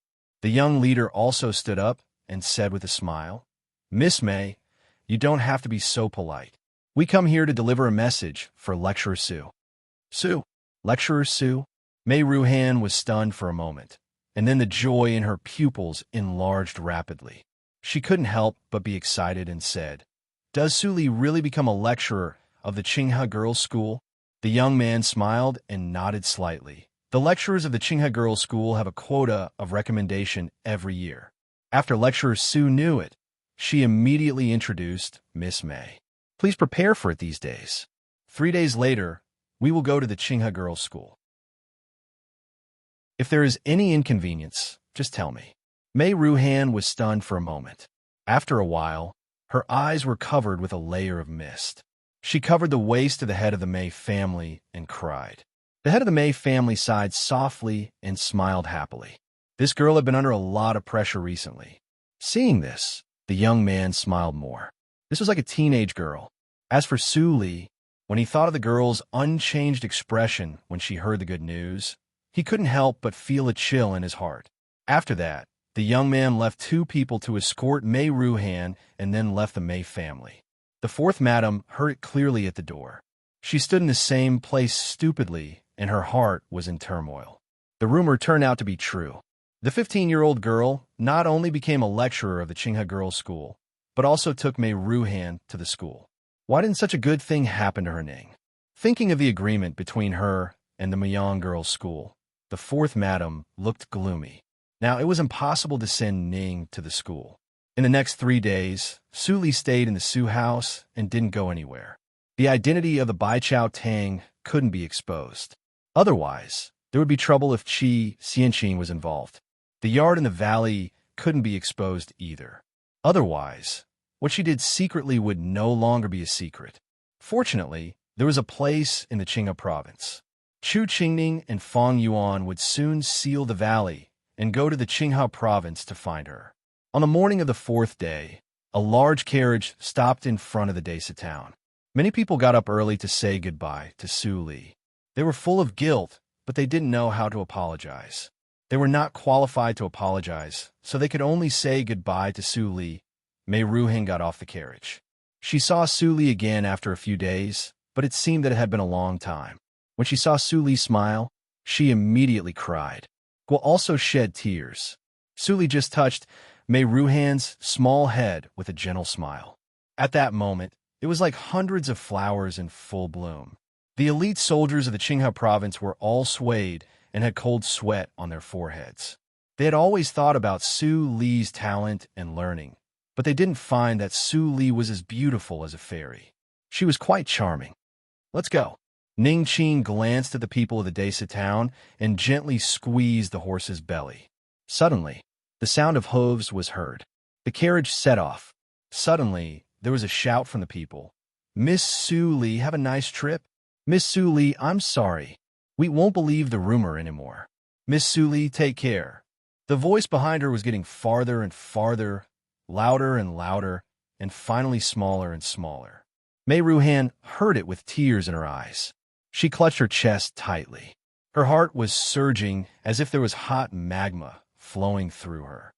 Speaker 1: The young leader also stood up and said with a smile, "Miss Mei, you don't have to be so polite. We come here to deliver a message for Lecturer Su." "Su? Lecturer Su?" Mei Ruhan was stunned for a moment, and then the joy in her pupils enlarged rapidly. She couldn't help but be excited and said, "Does Su Li really become a lecturer of the Qinghe Girls' School?" The young man smiled and nodded slightly. The lecturers of the Qinghe Girls' School have a quota of recommendation every year. After Lecturer Su knew it, she immediately introduced Miss Mei. "Please prepare for it these days. 3 days later, we will go to the Qinghe Girls' School. If there is any inconvenience, just tell me." Mei Ruhan was stunned for a moment. After a while, her eyes were covered with a layer of mist. She covered the waist of the head of the Mei family and cried. The head of the Mei family sighed softly and smiled happily. This girl had been under a lot of pressure recently. Seeing this, the young man smiled more. This was like a teenage girl. As for Su Li, when he thought of the girl's unchanged expression when she heard the good news, he couldn't help but feel a chill in his heart. After that, the young man left 2 people to escort Mei Ruhan and then left the Mei family. The fourth madam heard it clearly at the door. She stood in the same place stupidly, and her heart was in turmoil. The rumor turned out to be true. The 15-year-old girl not only became a lecturer of the Qinghe Girls' School, but also took Mei Ruhan to the school. Why didn't such a good thing happen to her Ning? Thinking of the agreement between her and the Miyang Girls' School, the fourth madam looked gloomy. Now, it was impossible to send Ning to the school. In the next 3 days, Su Li stayed in the Su house and didn't go anywhere. The identity of the Baichao Tang couldn't be exposed. Otherwise, there would be trouble if Qi Xianqing was involved. The yard in the valley couldn't be exposed either. Otherwise, what she did secretly would no longer be a secret. Fortunately, there was a place in the Qinghe province. Chu Qingning and Fang Yuan would soon seal the valley and go to the Qinghe province to find her. On the morning of the 4th day, a large carriage stopped in front of the Desa town. Many people got up early to say goodbye to Su Li. They were full of guilt, but they didn't know how to apologize. They were not qualified to apologize, so they could only say goodbye to Su Li. Mei Ruhan got off the carriage. She saw Su Li again after a few days, but it seemed that it had been a long time. When she saw Su Li smile, she immediately cried. Guo also shed tears. Su Li just touched Mei Ruhan's small head with a gentle smile. At that moment, it was like hundreds of flowers in full bloom. The elite soldiers of the Qinghe province were all swayed and had cold sweat on their foreheads. They had always thought about Su Li's talent and learning, but they didn't find that Su Li was as beautiful as a fairy. She was quite charming. "Let's go." Ning Qing glanced at the people of the Desa town and gently squeezed the horse's belly. Suddenly, the sound of hooves was heard. The carriage set off. Suddenly, there was a shout from the people. "Miss Su Li, have a nice trip." "Miss Su Li, I'm sorry. We won't believe the rumor anymore." "Miss Su Li, take care." The voice behind her was getting farther and farther, louder and louder, and finally smaller and smaller. Mei Ruhan heard it with tears in her eyes. She clutched her chest tightly. Her heart was surging as if there was hot magma flowing through her.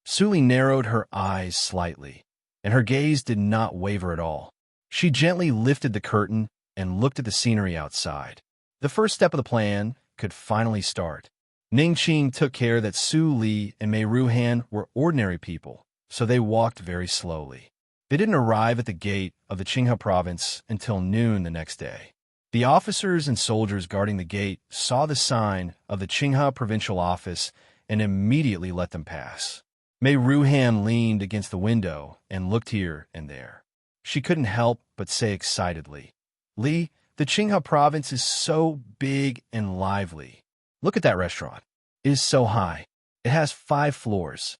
Speaker 1: Suli narrowed her eyes slightly, and her gaze did not waver at all. She gently lifted the curtain and looked at the scenery outside. The first step of the plan could finally start. Ning Qing took care that Su Li and Mei Ruhan were ordinary people, so they walked very slowly. They didn't arrive at the gate of the Qinghe province until noon the next day. The officers and soldiers guarding the gate saw the sign of the Qinghe provincial office and immediately let them pass. Mei Ruhan leaned against the window and looked here and there. She couldn't help but say excitedly, "Li, the Qinghe province is so big and lively. Look at that restaurant. It is so high. It has 5 floors."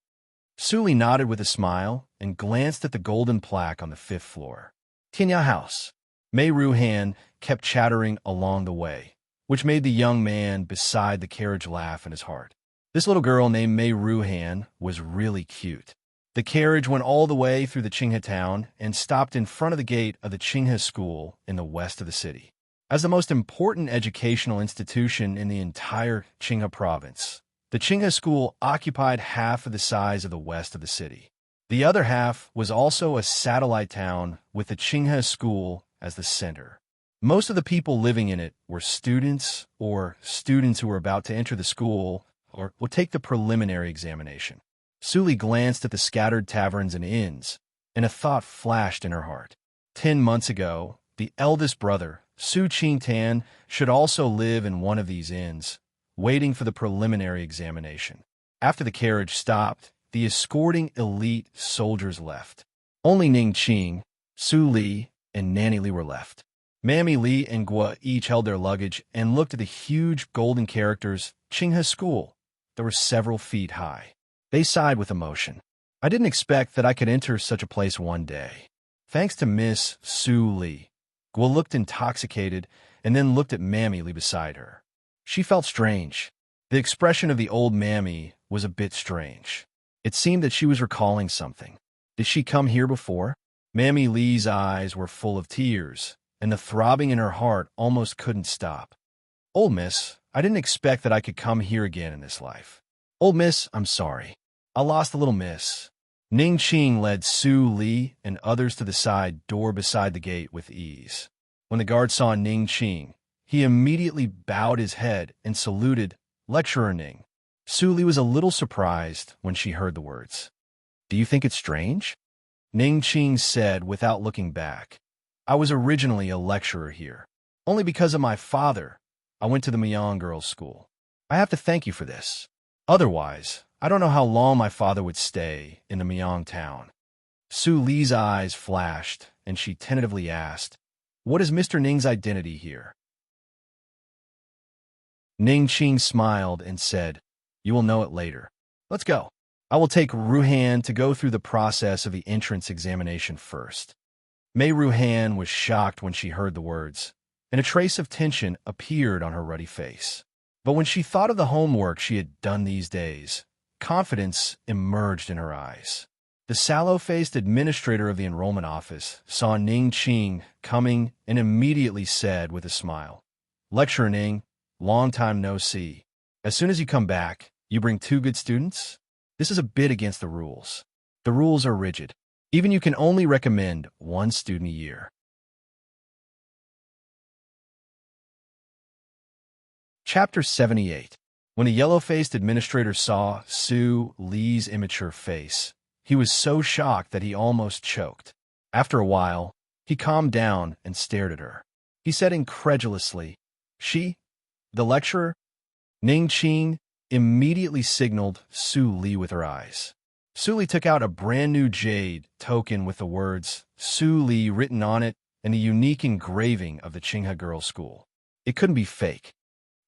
Speaker 1: Suli nodded with a smile and glanced at the golden plaque on the 5th floor. Tianya House. Mei Ruhan kept chattering along the way, which made the young man beside the carriage laugh in his heart. This little girl named Mei Ruhan was really cute. The carriage went all the way through the Qinghe town and stopped in front of the gate of the Qinghe school in the west of the city. As the most important educational institution in the entire Qinghe province, the Qinghe school occupied half of the size of the west of the city. The other half was also a satellite town with the Qinghe school as the center. Most of the people living in it were students or students who were about to enter the school or would take the preliminary examination. Suli glanced at the scattered taverns and inns, and a thought flashed in her heart. 10 months ago, the eldest brother, Su Qingtan, should also live in one of these inns, waiting for the preliminary examination. After the carriage stopped, the escorting elite soldiers left. Only Ning Qing, Su Li, and Nanny Li were left. Mammy Li and Gua each held their luggage and looked at the huge golden characters, Qinghe School, that were several feet high. They sighed with emotion. "I didn't expect that I could enter such a place one day. Thanks to Miss Su Li." Gua looked intoxicated and then looked at Mammy Li beside her. She felt strange. The expression of the old Mammy was a bit strange. It seemed that she was recalling something. Did she come here before? Mammy Li's eyes were full of tears, and the throbbing in her heart almost couldn't stop. "Old miss, I didn't expect that I could come here again in this life. Old miss, I'm sorry. I lost the little miss." Ning Qing led Su Li and others to the side door beside the gate with ease. When the guard saw Ning Qing, he immediately bowed his head and saluted, "Lecturer Ning." Su Li was a little surprised when she heard the words. "Do you think it's strange?" Ning Qing said without looking back, "I was originally a lecturer here. Only because of my father, I went to the Miang girls' school. I have to thank you for this. Otherwise, I don't know how long my father would stay in the Miang town." Su Li's eyes flashed, and she tentatively asked, "What is Mr. Ning's identity here?" Ning Qing smiled and said, "You will know it later. Let's go. I will take Ruhan to go through the process of the entrance examination first." Mei Ruhan was shocked when she heard the words, and a trace of tension appeared on her ruddy face. But when she thought of the homework she had done these days, confidence emerged in her eyes. The sallow-faced administrator of the enrollment office saw Ning Qing coming and immediately said with a smile, "Lecturer Ning, long time no see. As soon as you come back, you bring 2 good students? This is a bit against the rules. The rules are rigid. Even you can only recommend 1 student a year." Chapter 78. When the yellow-faced administrator saw Su Li's immature face, he was so shocked that he almost choked. After a while, he calmed down and stared at her. He said incredulously, "She? The lecturer?" Ning Qing immediately signaled Su Li with her eyes. Su Li took out a brand-new jade token with the words Su Li written on it and a unique engraving of the Qinghe Girls' School. It couldn't be fake.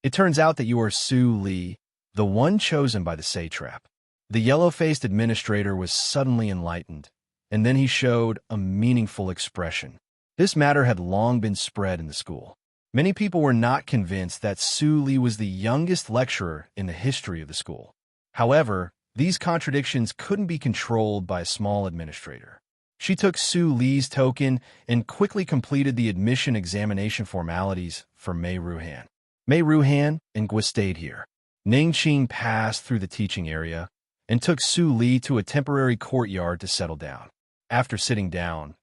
Speaker 1: "It turns out that you are Su Li, the one chosen by the satrap." The yellow-faced administrator was suddenly enlightened, and then he showed a meaningful expression. This matter had long been spread in the school. Many people were not convinced that Su Li was the youngest lecturer in the history of the school. However, These contradictions couldn't be controlled by a small administrator. She took Su Li's token and quickly completed the admission examination formalities for Mei Ruhan. Mei Ruhan and Gui stayed here. Ning Qing passed through the teaching area and took Su Li to a temporary courtyard to settle down. After sitting down,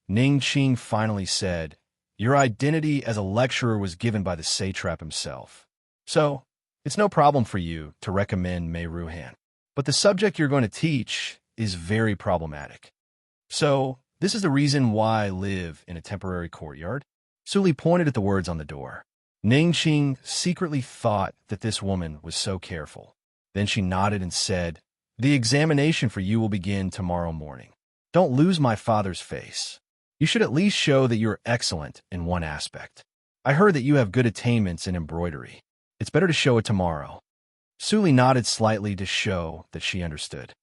Speaker 1: Ning Qing finally said, "Your identity as a lecturer was given by the satrap himself. So, it's no problem for you to recommend Mei Ruhan. But the subject you're going to teach is very problematic. So, this is the reason why I live in a temporary courtyard." Su Li pointed at the words on the door. Ning Qing secretly thought that this woman was so careful. Then she nodded and said, "The examination for you will begin tomorrow morning. Don't lose my father's face. You should at least show that you're excellent in one aspect. I heard that you have good attainments in embroidery. It's better to show it tomorrow." Su Li nodded slightly to show that she understood.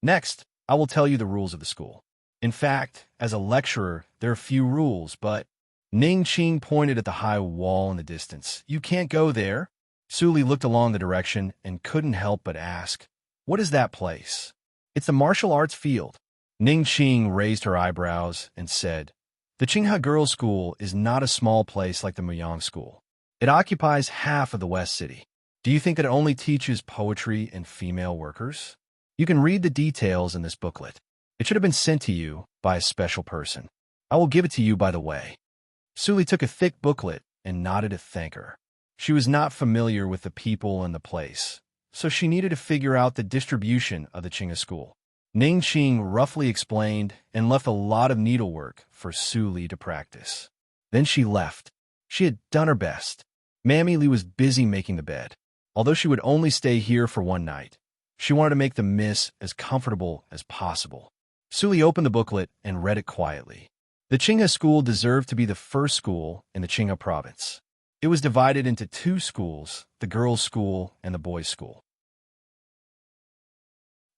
Speaker 1: "Next, I will tell you the rules of the school. In fact, as a lecturer, there are few rules, but—" Ning Qing pointed at the high wall in the distance. "You can't go there." Su Li looked along the direction and couldn't help but ask, "What is that place?" "It's the martial arts field." Ning Qing raised her eyebrows and said, "The Qinghe Girls' School is not a small place like the Muyang School. It occupies half of the West City. Do you think that it only teaches poetry and female workers? You can read the details in this booklet. It should have been sent to you by a special person. I will give it to you by the way." Su Li took a thick booklet and nodded to thank her. She was not familiar with the people and the place, so she needed to figure out the distribution of the Qinghe school. Ning Qing roughly explained and left a lot of needlework for Su Li to practice. Then she left. She had done her best. Mammy Li was busy making the bed. Although she would only stay here for one night, she wanted to make the miss as comfortable as possible. Su Li opened the booklet and read it quietly. The Qinghe school deserved to be the first school in the Qinghe province. It was divided into two schools, the girls' school and the boys' school.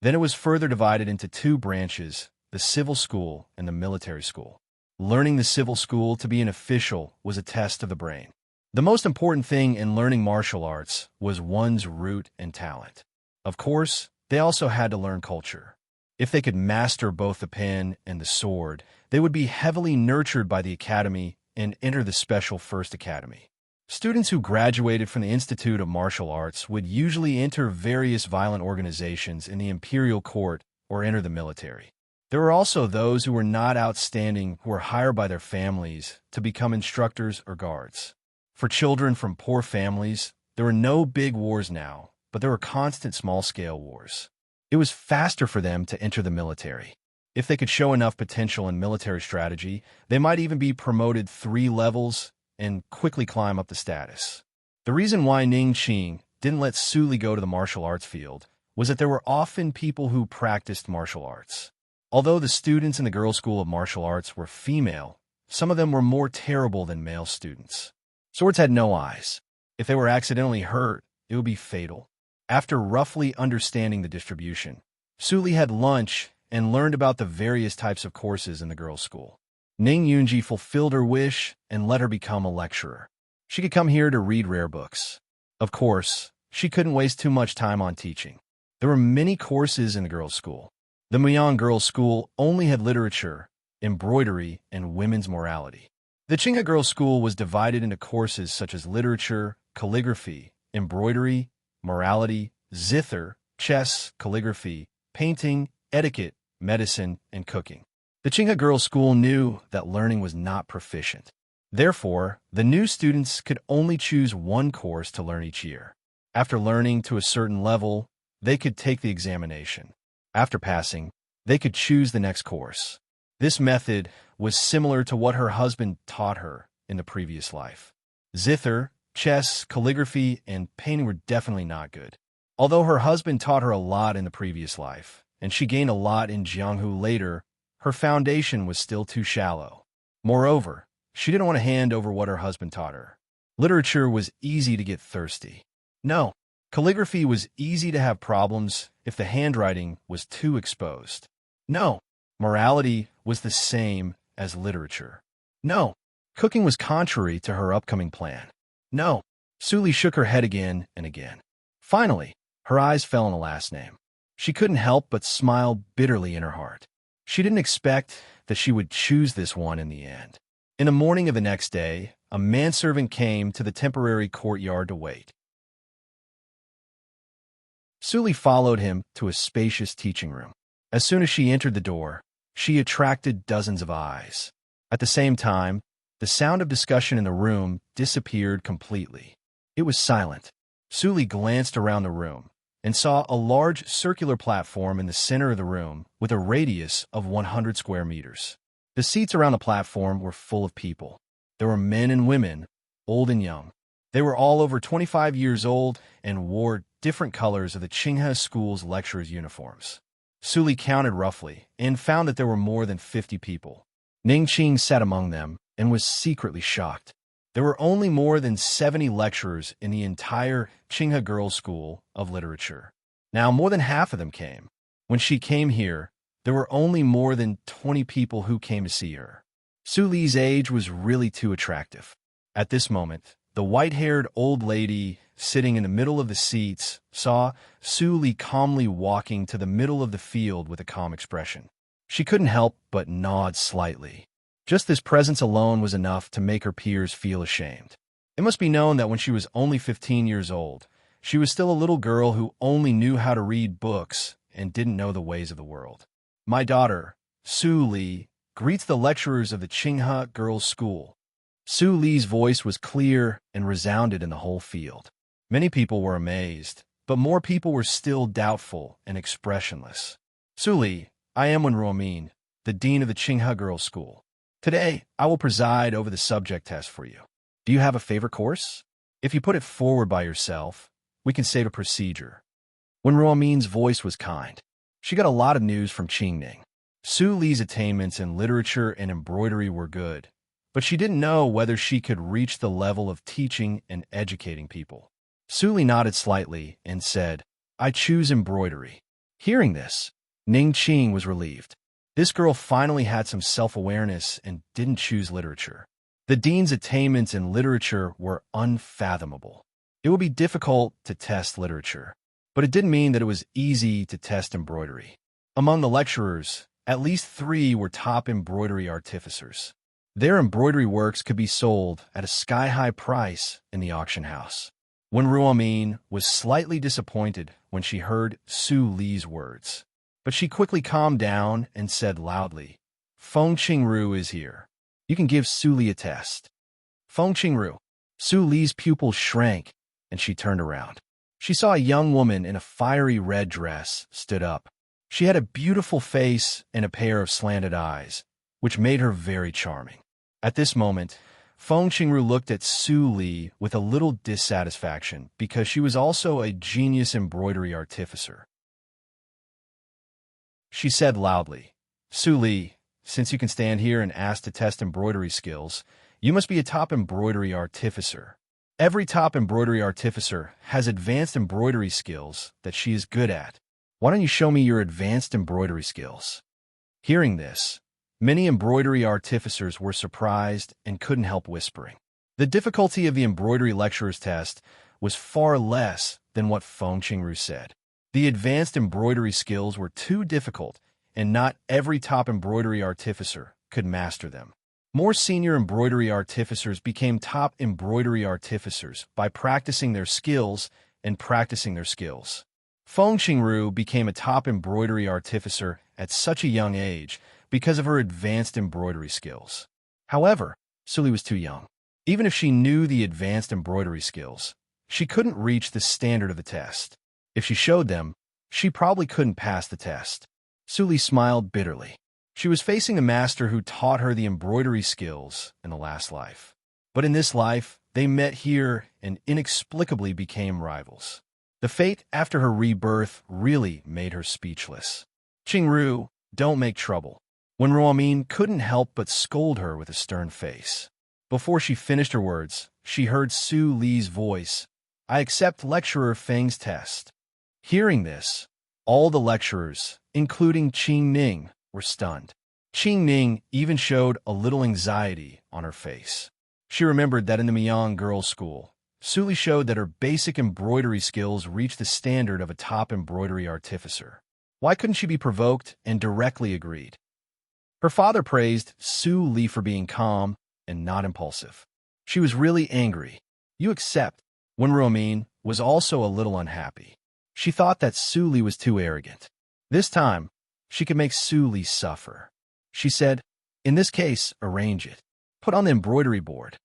Speaker 1: Then it was further divided into two branches, the civil school and the military school. Learning the civil school to be an official was a test of the brain. The most important thing in learning martial arts was one's root and talent. Of course, they also had to learn culture. If they could master both the pen and the sword, they would be heavily nurtured by the academy and enter the Special First Academy. Students who graduated from the Institute of Martial Arts would usually enter various violent organizations in the imperial court or enter the military. There were also those who were not outstanding who were hired by their families to become instructors or guards. For children from poor families, there were no big wars now, but there were constant small-scale wars. It was faster for them to enter the military. If they could show enough potential in military strategy, they might even be promoted 3 levels and quickly climb up the status. The reason why Ning Qing didn't let Su Li go to the martial arts field was that there were often people who practiced martial arts. Although the students in the girls' school of martial arts were female, some of them were more terrible than male students. Swords had no eyes. If they were accidentally hurt, it would be fatal. After roughly understanding the distribution, Su Li had lunch and learned about the various types of courses in the girls' school. Ning Yunji fulfilled her wish and let her become a lecturer. She could come here to read rare books. Of course, she couldn't waste too much time on teaching. There were many courses in the girls' school. The Muyang Girls' School only had literature, embroidery, and women's morality. The Qinghe Girls' School was divided into courses such as literature, calligraphy, embroidery, morality, zither, chess, calligraphy, painting, etiquette, medicine, and cooking. The Qinghe Girls' School knew that learning was not proficient. Therefore, the new students could only choose one course to learn each year. After learning to a certain level, they could take the examination. After passing, they could choose the next course. This method was similar to what her husband taught her in the previous life. Zither, chess, calligraphy, and painting were definitely not good. Although her husband taught her a lot in the previous life, and she gained a lot in Jianghu later, her foundation was still too shallow. Moreover, she didn't want to hand over what her husband taught her. Literature was easy to get thirsty. No, calligraphy was easy to have problems if the handwriting was too exposed. No, morality was the same as literature. No, cooking was contrary to her upcoming plan. No, Su Li shook her head again and again. Finally, her eyes fell on the last name. She couldn't help but smile bitterly in her heart. She didn't expect that she would choose this one in the end. In the morning of the next day, a manservant came to the temporary courtyard to wait. Suli followed him to a spacious teaching room. As soon as she entered the door, she attracted dozens of eyes. At the same time, the sound of discussion in the room disappeared completely. It was silent. Suli glanced around the room and saw a large circular platform in the center of the room with a radius of 100 square meters. The seats around the platform were full of people. There were men and women, old and young. They were all over 25 years old and wore different colors of the Qinghe School's lecturers' uniforms. Suli counted roughly and found that there were more than 50 people. Ning Qing sat among them and was secretly shocked. There were only more than 70 lecturers in the entire Qinghe Girls' School of Literature. Now more than half of them came. When she came here, there were only more than 20 people who came to see her. Suli's age was really too attractive. At this moment, the white-haired old lady sitting in the middle of the seats saw Suli calmly walking to the middle of the field with a calm expression. She couldn't help but nod slightly. Just this presence alone was enough to make her peers feel ashamed. It must be known that when she was only 15 years old, she was still a little girl who only knew how to read books and didn't know the ways of the world. My daughter, Suli, greets the lecturers of the Qinghe Girls' School. Suli's voice was clear and resounded in the whole field. Many people were amazed, but more people were still doubtful and expressionless. Suli, I am Wenruomin, the dean of the Qinghe Girls' School. Today, I will preside over the subject test for you. Do you have a favorite course? If you put it forward by yourself, we can save a procedure. Wenruomin's voice was kind. She got a lot of news from Qingning. Suli's attainments in literature and embroidery were good, but she didn't know whether she could reach the level of teaching and educating people. Suli nodded slightly and said, I choose embroidery. Hearing this, Ning Qing was relieved. This girl finally had some self-awareness and didn't choose literature. The dean's attainments in literature were unfathomable. It would be difficult to test literature, but it didn't mean that it was easy to test embroidery. Among the lecturers, at least 3 were top embroidery artificers. Their embroidery works could be sold at a sky-high price in the auction house. Wenruomin was slightly disappointed when she heard Suli's words, but she quickly calmed down and said loudly, Feng Qingru is here. You can give Suli a test. Feng Qingru. Suli's pupils shrank, and she turned around. She saw a young woman in a fiery red dress stood up. She had a beautiful face and a pair of slanted eyes, which made her very charming. At this moment, Feng Qingru looked at Suli with a little dissatisfaction because she was also a genius embroidery artificer. She said loudly, Suli, since you can stand here and ask to test embroidery skills, you must be a top embroidery artificer. Every top embroidery artificer has advanced embroidery skills that she is good at. Why don't you show me your advanced embroidery skills? Hearing this, many embroidery artificers were surprised and couldn't help whispering. The difficulty of the embroidery lecturer's test was far less than what Feng Qingru said. The advanced embroidery skills were too difficult, and not every top embroidery artificer could master them. More senior embroidery artificers became top embroidery artificers by practicing their skills and practicing their skills. Feng Qingru became a top embroidery artificer at such a young age because of her advanced embroidery skills. However, Suli was too young. Even if she knew the advanced embroidery skills, she couldn't reach the standard of the test. If she showed them, she probably couldn't pass the test. Suli smiled bitterly. She was facing a master who taught her the embroidery skills in the last life. But in this life, they met here and inexplicably became rivals. The fate after her rebirth really made her speechless. Qingru, don't make trouble. Wenruomin couldn't help but scold her with a stern face. Before she finished her words, she heard Suli's voice. I accept Lecturer Feng's test. Hearing this, all the lecturers, including Qingning, were stunned. Qingning even showed a little anxiety on her face. She remembered that in the Miang Girls' School, Suli showed that her basic embroidery skills reached the standard of a top embroidery artificer. Why couldn't she be provoked and directly agreed? Her father praised Su Li for being calm and not impulsive. She was really angry. You accept. When Ruomin was also a little unhappy. She thought that Su Li was too arrogant. This time, she could make Su Li suffer. She said, in this case, arrange it. Put on the embroidery board.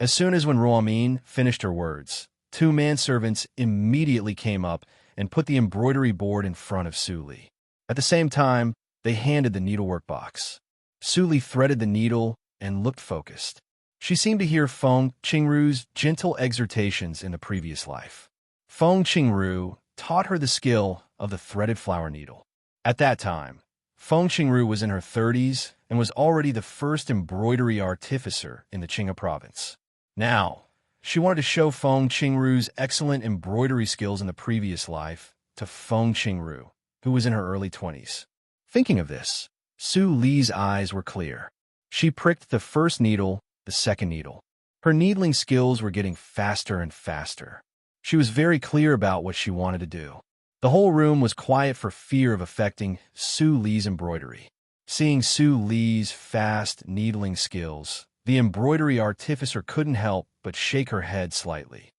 Speaker 1: As soon as when Ruomin finished her words, two manservants immediately came up and put the embroidery board in front of Su Li. At the same time, they handed the needlework box. Su Li threaded the needle and looked focused. She seemed to hear Feng Qingru's gentle exhortations in the previous life. Feng Qingru taught her the skill of the threaded flower needle. At that time, Feng Qingru was in her 30s and was already the first embroidery artificer in the Qinghai province. Now, she wanted to show Feng Qingru's excellent embroidery skills in the previous life to Feng Qingru, who was in her early 20s. Thinking of this, Su Li's eyes were clear. She pricked the first needle, the second needle. Her needling skills were getting faster and faster. She was very clear about what she wanted to do. The whole room was quiet for fear of affecting Su Li's embroidery. Seeing Su Li's fast needling skills, the embroidery artificer couldn't help but shake her head slightly.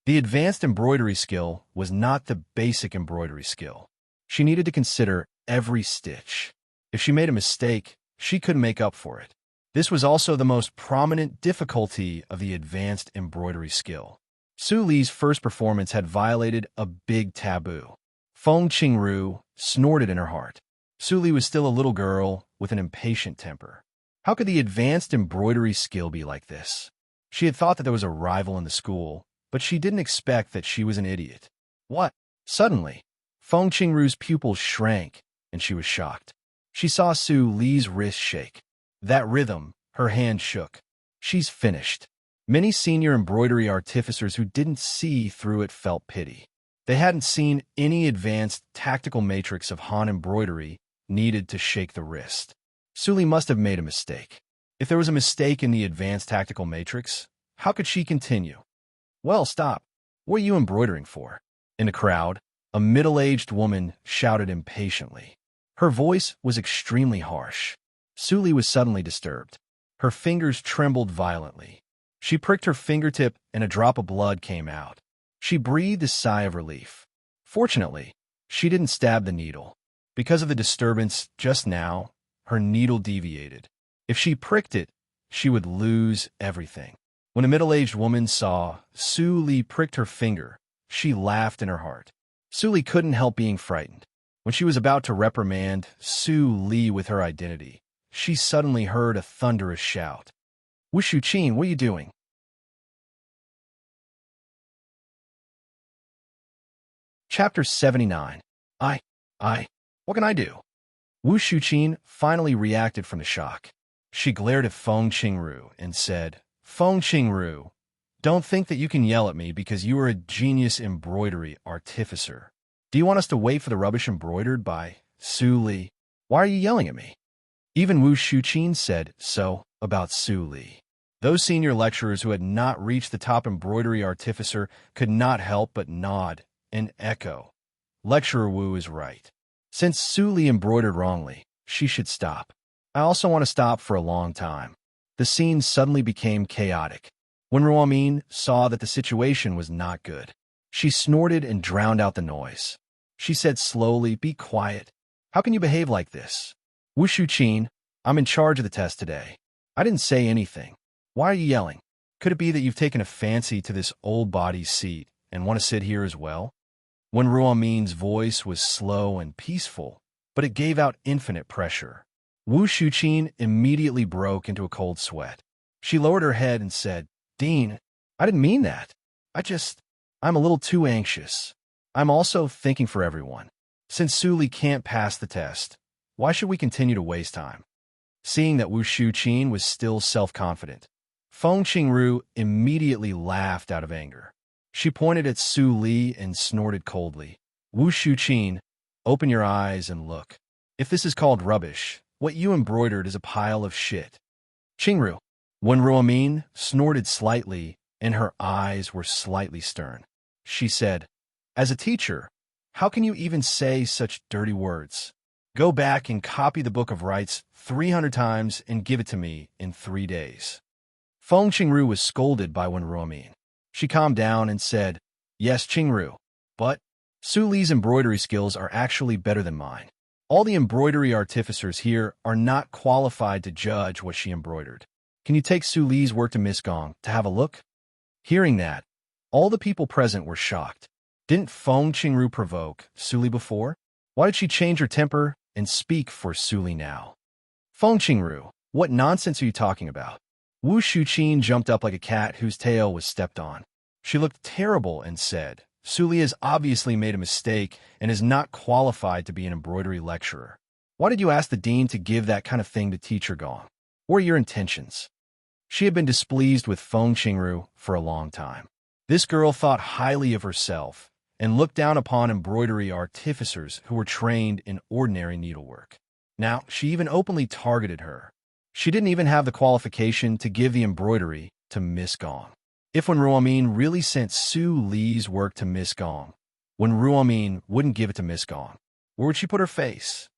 Speaker 1: The advanced embroidery skill was not the basic embroidery skill. She needed to consider every stitch. If she made a mistake, she couldn't make up for it. This was also the most prominent difficulty of the advanced embroidery skill. Su Li's first performance had violated a big taboo. Feng Qingru snorted in her heart. Su Li was still a little girl with an impatient temper. How could the advanced embroidery skill be like this? She had thought that there was a rival in the school, but she didn't expect that she was an idiot. What? Suddenly, Feng Qingru's pupils shrank, and she was shocked. She saw Su Li's wrist shake. That rhythm, her hand shook. She's finished. Many senior embroidery artificers who didn't see through it felt pity. They hadn't seen any advanced tactical matrix of Han embroidery needed to shake the wrist. Su Li must have made a mistake. If there was a mistake in the advanced tactical matrix, how could she continue? Well, stop. What are you embroidering for? In the crowd, a middle-aged woman shouted impatiently. Her voice was extremely harsh. Su Li was suddenly disturbed. Her fingers trembled violently. She pricked her fingertip and a drop of blood came out. She breathed a sigh of relief. Fortunately, she didn't stab the needle. Because of the disturbance just now, her needle deviated. If she pricked it, she would lose everything. When the middle-aged woman saw Su Li pricked her finger, she laughed in her heart. Su Li couldn't help being frightened. When she was about to reprimand Su Li with her identity, she suddenly heard a thunderous shout. Wu Shuqin, what are you doing? Chapter 79. What can I do? Wu Shuqin finally reacted from the shock. She glared at Feng Qingru and said, Feng Qingru, don't think that you can yell at me because you are a genius embroidery artificer. Do you want us to wait for the rubbish embroidered by Su Li? Why are you yelling at me? Even Wu Shuqin said so about Su Li. Those senior lecturers who had not reached the top embroidery artificer could not help but nod and echo. Lecturer Wu is right. Since Su Li embroidered wrongly, she should stop. I also want to stop for a long time. The scene suddenly became chaotic. When Ruomin saw that the situation was not good, she snorted and drowned out the noise. She said slowly, be quiet. How can you behave like this? Wu Shuqin, I'm in charge of the test today. I didn't say anything. Why are you yelling? Could it be that you've taken a fancy to this old body's seat and want to sit here as well? When Ruomin's voice was slow and peaceful, but it gave out infinite pressure, Wu Shuqin immediately broke into a cold sweat. She lowered her head and said, Dean, I didn't mean that. I'm a little too anxious. I'm also thinking for everyone. Since Su Li can't pass the test, why should we continue to waste time? Seeing that Wu Shuqin was still self-confident, Feng Qingru immediately laughed out of anger. She pointed at Su Li and snorted coldly. Wu Shuqin, open your eyes and look. If this is called rubbish, what you embroidered is a pile of shit. Qingru. When Ruomin snorted slightly and her eyes were slightly stern, she said, as a teacher, How can you even say such dirty words? Go back and copy the Book of Rites 300 times and give it to me in 3 days. Feng Qingru was scolded by Wen Ruomin. She calmed down and said, Yes, Qingru, but Su Li's embroidery skills are actually better than mine. All the embroidery artificers here are not qualified to judge what she embroidered. Can you take Su Li's work to Miss Gong to have a look? Hearing that, all the people present were shocked. Didn't Feng Qingru provoke Su Li before? Why did she change her temper and speak for Su Li now? Feng Qingru, what nonsense are you talking about? Wu Shuqin jumped up like a cat whose tail was stepped on. She looked terrible and said, Su Li has obviously made a mistake and is not qualified to be an embroidery lecturer. Why did you ask the dean to give that kind of thing to Teacher Gong? What are your intentions? She had been displeased with Feng Qingru for a long time. This girl thought highly of herself and looked down upon embroidery artificers who were trained in ordinary needlework. Now, she even openly targeted her. She didn't even have the qualification to give the embroidery to Miss Gong. If Wen Ruomin really sent Su Li's work to Miss Gong, Wen Ruomin wouldn't give it to Miss Gong, where would she put her face?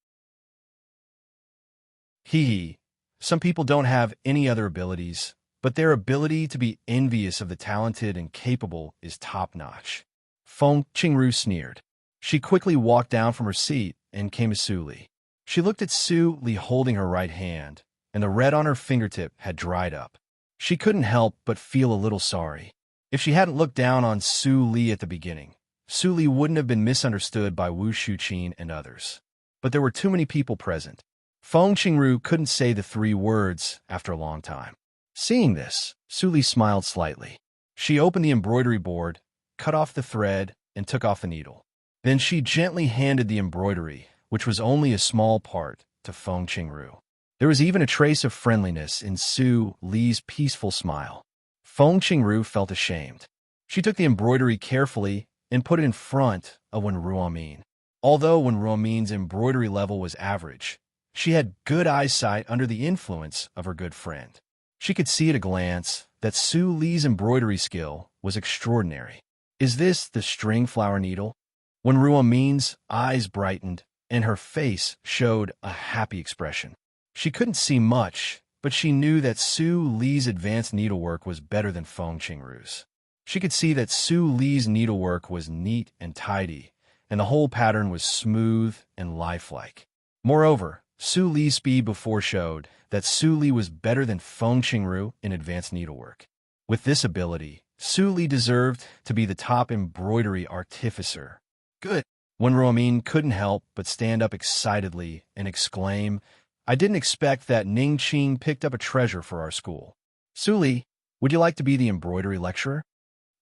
Speaker 1: Hee. Some people don't have any other abilities, but their ability to be envious of the talented and capable is top-notch. Feng Qingru sneered. She quickly walked down from her seat and came to Su Li. She looked at Su Li holding her right hand, and the red on her fingertip had dried up. She couldn't help but feel a little sorry. If she hadn't looked down on Su Li at the beginning, Su Li wouldn't have been misunderstood by Wu Shuqin and others. But there were too many people present. Feng Qingru couldn't say the 3 words after a long time. Seeing this, Su Li smiled slightly. She opened the embroidery board, cut off the thread, and took off the needle. Then she gently handed the embroidery, which was only a small part, to Feng Qingru. There was even a trace of friendliness in Su Li's peaceful smile. Feng Qingru felt ashamed. She took the embroidery carefully and put it in front of Wen Ruomin. Although Wen Ruomin's embroidery level was average, she had good eyesight under the influence of her good friend. She could see at a glance that Su Li's embroidery skill was extraordinary. Is this the string flower needle? Wen Ruomin's eyes brightened and her face showed a happy expression. She couldn't see much, but she knew that Su Li's advanced needlework was better than Feng Qingru's. She could see that Su Li's needlework was neat and tidy, and the whole pattern was smooth and lifelike. Moreover, Su Li's speed before showed that Su Li was better than Feng Qingru in advanced needlework. With this ability, Su Li deserved to be the top embroidery artificer. Good. Wen Ruomin couldn't help but stand up excitedly and exclaim, I didn't expect that Ning Qing picked up a treasure for our school. Su Li, would you like to be the embroidery lecturer?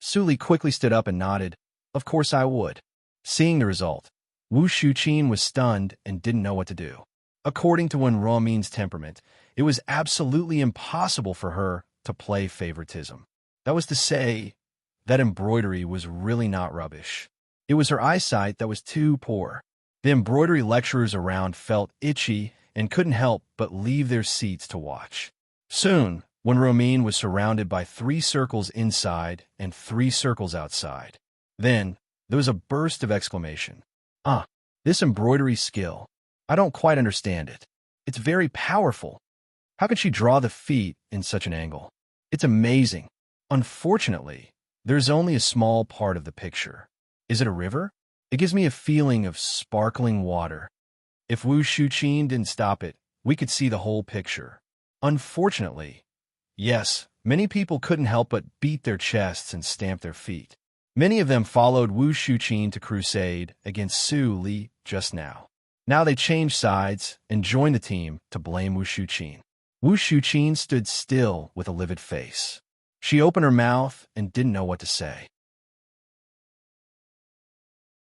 Speaker 1: Su Li quickly stood up and nodded. Of course I would. Seeing the result, Wu Shuqin was stunned and didn't know what to do. According to Wen Ruomin's temperament, it was absolutely impossible for her to play favoritism. That was to say, that embroidery was really not rubbish. It was her eyesight that was too poor. The embroidery lecturers around felt itchy and couldn't help but leave their seats to watch. Soon, Wen Ruomin was surrounded by 3 circles inside and 3 circles outside. Then, there was a burst of exclamation. This embroidery skill. I don't quite understand it. It's very powerful. How can she draw the feet in such an angle? It's amazing. Unfortunately, there's only a small part of the picture. Is it a river? It gives me a feeling of sparkling water. If Wu Shuqin didn't stop it, we could see the whole picture. Unfortunately, yes, many people couldn't help but beat their chests and stamp their feet. Many of them followed Wu Shuqin to crusade against Su Li just now. Now they changed sides and joined the team to blame Wu Shuqin. Wu Shuqin stood still with a livid face. She opened her mouth and didn't know what to say.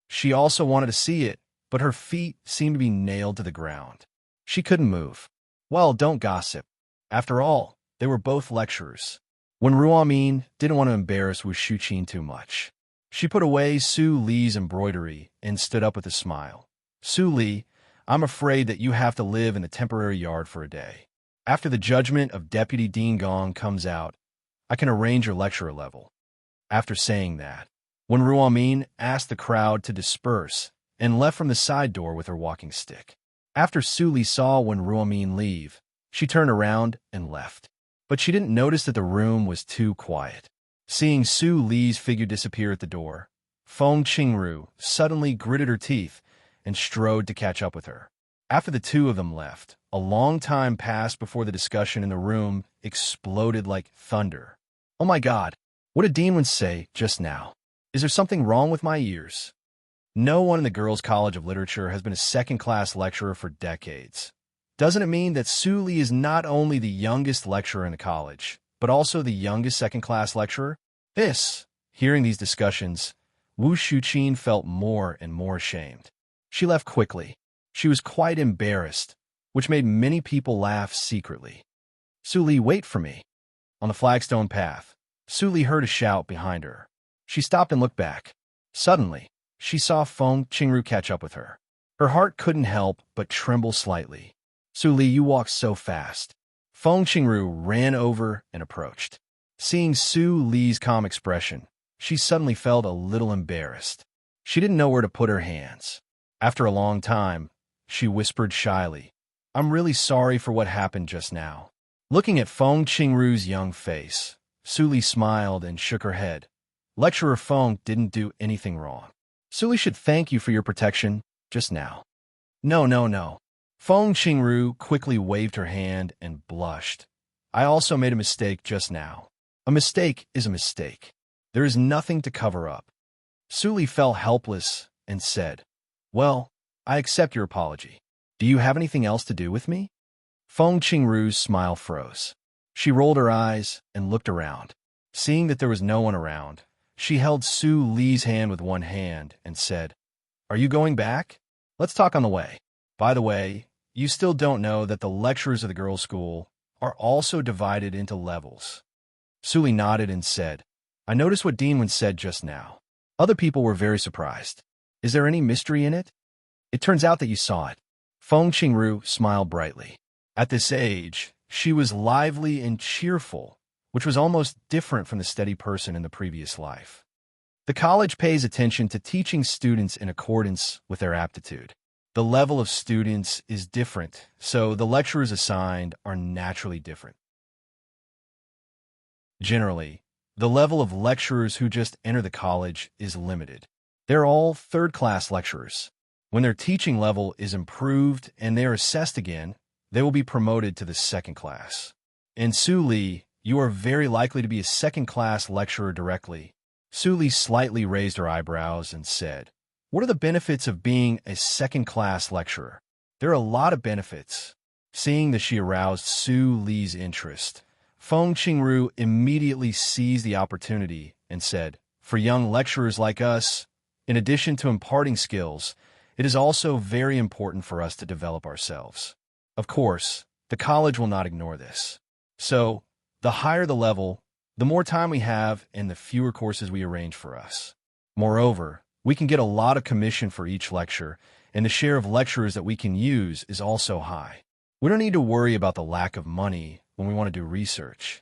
Speaker 1: She also wanted to see it, but her feet seemed to be nailed to the ground. She couldn't move. Well, don't gossip. After all, they were both lecturers. Wen Ruomin didn't want to embarrass Wu Shuqin too much. She put away Su Li's embroidery and stood up with a smile. Su Li, I'm afraid that you have to live in the temporary yard for a day. After the judgment of Deputy Dean Gong comes out, I can arrange your lecturer level. After saying that, Wen Ruomin asked the crowd to disperse and left from the side door with her walking stick. After Su Li saw Wen Ruomin leave, she turned around and left. But she didn't notice that the room was too quiet. Seeing Su Li's figure disappear at the door, Feng Qingru suddenly gritted her teeth and strode to catch up with her. After the two of them left, a long time passed before the discussion in the room exploded like thunder. "Oh my God, what did Dean say just now? Is there something wrong with my ears?" No one in the Girls' College of Literature has been a second-class lecturer for decades. Doesn't it mean that Su Li is not only the youngest lecturer in the college, but also the youngest second-class lecturer? Hearing these discussions, Wu Shuqin felt more and more ashamed. She left quickly. She was quite embarrassed, which made many people laugh secretly. "Su Li, wait for me." On the flagstone path, Su Li heard a shout behind her. She stopped and looked back. Suddenly, she saw Feng Qingru catch up with her. Her heart couldn't help but tremble slightly. "Su Li, you walk so fast." Feng Qingru ran over and approached. Seeing Su Li's calm expression, she suddenly felt a little embarrassed. She didn't know where to put her hands. After a long time, she whispered shyly, "I'm really sorry for what happened just now." Looking at Feng Qingru's young face, Su Li smiled and shook her head. Lecturer Feng didn't do anything wrong. "Su Li should thank you for your protection just now." No. Feng Qingru quickly waved her hand and blushed. "I also made a mistake just now. A mistake is a mistake. There is nothing to cover up." Su Li felt helpless and said, "Well, I accept your apology. Do you have anything else to do with me?" Feng Qingru's smile froze. She rolled her eyes and looked around. Seeing that there was no one around, she held Su Li's hand with one hand and said, "Are you going back? Let's talk on the way. By the way, you still don't know that the lecturers of the girls' school are also divided into levels." Su Li nodded and said, "I noticed what Dean said just now. Other people were very surprised. Is there any mystery in it? It turns out that you saw it." Feng Qingru smiled brightly. At this age, she was lively and cheerful, which was almost different from the steady person in the previous life. The college pays attention to teaching students in accordance with their aptitude. The level of students is different, so the lecturers assigned are naturally different. Generally, the level of lecturers who just enter the college is limited. They're all third-class lecturers. When their teaching level is improved and they are assessed again, they will be promoted to the second class. In Su Li, you are very likely to be a second-class lecturer directly. Su Li slightly raised her eyebrows and said, "What are the benefits of being a second-class lecturer?" "There are a lot of benefits." Seeing that she aroused Su Li's interest, Feng Qingru immediately seized the opportunity and said, "For young lecturers like us, in addition to imparting skills, it is also very important for us to develop ourselves. Of course, the college will not ignore this. So, the higher the level, the more time we have and the fewer courses we arrange for us. Moreover, we can get a lot of commission for each lecture, and the share of lecturers that we can use is also high. We don't need to worry about the lack of money when we want to do research."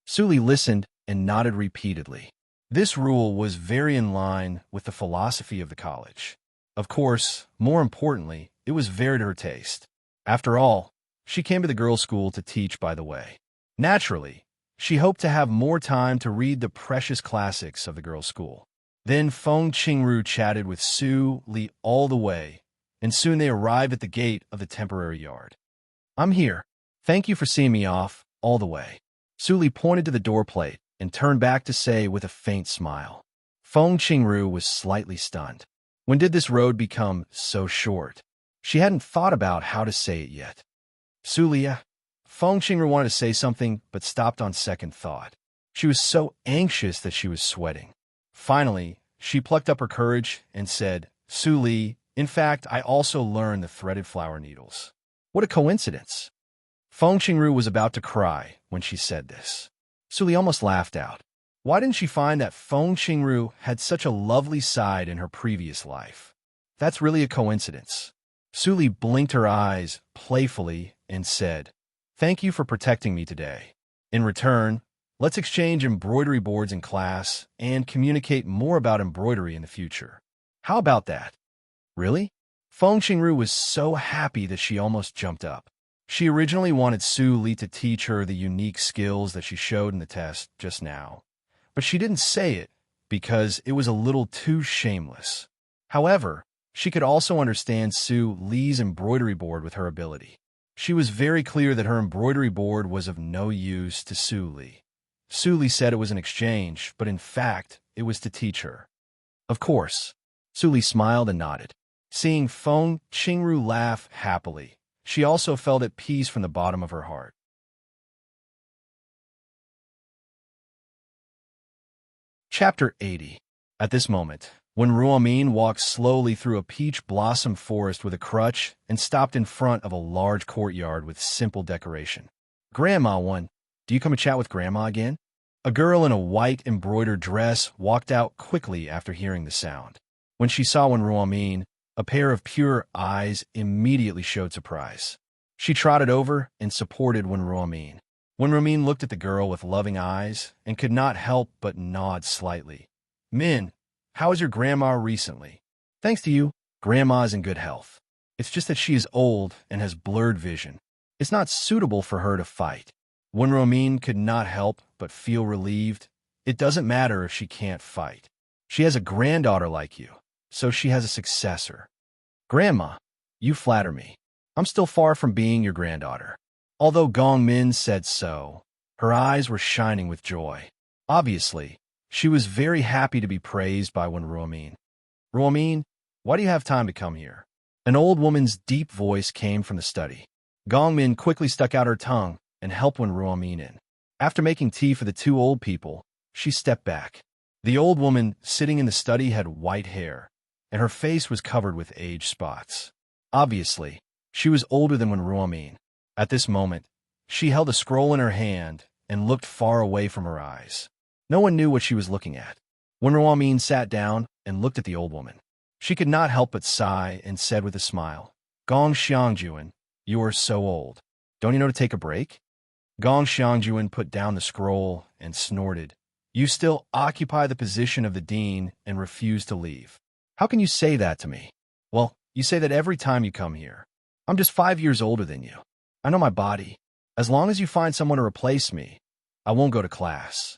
Speaker 1: Su Li listened and nodded repeatedly. This rule was very in line with the philosophy of the college. Of course, more importantly, it was very to her taste. After all, she came to the girls' school to teach by the way. Naturally, she hoped to have more time to read the precious classics of the girls' school. Then Feng Qingru chatted with Su Li all the way, and soon they arrived at the gate of the temporary yard. "I'm here. Thank you for seeing me off all the way." Su Li pointed to the door plate and turned back to say with a faint smile. Feng Qingru was slightly stunned. When did this road become so short? She hadn't thought about how to say it yet. "Su Li," Feng Qingru wanted to say something, but stopped on second thought. She was so anxious that she was sweating. Finally, she plucked up her courage and said, "Su Li, in fact, I also learned the threaded flower needles." What a coincidence! Feng Qingru was about to cry when she said this. Su Li almost laughed out. Why didn't she find that Feng Qingru had such a lovely side in her previous life? That's really a coincidence. Su Li blinked her eyes playfully and said, "Thank you for protecting me today. In return, let's exchange embroidery boards in class and communicate more about embroidery in the future. How about that?" Really? Feng Qingru was so happy that she almost jumped up. She originally wanted Su Li to teach her the unique skills that she showed in the test just now, but she didn't say it because it was a little too shameless. However, she could also understand Su Li's embroidery board with her ability. She was very clear that her embroidery board was of no use to Su Li. Su Li said it was an exchange, but in fact, it was to teach her. Of course. Su Li smiled and nodded. Seeing Feng Qingru laugh happily, she also felt at peace from the bottom of her heart. Chapter 80. At this moment, when Ruomin walked slowly through a peach blossom forest with a crutch and stopped in front of a large courtyard with simple decoration. Grandma One, do you come to chat with Grandma again? A girl in a white embroidered dress walked out quickly after hearing the sound. When she saw Ruomin, a pair of pure eyes immediately showed surprise. She trotted over and supported Ruomin. Ruomin looked at the girl with loving eyes and could not help but nod slightly. Min, how is your grandma recently? Thanks to you, Grandma is in good health. It's just that she is old and has blurred vision. It's not suitable for her to fight. Ruomin could not help but feel relieved. It doesn't matter if she can't fight. She has a granddaughter like you, so she has a successor. Grandma, you flatter me. I'm still far from being your granddaughter. Although Gong Min said so, her eyes were shining with joy. Obviously, she was very happy to be praised by Ruomin. Ruomin, why do you have time to come here? An old woman's deep voice came from the study. Gong Min quickly stuck out her tongue and helped Ruomin in. After making tea for the two old people, she stepped back. The old woman sitting in the study had white hair, and her face was covered with age spots. Obviously, she was older than Ruomin. At this moment, she held a scroll in her hand and looked far away from her eyes. No one knew what she was looking at. Ruomin sat down and looked at the old woman. She could not help but sigh and said with a smile, Gong Xiangjuan, you are so old. Don't you know to take a break? Gong Xiangjuan put down the scroll and snorted. You still occupy the position of the dean and refuse to leave. How can you say that to me? Well, you say that every time you come here. I'm just 5 years older than you. I know my body. As long as you find someone to replace me, I won't go to class.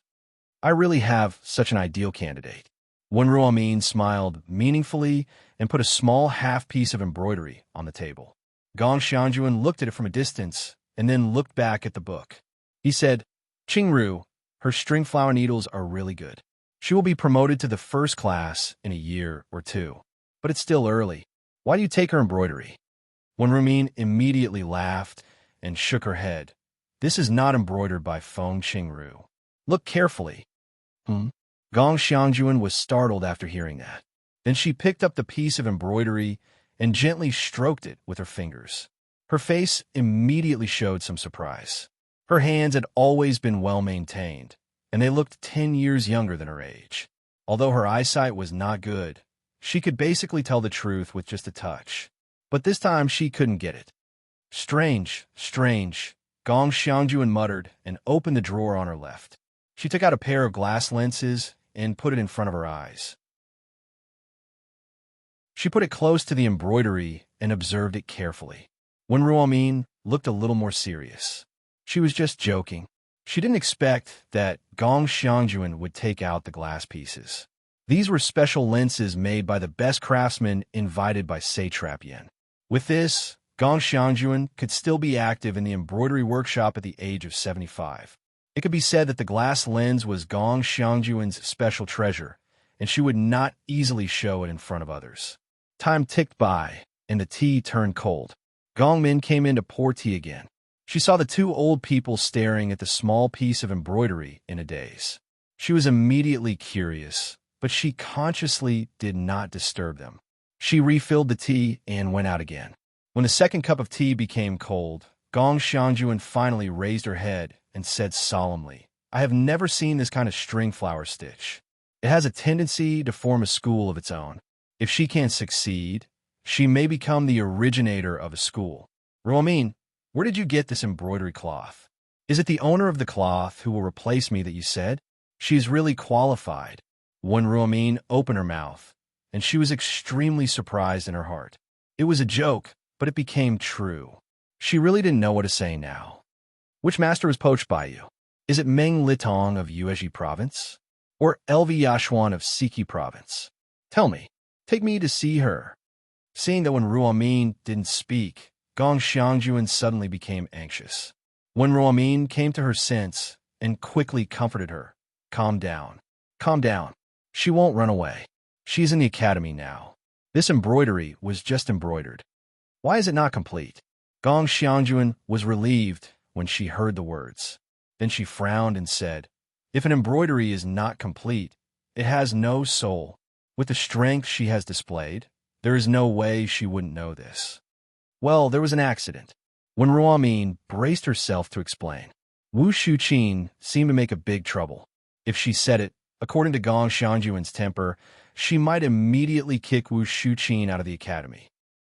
Speaker 1: I really have such an ideal candidate. Ruomin smiled meaningfully and put a small half-piece of embroidery on the table. Gong Xiangjuan looked at it from a distance and then looked back at the book. He said, Qingru, her string flower needles are really good. She will be promoted to the first class in a year or two. But it's still early. Why do you take her embroidery? Ruomin immediately laughed and shook her head. This is not embroidered by Feng Qingru. Look carefully. Gong Xiangjuan was startled after hearing that. Then she picked up the piece of embroidery and gently stroked it with her fingers. Her face immediately showed some surprise. Her hands had always been well-maintained, and they looked 10 years younger than her age. Although her eyesight was not good, she could basically tell the truth with just a touch. But this time she couldn't get it. Strange, strange, Gong Xiangjuan muttered and opened the drawer on her left. She took out a pair of glass lenses and put it in front of her eyes. She put it close to the embroidery and observed it carefully. Ruomin looked a little more serious. She was just joking. She didn't expect that Gong Xiangjuan would take out the glass pieces. These were special lenses made by the best craftsmen invited by Satrap Yen. With this, Gong Xiangjuan could still be active in the embroidery workshop at the age of 75. It could be said that the glass lens was Gong Xiangjuan's special treasure, and she would not easily show it in front of others. Time ticked by, and the tea turned cold. Gong Min came in to pour tea again. She saw the two old people staring at the small piece of embroidery in a daze. She was immediately curious, but she consciously did not disturb them. She refilled the tea and went out again. When the second cup of tea became cold, Gong Xiangjuan finally raised her head and said solemnly, I have never seen this kind of string flower stitch. It has a tendency to form a school of its own. If she can succeed, she may become the originator of a school. Ruomin, where did you get this embroidery cloth? Is it the owner of the cloth who will replace me that you said? She's really qualified. When Ruomin opened her mouth, and she was extremely surprised in her heart. It was a joke, but it became true. She really didn't know what to say now. Which master was poached by you? Is it Meng Litong of Yuezhi province? Or Elvi Yashuan of Siki province? Tell me, take me to see her. Seeing that when Ruomin didn't speak, Gong Xiangjuan suddenly became anxious. When Ruomin came to her sense and quickly comforted her, calm down. Calm down. She won't run away. She's in the academy now. This embroidery was just embroidered. Why is it not complete? Gong Xiangjuan was relieved when she heard the words. Then she frowned and said, if an embroidery is not complete, it has no soul. With the strength she has displayed, there is no way she wouldn't know this. Well, there was an accident. When Ruomin braced herself to explain, Wu Shuqin seemed to make a big trouble. If she said it, according to Gong Xiangjuan's temper, she might immediately kick Wu Shuqin out of the academy.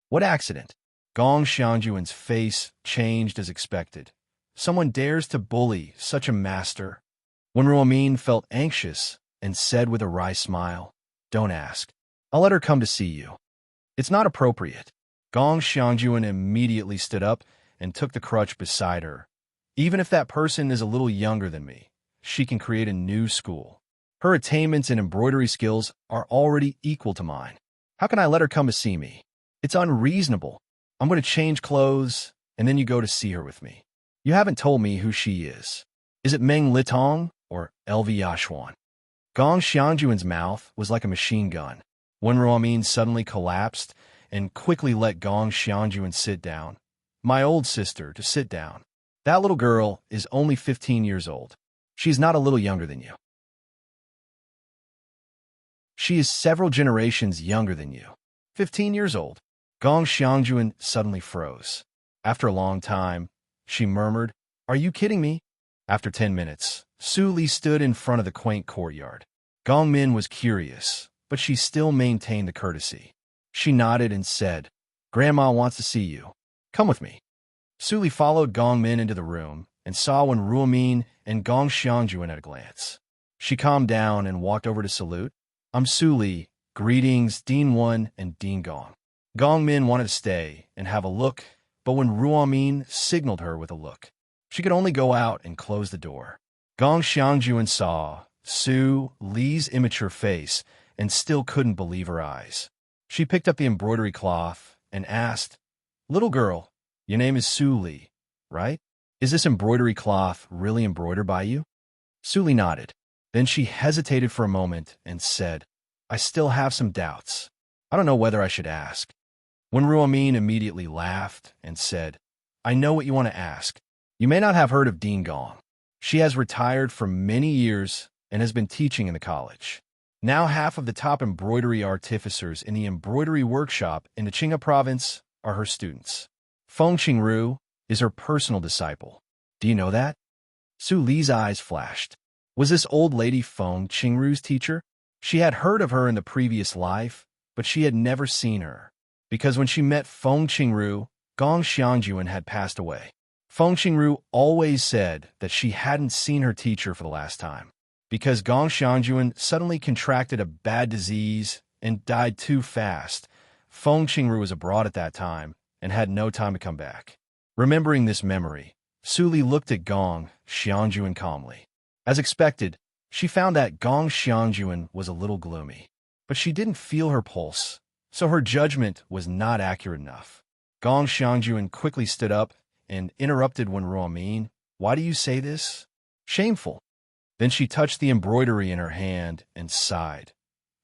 Speaker 1: What accident? Gong Xiangjuan's face changed as expected. Someone dares to bully such a master. When Ruomin felt anxious and said with a wry smile, don't ask. I'll let her come to see you. It's not appropriate. Gong Xiangjuan immediately stood up and took the crutch beside her. Even if that person is a little younger than me, she can create a new school. Her attainments and embroidery skills are already equal to mine. How can I let her come to see me? It's unreasonable. I'm going to change clothes, and then you go to see her with me. You haven't told me who she is. Is it Meng Litong or Elvi Yashuan? Gong Xiangjuan's mouth was like a machine gun. When Ruomin suddenly collapsed and quickly let Gong Xiangjuan sit down. My old sister, to sit down. That little girl is only 15 years old. She's not a little younger than you. She is several generations younger than you. 15 years old. Gong Xiangjuan suddenly froze. After a long time, she murmured, are you kidding me? After 10 minutes, Su Li stood in front of the quaint courtyard. Gong Min was curious, but she still maintained the courtesy. She nodded and said, Grandma wants to see you. Come with me. Su Li followed Gong Min into the room and saw when Ruomin and Gong Xiangjuan at a glance. She calmed down and walked over to salute. I'm Su Li. Greetings, Dean 1 and Dean Gong. Gong Min wanted to stay and have a look, but when Ruomin signaled her with a look, she could only go out and close the door. Gong Xiangjuan saw Su Li's immature face and still couldn't believe her eyes. She picked up the embroidery cloth and asked, little girl, your name is Su Li, right? Is this embroidery cloth really embroidered by you? Su Li nodded. Then she hesitated for a moment and said, I still have some doubts. I don't know whether I should ask. When Ruomin immediately laughed and said, I know what you want to ask. You may not have heard of Dean Gong. She has retired for many years and has been teaching in the college. Now half of the top embroidery artificers in the embroidery workshop in the Qinghai province are her students. Feng Qingru is her personal disciple. Do you know that? Su Li's eyes flashed. Was this old lady Feng Qingru's teacher? She had heard of her in the previous life, but she had never seen her. Because when she met Feng Qingru, Gong Xiangjuan had passed away. Feng Qingru always said that she hadn't seen her teacher for the last time. Because Gong Xiangjuan suddenly contracted a bad disease and died too fast, Feng Qingru was abroad at that time and had no time to come back. Remembering this memory, Su Li looked at Gong Xiangjuan calmly. As expected, she found that Gong Xiangjuan was a little gloomy. But she didn't feel her pulse, so her judgment was not accurate enough. Gong Xiangjuan quickly stood up and interrupted when Ruomin, why do you say this? Shameful. Then she touched the embroidery in her hand and sighed.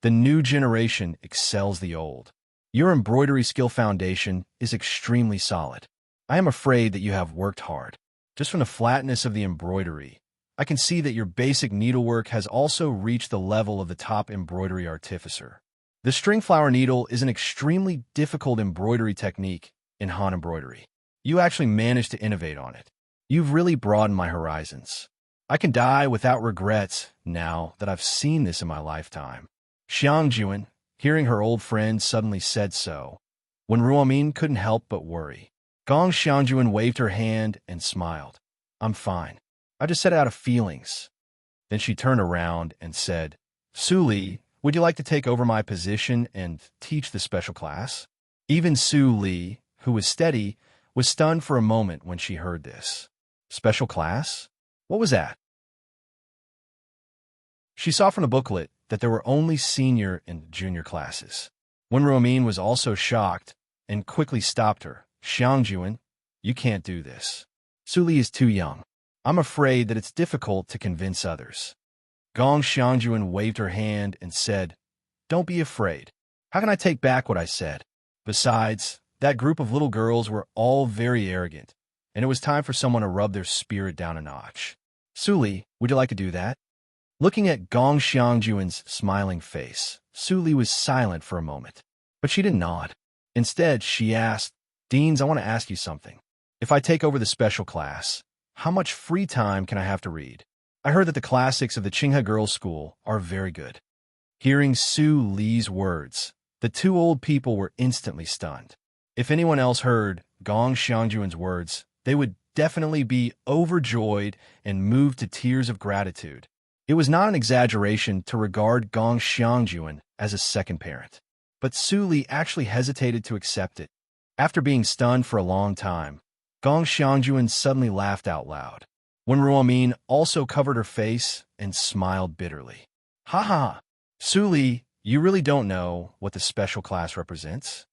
Speaker 1: The new generation excels the old. Your embroidery skill foundation is extremely solid. I am afraid that you have worked hard. Just from the flatness of the embroidery, I can see that your basic needlework has also reached the level of the top embroidery artificer. The string flower needle is an extremely difficult embroidery technique in Han embroidery. You actually managed to innovate on it. You've really broadened my horizons. I can die without regrets now that I've seen this in my lifetime. Xiangjuan, hearing her old friend suddenly said so, when Ruomin couldn't help but worry. Gong Xiangjuan waved her hand and smiled. I'm fine. I just said it out of feelings. Then she turned around and said, Su Li, would you like to take over my position and teach the special class? Even Su Li, who was steady, was stunned for a moment when she heard this. Special class? What was that? She saw from the booklet that there were only senior and junior classes. When Romin was also shocked and quickly stopped her. Xiangjuan, you can't do this. Su Li is too young. I'm afraid that it's difficult to convince others. Gong Xiangjuan waved her hand and said, Don't be afraid. How can I take back what I said? Besides, that group of little girls were all very arrogant, and it was time for someone to rub their spirit down a notch. Su Li, would you like to do that? Looking at Gong Xiangjuan's smiling face, Su Li was silent for a moment, but she didn't nod. Instead, she asked, Deans, I want to ask you something. If I take over the special class, how much free time can I have to read? I heard that the classics of the Qinghe Girls' School are very good. Hearing Su Li's words, the two old people were instantly stunned. If anyone else heard Gong Xiangjuan's words, they would definitely be overjoyed and moved to tears of gratitude. It was not an exaggeration to regard Gong Xiangjuan as a second parent. But Su Li actually hesitated to accept it. After being stunned for a long time, Gong Xiangjuan suddenly laughed out loud. When Ruomin also covered her face and smiled bitterly. Ha ha! Su Li, you really don't know what the special class represents?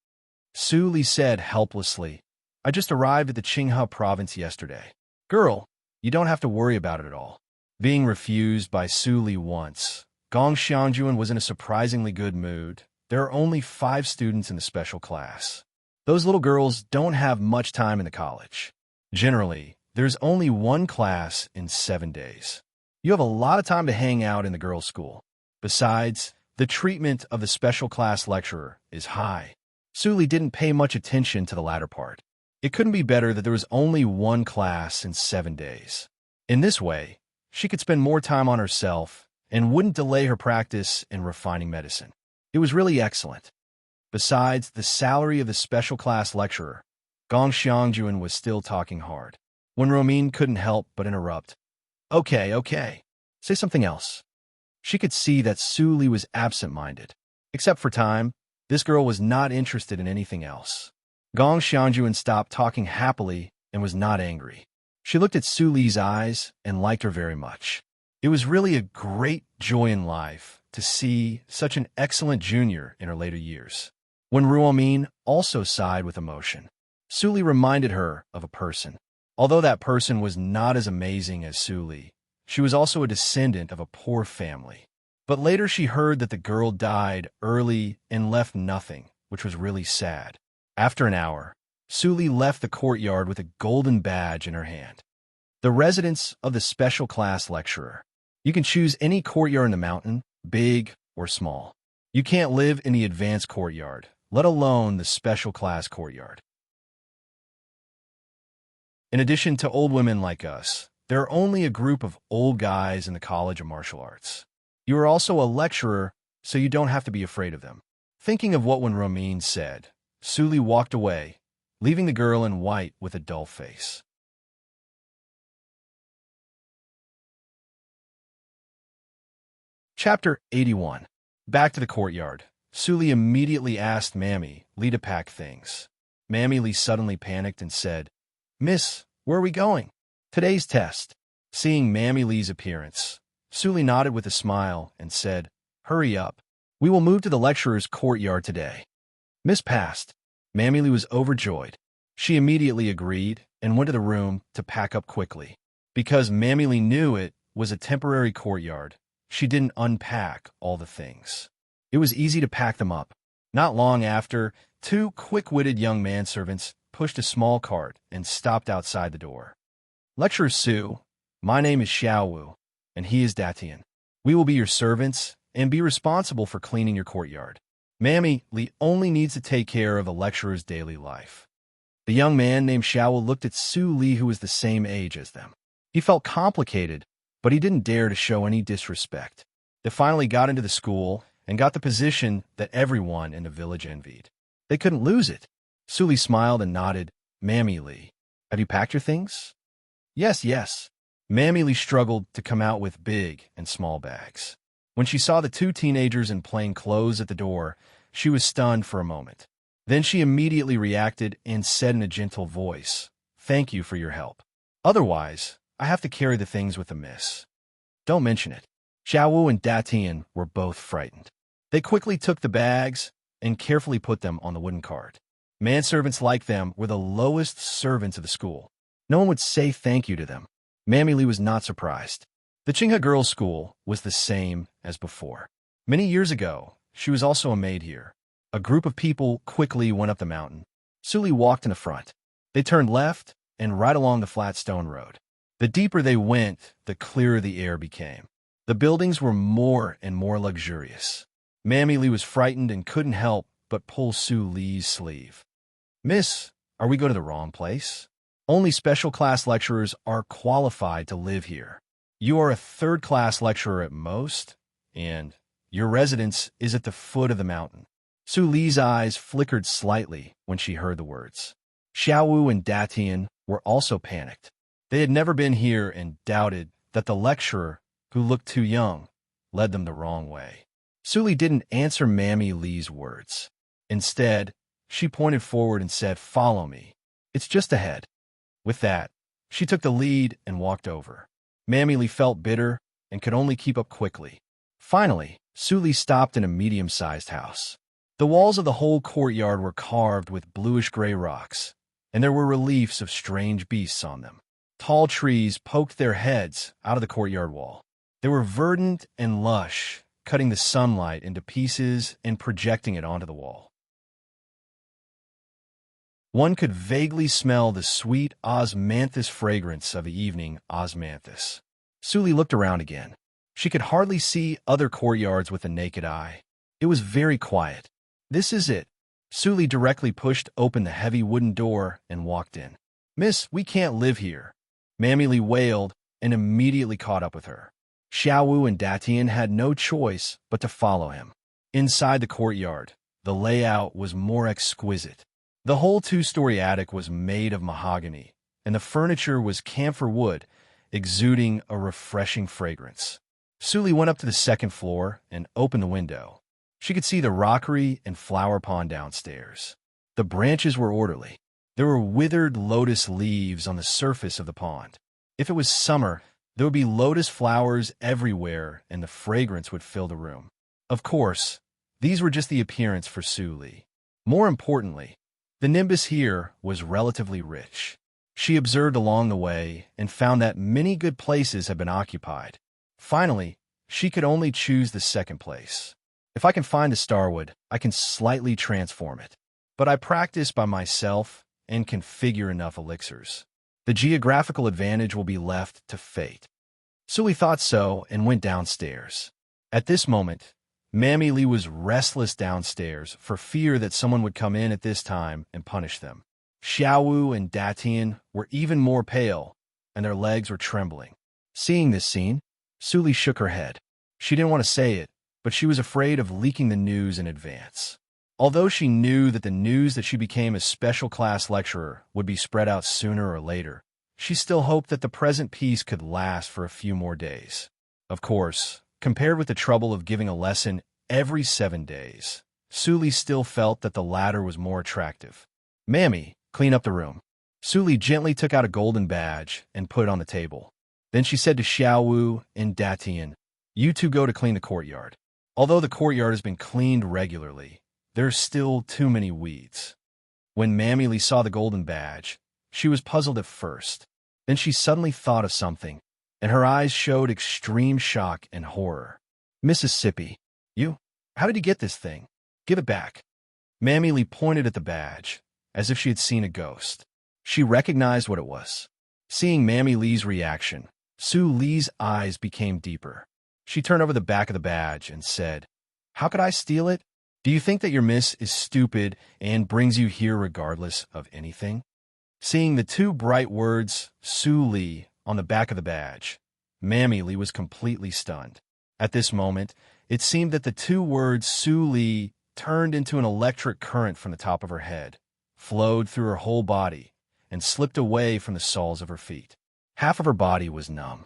Speaker 1: Su Li said helplessly, I just arrived at the Qinghe province yesterday. Girl, you don't have to worry about it at all. Being refused by Su Li once, Gong Xiangjuan was in a surprisingly good mood. There are only 5 students in the special class. Those little girls don't have much time in the college. Generally, there's only 1 class in 7 days. You have a lot of time to hang out in the girls' school. Besides, the treatment of the special class lecturer is high. Su Li didn't pay much attention to the latter part. It couldn't be better that there was only 1 class in 7 days. In this way, she could spend more time on herself and wouldn't delay her practice in refining medicine. It was really excellent. Besides the salary of the special class lecturer, Gong Xiangjuan was still talking hard. When Romin couldn't help but interrupt. Okay. Say something else. She could see that Su Li was absent-minded. Except for time, this girl was not interested in anything else. Gong Xiangjuan stopped talking happily and was not angry. She looked at Su Li's eyes and liked her very much. It was really a great joy in life to see such an excellent junior in her later years. When Ruomin also sighed with emotion, Su Li reminded her of a person. Although that person was not as amazing as Su Li, she was also a descendant of a poor family. But later she heard that the girl died early and left nothing, which was really sad. After an hour, Su Li left the courtyard with a golden badge in her hand. The residence of the special class lecturer. You can choose any courtyard in the mountain, big or small. You can't live in the advanced courtyard, let alone the special class courtyard. In addition to old women like us, there are only a group of old guys in the College of Martial Arts. You are also a lecturer, so you don't have to be afraid of them. Thinking of what Romin said, Su Li walked away, leaving the girl in white with a dull face. Chapter 81. Back to the courtyard. Su Li immediately asked Mammy Li to pack things. Mammy Li suddenly panicked and said, Miss, where are we going? Today's test. Seeing Mammy Li's appearance, Su Li nodded with a smile and said, Hurry up. We will move to the lecturer's courtyard today. Miss passed. Mammy Li was overjoyed. She immediately agreed and went to the room to pack up quickly. Because Mammy Li knew it was a temporary courtyard, she didn't unpack all the things. It was easy to pack them up. Not long after, 2 quick-witted young manservants pushed a small cart and stopped outside the door. Lecturer Su, my name is Xiaowu, and he is Datian. We will be your servants and be responsible for cleaning your courtyard. Mammy Li only needs to take care of the lecturer's daily life. The young man named Xiaowu looked at Su Li, who was the same age as them. He felt complicated, but he didn't dare to show any disrespect. They finally got into the school and got the position that everyone in the village envied. They couldn't lose it. Su Li smiled and nodded. Mammy Li, have you packed your things? Yes. Mammy Li struggled to come out with big and small bags. When she saw the two teenagers in plain clothes at the door, she was stunned for a moment. Then she immediately reacted and said in a gentle voice, "Thank you for your help. Otherwise, I have to carry the things with the miss." "Don't mention it." Xiaowu and Datian were both frightened. They quickly took the bags and carefully put them on the wooden cart. Manservants like them were the lowest servants of the school. No one would say thank you to them. Mammy Lee was not surprised. The Qinghe Girls' School was the same as before. Many years ago, she was also a maid here. A group of people quickly went up the mountain. Suli walked in the front. They turned left and right along the flat stone road. The deeper they went, the clearer the air became. The buildings were more and more luxurious. Mammy Lee was frightened and couldn't help but pull Su Li's sleeve. "Miss, are we going to the wrong place? Only special class lecturers are qualified to live here. You are a third-class lecturer at most, and your residence is at the foot of the mountain." Su Li's eyes flickered slightly when she heard the words. Xiaowu and Datian were also panicked. They had never been here and doubted that the lecturer, who looked too young, led them the wrong way. Su Li didn't answer Mammy Lee's words. Instead, she pointed forward and said, "Follow me. It's just ahead." With that, she took the lead and walked over. Mammy Lee felt bitter and could only keep up quickly. Finally, Su Li stopped in a medium-sized house. The walls of the whole courtyard were carved with bluish-gray rocks, and there were reliefs of strange beasts on them. Tall trees poked their heads out of the courtyard wall. They were verdant and lush, cutting the sunlight into pieces and projecting it onto the wall. One could vaguely smell the sweet osmanthus fragrance of the evening osmanthus. Su Li looked around again. She could hardly see other courtyards with the naked eye. It was very quiet. "This is it." Su Li directly pushed open the heavy wooden door and walked in. "Miss, we can't live here." Mammy Lee wailed and immediately caught up with her. Xiaowu and Datian had no choice but to follow him. Inside the courtyard, the layout was more exquisite. The whole two-story attic was made of mahogany, and the furniture was camphor wood, exuding a refreshing fragrance. Su Li went up to the second floor and opened the window. She could see the rockery and flower pond downstairs. The branches were orderly. There were withered lotus leaves on the surface of the pond. If it was summer, there would be lotus flowers everywhere, and the fragrance would fill the room. Of course, these were just the appearance for Su Li. More importantly, the nimbus here was relatively rich. She observed along the way and found that many good places had been occupied. Finally, she could only choose the second place. "If I can find the starwood, I can slightly transform it. But I practice by myself and configure enough elixirs. The geographical advantage will be left to fate." Su Li thought so and went downstairs. At this moment, Mammy Lee was restless downstairs for fear that someone would come in at this time and punish them. Xiaowu and Datian were even more pale, and their legs were trembling. Seeing this scene, Su Li shook her head. She didn't want to say it, but she was afraid of leaking the news in advance. Although she knew that the news that she became a special class lecturer would be spread out sooner or later, she still hoped that the present peace could last for a few more days. Of course, compared with the trouble of giving a lesson every 7 days, Su Li still felt that the latter was more attractive. "Mammy, clean up the room." Su Li gently took out a golden badge and put it on the table. Then she said to Xiaowu and Datian, "You two go to clean the courtyard." Although the courtyard has been cleaned regularly, there are still too many weeds. When Mammy Lee saw the golden badge, she was puzzled at first. Then she suddenly thought of something, and her eyes showed extreme shock and horror. "Mississippi, how did you get this thing? Give it back." Mammy Lee pointed at the badge, as if she had seen a ghost. She recognized what it was. Seeing Mammy Lee's reaction, Su Li's eyes became deeper. She turned over the back of the badge and said, "How could I steal it? Do you think that your miss is stupid and brings you here regardless of anything?" Seeing the two bright words, Su Li, on the back of the badge, Mammy Lee was completely stunned. At this moment, it seemed that the two words Su Li turned into an electric current from the top of her head, flowed through her whole body, and slipped away from the soles of her feet. Half of her body was numb.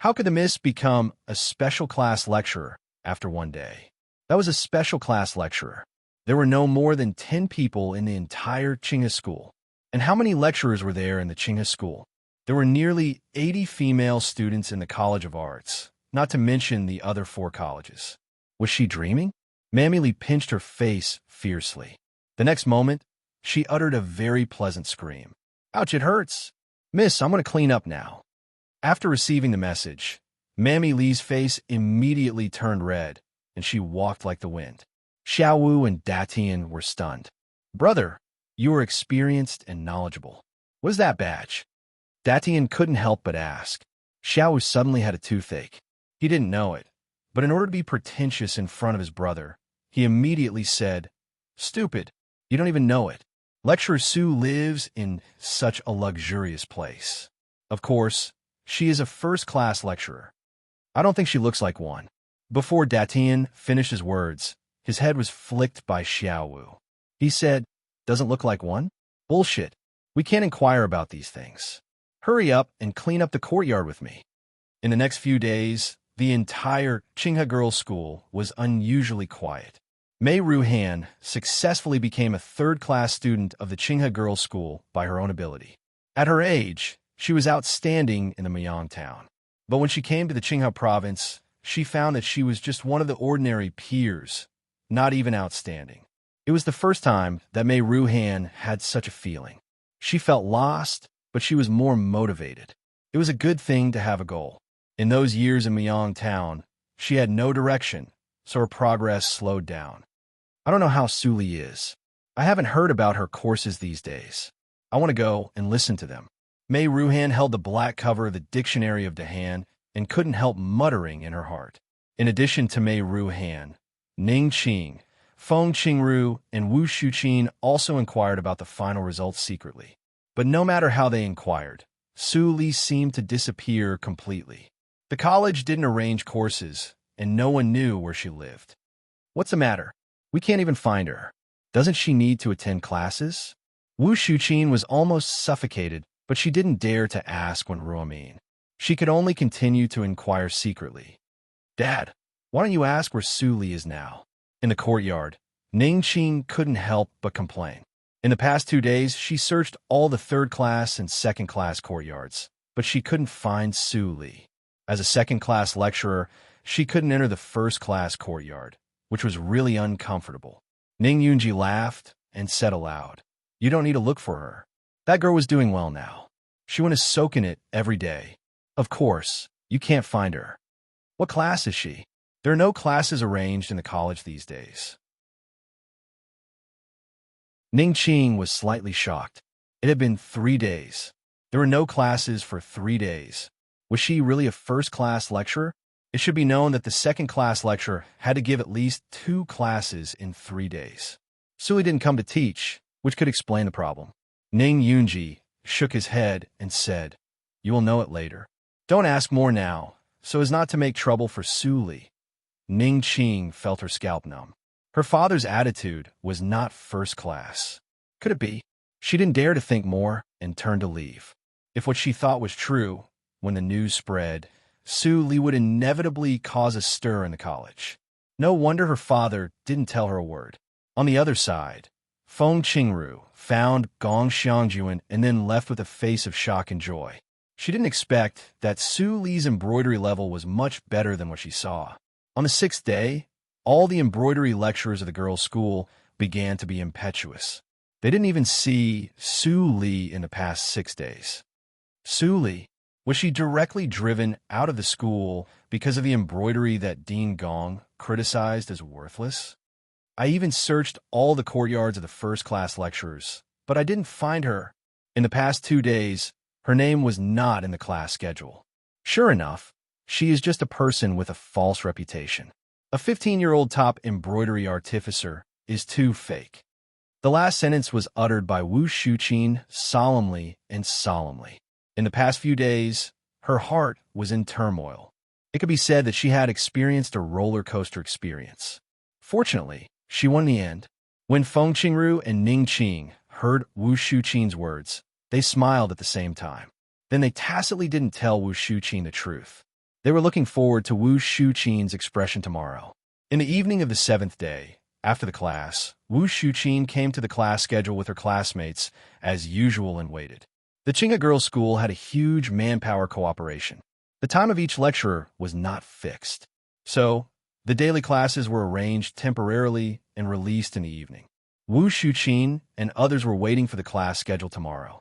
Speaker 1: How could the Miss become a special class lecturer after one day? That was a special class lecturer. There were no more than 10 people in the entire Qinghe school. And how many lecturers were there in the Qinghe school? There were nearly 80 female students in the College of Arts, not to mention the other 4 colleges. Was she dreaming? Mammy Lee pinched her face fiercely. The next moment, she uttered a very pleasant scream. Ouch, it hurts. Miss, I'm going to clean up now. After receiving the message, Mammy Lee's face immediately turned red, and she walked like the wind. Xiao Wu and Datian were stunned. Brother, you are experienced and knowledgeable. What is that badge? Datian couldn't help but ask. Xiao Wu suddenly had a toothache. He didn't know it, but in order to be pretentious in front of his brother, he immediately said, Stupid, you don't even know it. Lecturer Su lives in such a luxurious place. Of course, she is a first-class lecturer. I don't think she looks like one. Before Datian finished his words, his head was flicked by Xiao Wu. He said, Doesn't look like one? Bullshit. We can't inquire about these things. Hurry up and clean up the courtyard with me. In the next few days, the entire Qinghe Girls' School was unusually quiet. Mei Ruhan successfully became a third-class student of the Qinghe Girls' School by her own ability. At her age, she was outstanding in the Miyang town. But when she came to the Qinghe province, she found that she was just one of the ordinary peers, not even outstanding. It was the first time that Mei Ruhan had such a feeling. She felt lost, but she was more motivated. It was a good thing to have a goal. In those years in Miyang town, she had no direction, so her progress slowed down. I don't know how Suli is. I haven't heard about her courses these days. I want to go and listen to them. Mei Ruhan held the black cover of the Dictionary of Dahan and couldn't help muttering in her heart. In addition to Mei Ruhan, Ning Qing, Feng Qingru, and Wu Shuqin also inquired about the final results secretly. But no matter how they inquired, Su Li seemed to disappear completely. The college didn't arrange courses, and no one knew where she lived. What's the matter? We can't even find her. Doesn't she need to attend classes? Wu Shuqin was almost suffocated, but she didn't dare to ask when Ruomin. She could only continue to inquire secretly. Dad, why don't you ask where Su Li is now? In the courtyard, Ning Qing couldn't help but complain. In the past 2 days, she searched all the third-class and second-class courtyards, but she couldn't find Su Li. As a second-class lecturer, she couldn't enter the first-class courtyard, which was really uncomfortable. Ning Yunji laughed and said aloud, You don't need to look for her. That girl was doing well now. She went to soak in it every day. Of course, you can't find her. What class is she? There are no classes arranged in the college these days. Ning Qing was slightly shocked. It had been 3 days. There were no classes for 3 days. Was she really a first-class lecturer? It should be known that the second-class lecturer had to give at least 2 classes in 3 days. Suli didn't come to teach, which could explain the problem. Ning Yunji shook his head and said, You will know it later. Don't ask more now, so as not to make trouble for Suli. Ning Qing felt her scalp numb. Her father's attitude was not first class. Could it be? She didn't dare to think more and turned to leave. If what she thought was true, when the news spread, Su Li would inevitably cause a stir in the college. No wonder her father didn't tell her a word. On the other side, Feng Qingru found Gong Xiangjuan and then left with a face of shock and joy. She didn't expect that Su Li's embroidery level was much better than what she saw. On the 6th day, all the embroidery lecturers of the girls' school began to be impetuous. They didn't even see Su Li in the past 6 days. Su Li, was she directly driven out of the school because of the embroidery that Dean Gong criticized as worthless? I even searched all the courtyards of the first-class lecturers, but I didn't find her. In the past 2 days, her name was not in the class schedule. Sure enough, she is just a person with a false reputation. A 15-year-old top embroidery artificer is too fake. The last sentence was uttered by Wu Shuqin solemnly and solemnly. In the past few days, her heart was in turmoil. It could be said that she had experienced a roller coaster experience. Fortunately, she won in the end. When Feng Qingru and Ning Qing heard Wu Shuqin's words, they smiled at the same time. Then they tacitly didn't tell Wu Shuqin the truth. They were looking forward to Wu Shuqin's expression tomorrow. In the evening of the 7th day, after the class, Wu Shuqin came to the class schedule with her classmates as usual and waited. The Qinghe Girls' School had a huge manpower cooperation. The time of each lecturer was not fixed. So, the daily classes were arranged temporarily and released in the evening. Wu Shuqin and others were waiting for the class schedule tomorrow.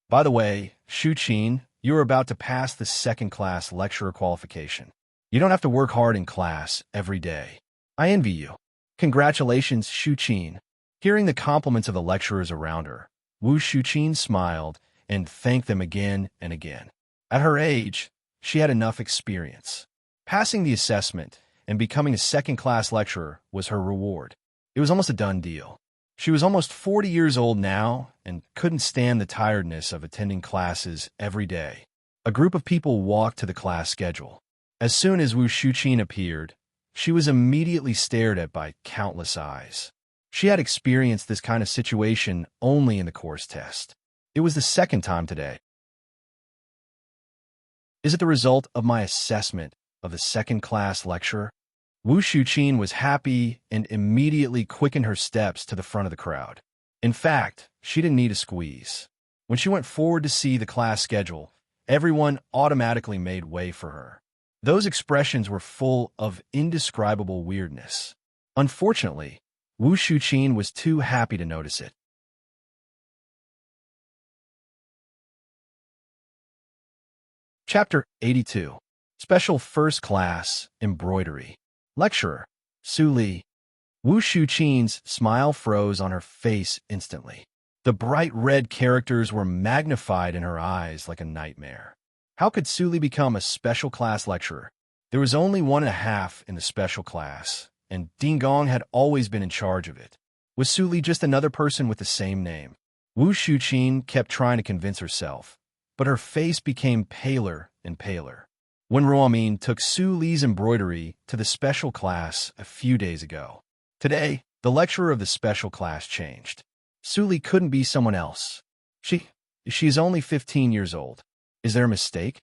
Speaker 1: By the way, Shuqin, you are about to pass the second-class lecturer qualification. You don't have to work hard in class every day. I envy you. Congratulations, Shuqin. Hearing the compliments of the lecturers around her, Wu Shuqin smiled and thanked them again and again. At her age, she had enough experience. Passing the assessment and becoming a second-class lecturer was her reward. It was almost a done deal. She was almost 40 years old now and couldn't stand the tiredness of attending classes every day. A group of people walked to the class schedule. As soon as Wu Shuqin appeared, she was immediately stared at by countless eyes. She had experienced this kind of situation only in the course test. It was the second time today. Is it the result of my assessment of the second-class lecturer? Wu Shuqin was happy and immediately quickened her steps to the front of the crowd. In fact, she didn't need a squeeze. When she went forward to see the class schedule, everyone automatically made way for her. Those expressions were full of indescribable weirdness. Unfortunately, Wu Shuqin was too happy to notice it. Chapter 82. Special First Class Embroidery. Lecturer, Su Li. Wu Shuqin's smile froze on her face instantly. The bright red characters were magnified in her eyes like a nightmare. How could Su Li become a special class lecturer? There was only 1.5 in the special class, and Ding Gong had always been in charge of it. Was Su Li just another person with the same name? Wu Shuqin kept trying to convince herself, but her face became paler and paler. When Ruomin took Su Li's embroidery to the special class a few days ago. Today, the lecturer of the special class changed. Su Li couldn't be someone else. She's only 15 years old. Is there a mistake?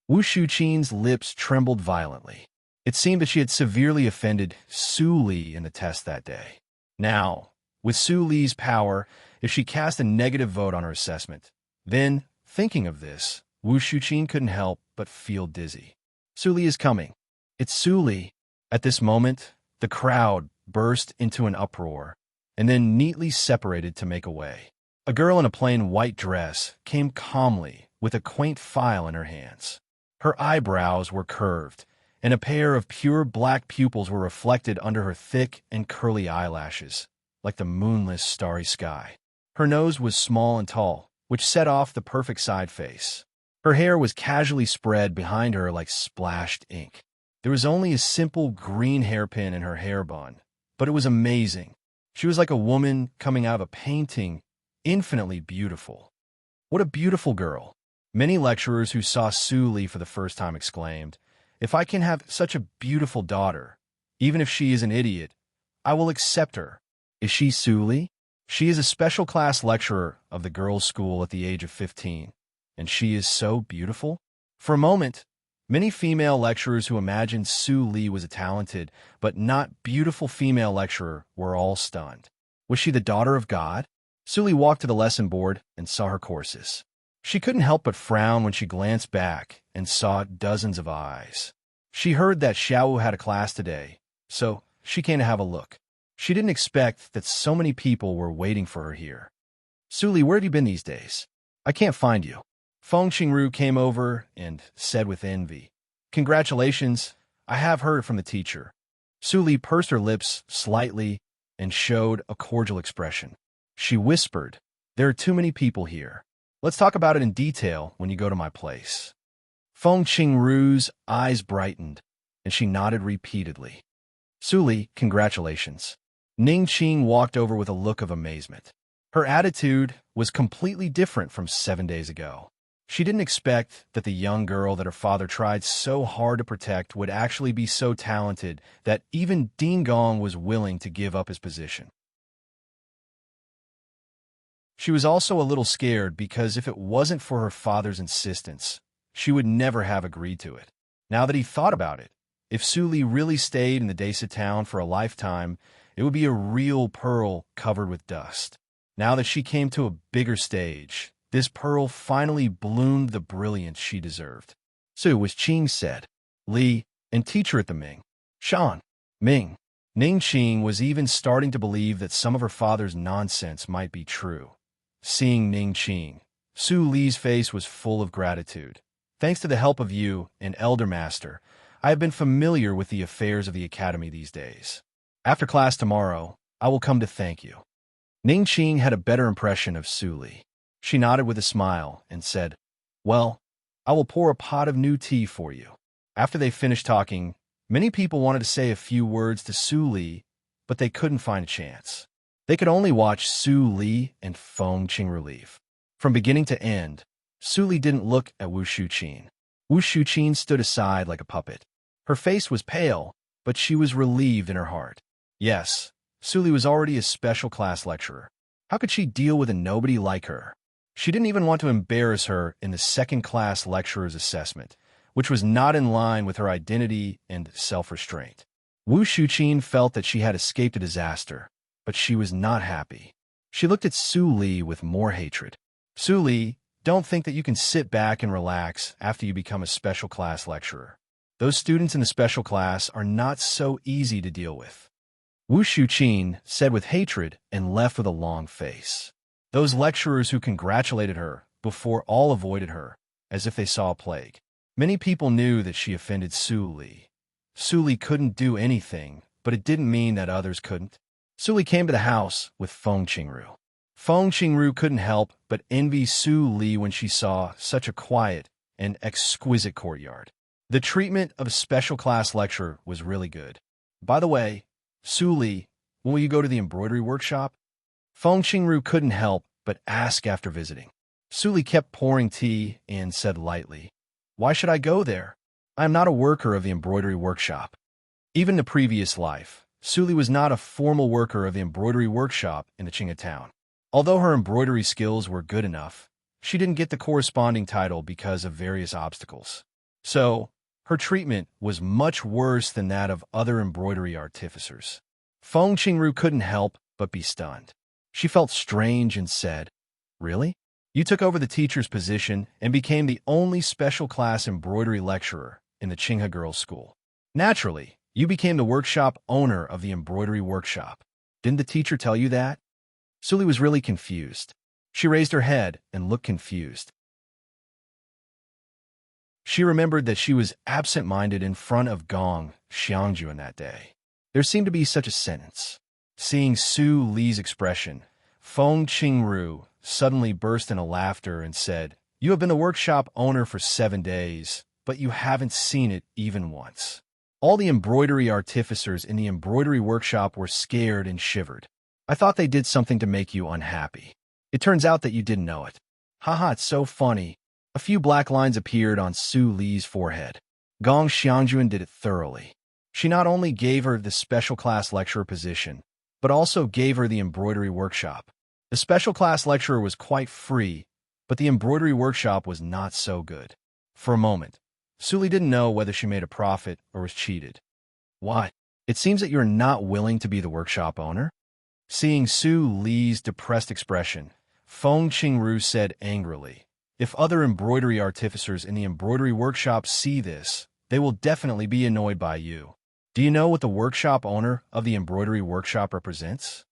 Speaker 1: Wu Shuqin's lips trembled violently. It seemed that she had severely offended Su Li in the test that day. Now, with Su Li's power, if she cast a negative vote on her assessment, then, thinking of this, Wu Shuqin couldn't help but feel dizzy. Su Li is coming. It's Su Li. At this moment, the crowd burst into an uproar, and then neatly separated to make a way. A girl in a plain white dress came calmly with a quaint file in her hands. Her eyebrows were curved, and a pair of pure black pupils were reflected under her thick and curly eyelashes, like the moonless starry sky. Her nose was small and tall, which set off the perfect side face. Her hair was casually spread behind her like splashed ink. There was only a simple green hairpin in her hair bun, but it was amazing. She was like a woman coming out of a painting, infinitely beautiful. What a beautiful girl! Many lecturers who saw Su Li for the first time exclaimed, "If I can have such a beautiful daughter, even if she is an idiot, I will accept her." Is she Su Li? She is a special class lecturer of the girls' school at the age of 15, and she is so beautiful. For a moment, many female lecturers who imagined Su Li was a talented but not beautiful female lecturer were all stunned. Was she the daughter of God? Su Li walked to the lesson board and saw her courses. She couldn't help but frown when she glanced back and saw dozens of eyes. She heard that Xiaowu had a class today, so she came to have a look. She didn't expect that so many people were waiting for her here. Su Li, where have you been these days? I can't find you. Feng Qingru came over and said with envy, "Congratulations, I have heard from the teacher." Su Li pursed her lips slightly and showed a cordial expression. She whispered, "There are too many people here. Let's talk about it in detail when you go to my place." Feng Qingru's eyes brightened, and she nodded repeatedly. "Su Li, congratulations." Ning Qing walked over with a look of amazement. Her attitude was completely different from 7 days ago. She didn't expect that the young girl that her father tried so hard to protect would actually be so talented that even Ding Gong was willing to give up his position. She was also a little scared because if it wasn't for her father's insistence, she would never have agreed to it. Now that he thought about it, if Su Li really stayed in the Desa town for a lifetime, it would be a real pearl covered with dust. Now that she came to a bigger stage, this pearl finally bloomed the brilliance she deserved. Su was Qing said, Li, and teacher at the Ming. Shan, Ming. Ning Qing was even starting to believe that some of her father's nonsense might be true. Seeing Ning Qing, Su Li's face was full of gratitude. Thanks to the help of you, an elder master, I have been familiar with the affairs of the academy these days. After class tomorrow, I will come to thank you. Ning Qing had a better impression of Su Li. She nodded with a smile and said, Well, I will pour a pot of new tea for you. After they finished talking, many people wanted to say a few words to Su Li, but they couldn't find a chance. They could only watch Su Li and Feng Qing leave. From beginning to end, Su Li didn't look at Wu Shuqin. Wu Shuqin stood aside like a puppet. Her face was pale, but she was relieved in her heart. Yes, Su Li was already a special class lecturer. How could she deal with a nobody like her? She didn't even want to embarrass her in the second-class lecturer's assessment, which was not in line with her identity and self-restraint. Wu Shuqin felt that she had escaped a disaster, but she was not happy. She looked at Su Li with more hatred. Su Li, don't think that you can sit back and relax after you become a special class lecturer. Those students in the special class are not so easy to deal with. Wu Shuqin said with hatred and left with a long face. Those lecturers who congratulated her before all avoided her, as if they saw a plague. Many people knew that she offended Su Li. Su Li couldn't do anything, but it didn't mean that others couldn't. Su Li came to the house with Feng Qingru. Feng Qingru couldn't help but envy Su Li when she saw such a quiet and exquisite courtyard. The treatment of a special class lecturer was really good. By the way, Su Li, when will you go to the embroidery workshop? Feng Qingru couldn't help but ask after visiting. Su Li kept pouring tea and said lightly, Why should I go there? I am not a worker of the embroidery workshop. Even in the previous life, Su Li was not a formal worker of the embroidery workshop in the Qinghe town. Although her embroidery skills were good enough, she didn't get the corresponding title because of various obstacles. So, her treatment was much worse than that of other embroidery artificers. Feng Qingru couldn't help but be stunned. She felt strange and said, Really? You took over the teacher's position and became the only special class embroidery lecturer in the Qinghe girls' school. Naturally, you became the workshop owner of the embroidery workshop. Didn't the teacher tell you that? Su Li was really confused. She raised her head and looked confused. She remembered that she was absent-minded in front of Gong Xiangjuan that day. There seemed to be such a sentence. Seeing Su Li's expression, Feng Qingru suddenly burst into laughter and said, You have been the workshop owner for 7 days, but you haven't seen it even once. All the embroidery artificers in the embroidery workshop were scared and shivered. I thought they did something to make you unhappy. It turns out that you didn't know it. Haha, it's so funny. A few black lines appeared on Su Li's forehead. Gong Xiangjuan did it thoroughly. She not only gave her the special class lecturer position, but also gave her the embroidery workshop. The special class lecturer was quite free, but the embroidery workshop was not so good. For a moment, Su Li didn't know whether she made a profit or was cheated. What? It seems that you're not willing to be the workshop owner? Seeing Su Li's depressed expression, Feng Qingru said angrily, If other embroidery artificers in the embroidery workshop see this, they will definitely be annoyed by you. Do you know what the workshop owner of the embroidery workshop represents?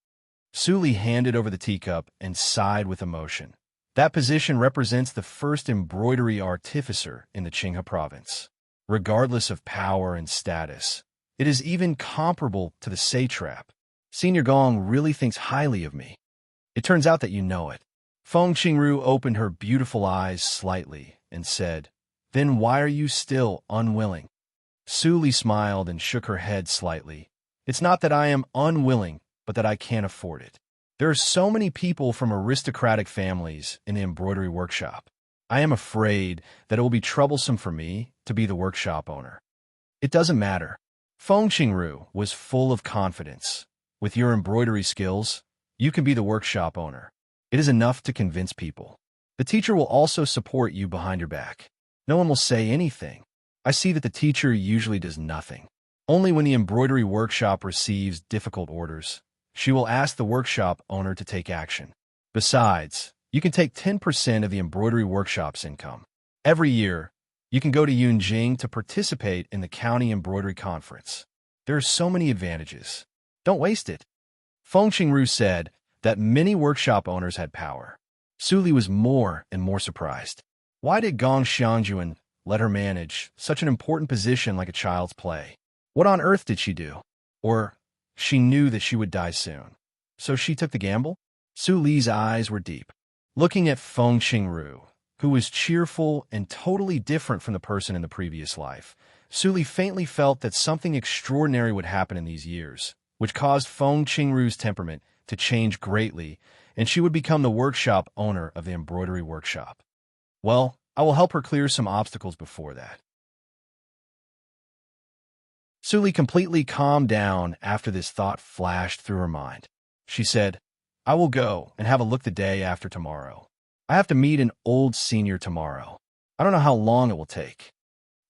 Speaker 1: Su Li handed over the teacup and sighed with emotion. That position represents the first embroidery artificer in the Qinghe province. Regardless of power and status, it is even comparable to the satrap. Senior Gong really thinks highly of me. It turns out that you know it. Feng Qingru opened her beautiful eyes slightly and said, Then why are you still unwilling? Su Li smiled and shook her head slightly. It's not that I am unwilling, but that I can't afford it. There are so many people from aristocratic families in the embroidery workshop. I am afraid that it will be troublesome for me to be the workshop owner. It doesn't matter. Feng Qingru was full of confidence. With your embroidery skills, you can be the workshop owner. It is enough to convince people. The teacher will also support you behind your back. No one will say anything. I see that the teacher usually does nothing. Only when the embroidery workshop receives difficult orders, she will ask the workshop owner to take action. Besides, you can take 10% of the embroidery workshop's income. Every year, you can go to Yunjing to participate in the county embroidery conference. There are so many advantages. Don't waste it. Feng Qingru said that many workshop owners had power. Su Li was more and more surprised. Why did Gong Xiangyuan let her manage such an important position like a child's play? What on earth did she do? Or she knew that she would die soon, so she took the gamble? Su Li's eyes were deep. Looking at Feng Qingru, who was cheerful and totally different from the person in the previous life, Su Li faintly felt that something extraordinary would happen in these years, which caused Feng Qingru's temperament to change greatly, and she would become the workshop owner of the embroidery workshop. Well, I will help her clear some obstacles before that. Su Li completely calmed down after this thought flashed through her mind. She said, I will go and have a look the day after tomorrow. I have to meet an old senior tomorrow. I don't know how long it will take.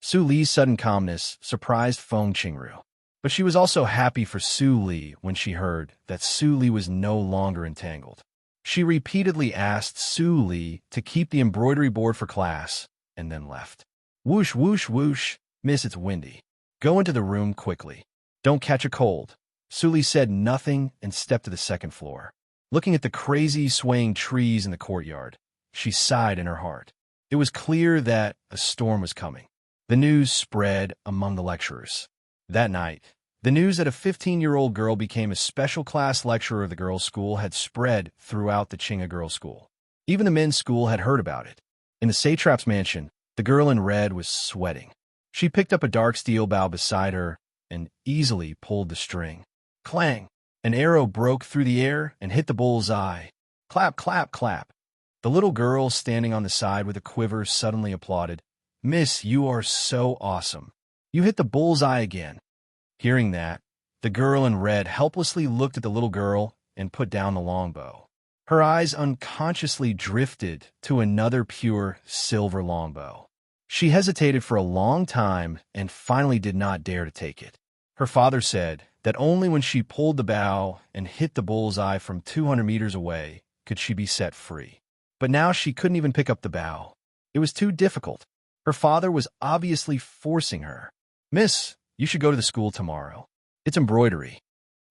Speaker 1: Su Li's sudden calmness surprised Feng Qingru, but she was also happy for Su Li when she heard that Su Li was no longer entangled. She repeatedly asked Su Li to keep the embroidery board for class, and then left. Whoosh, whoosh, whoosh, miss, it's windy. Go into the room quickly. Don't catch a cold. Su Li said nothing and stepped to the second floor. Looking at the crazy swaying trees in the courtyard, she sighed in her heart. It was clear that a storm was coming. The news spread among the lecturers. That night, the news that a 15-year-old girl became a special class lecturer of the girls' school had spread throughout the Qinghe girls' school. Even the men's school had heard about it. In the satrap's mansion, the girl in red was sweating. She picked up a dark steel bow beside her and easily pulled the string. Clang! An arrow broke through the air and hit the bull's eye. Clap, clap, clap. The little girl standing on the side with a quiver suddenly applauded. Miss, you are so awesome. You hit the bull's eye again. Hearing that, the girl in red helplessly looked at the little girl and put down the longbow. Her eyes unconsciously drifted to another pure silver longbow. She hesitated for a long time and finally did not dare to take it. Her father said that only when she pulled the bow and hit the bull's eye from 200 meters away could she be set free. But now she couldn't even pick up the bow. It was too difficult. Her father was obviously forcing her. Miss, you should go to the school tomorrow. It's embroidery.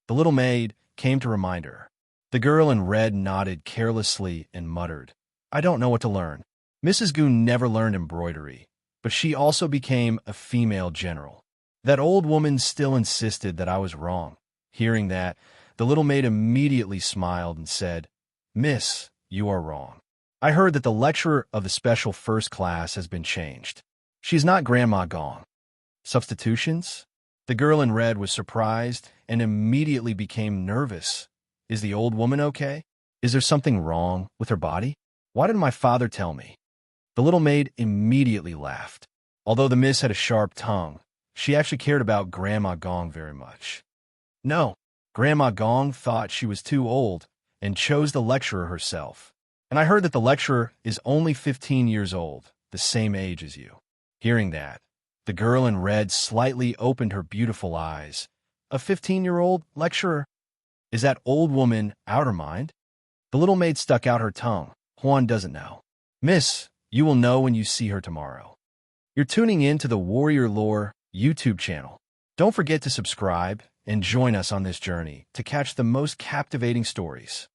Speaker 1: The little maid came to remind her. The girl in red nodded carelessly and muttered, I don't know what to learn. Mrs. Gu never learned embroidery, but she also became a female general. That old woman still insisted that I was wrong. Hearing that, the little maid immediately smiled and said, Miss, you are wrong. I heard that the lecturer of the special first class has been changed. She's not Grandma Gong. Substitutions? The girl in red was surprised and immediately became nervous. Is the old woman okay? Is there something wrong with her body? Why didn't my father tell me? The little maid immediately laughed. Although the miss had a sharp tongue, she actually cared about Grandma Gong very much. No, Grandma Gong thought she was too old and chose the lecturer herself. And I heard that the lecturer is only 15 years old, the same age as you. Hearing that, the girl in red slightly opened her beautiful eyes. A 15-year-old lecturer? Is that old woman out her mind? The little maid stuck out her tongue. Juan doesn't know. Miss, you will know when you see her tomorrow. You're tuning in to the Warrior Lore YouTube channel. Don't forget to subscribe and join us on this journey to catch the most captivating stories.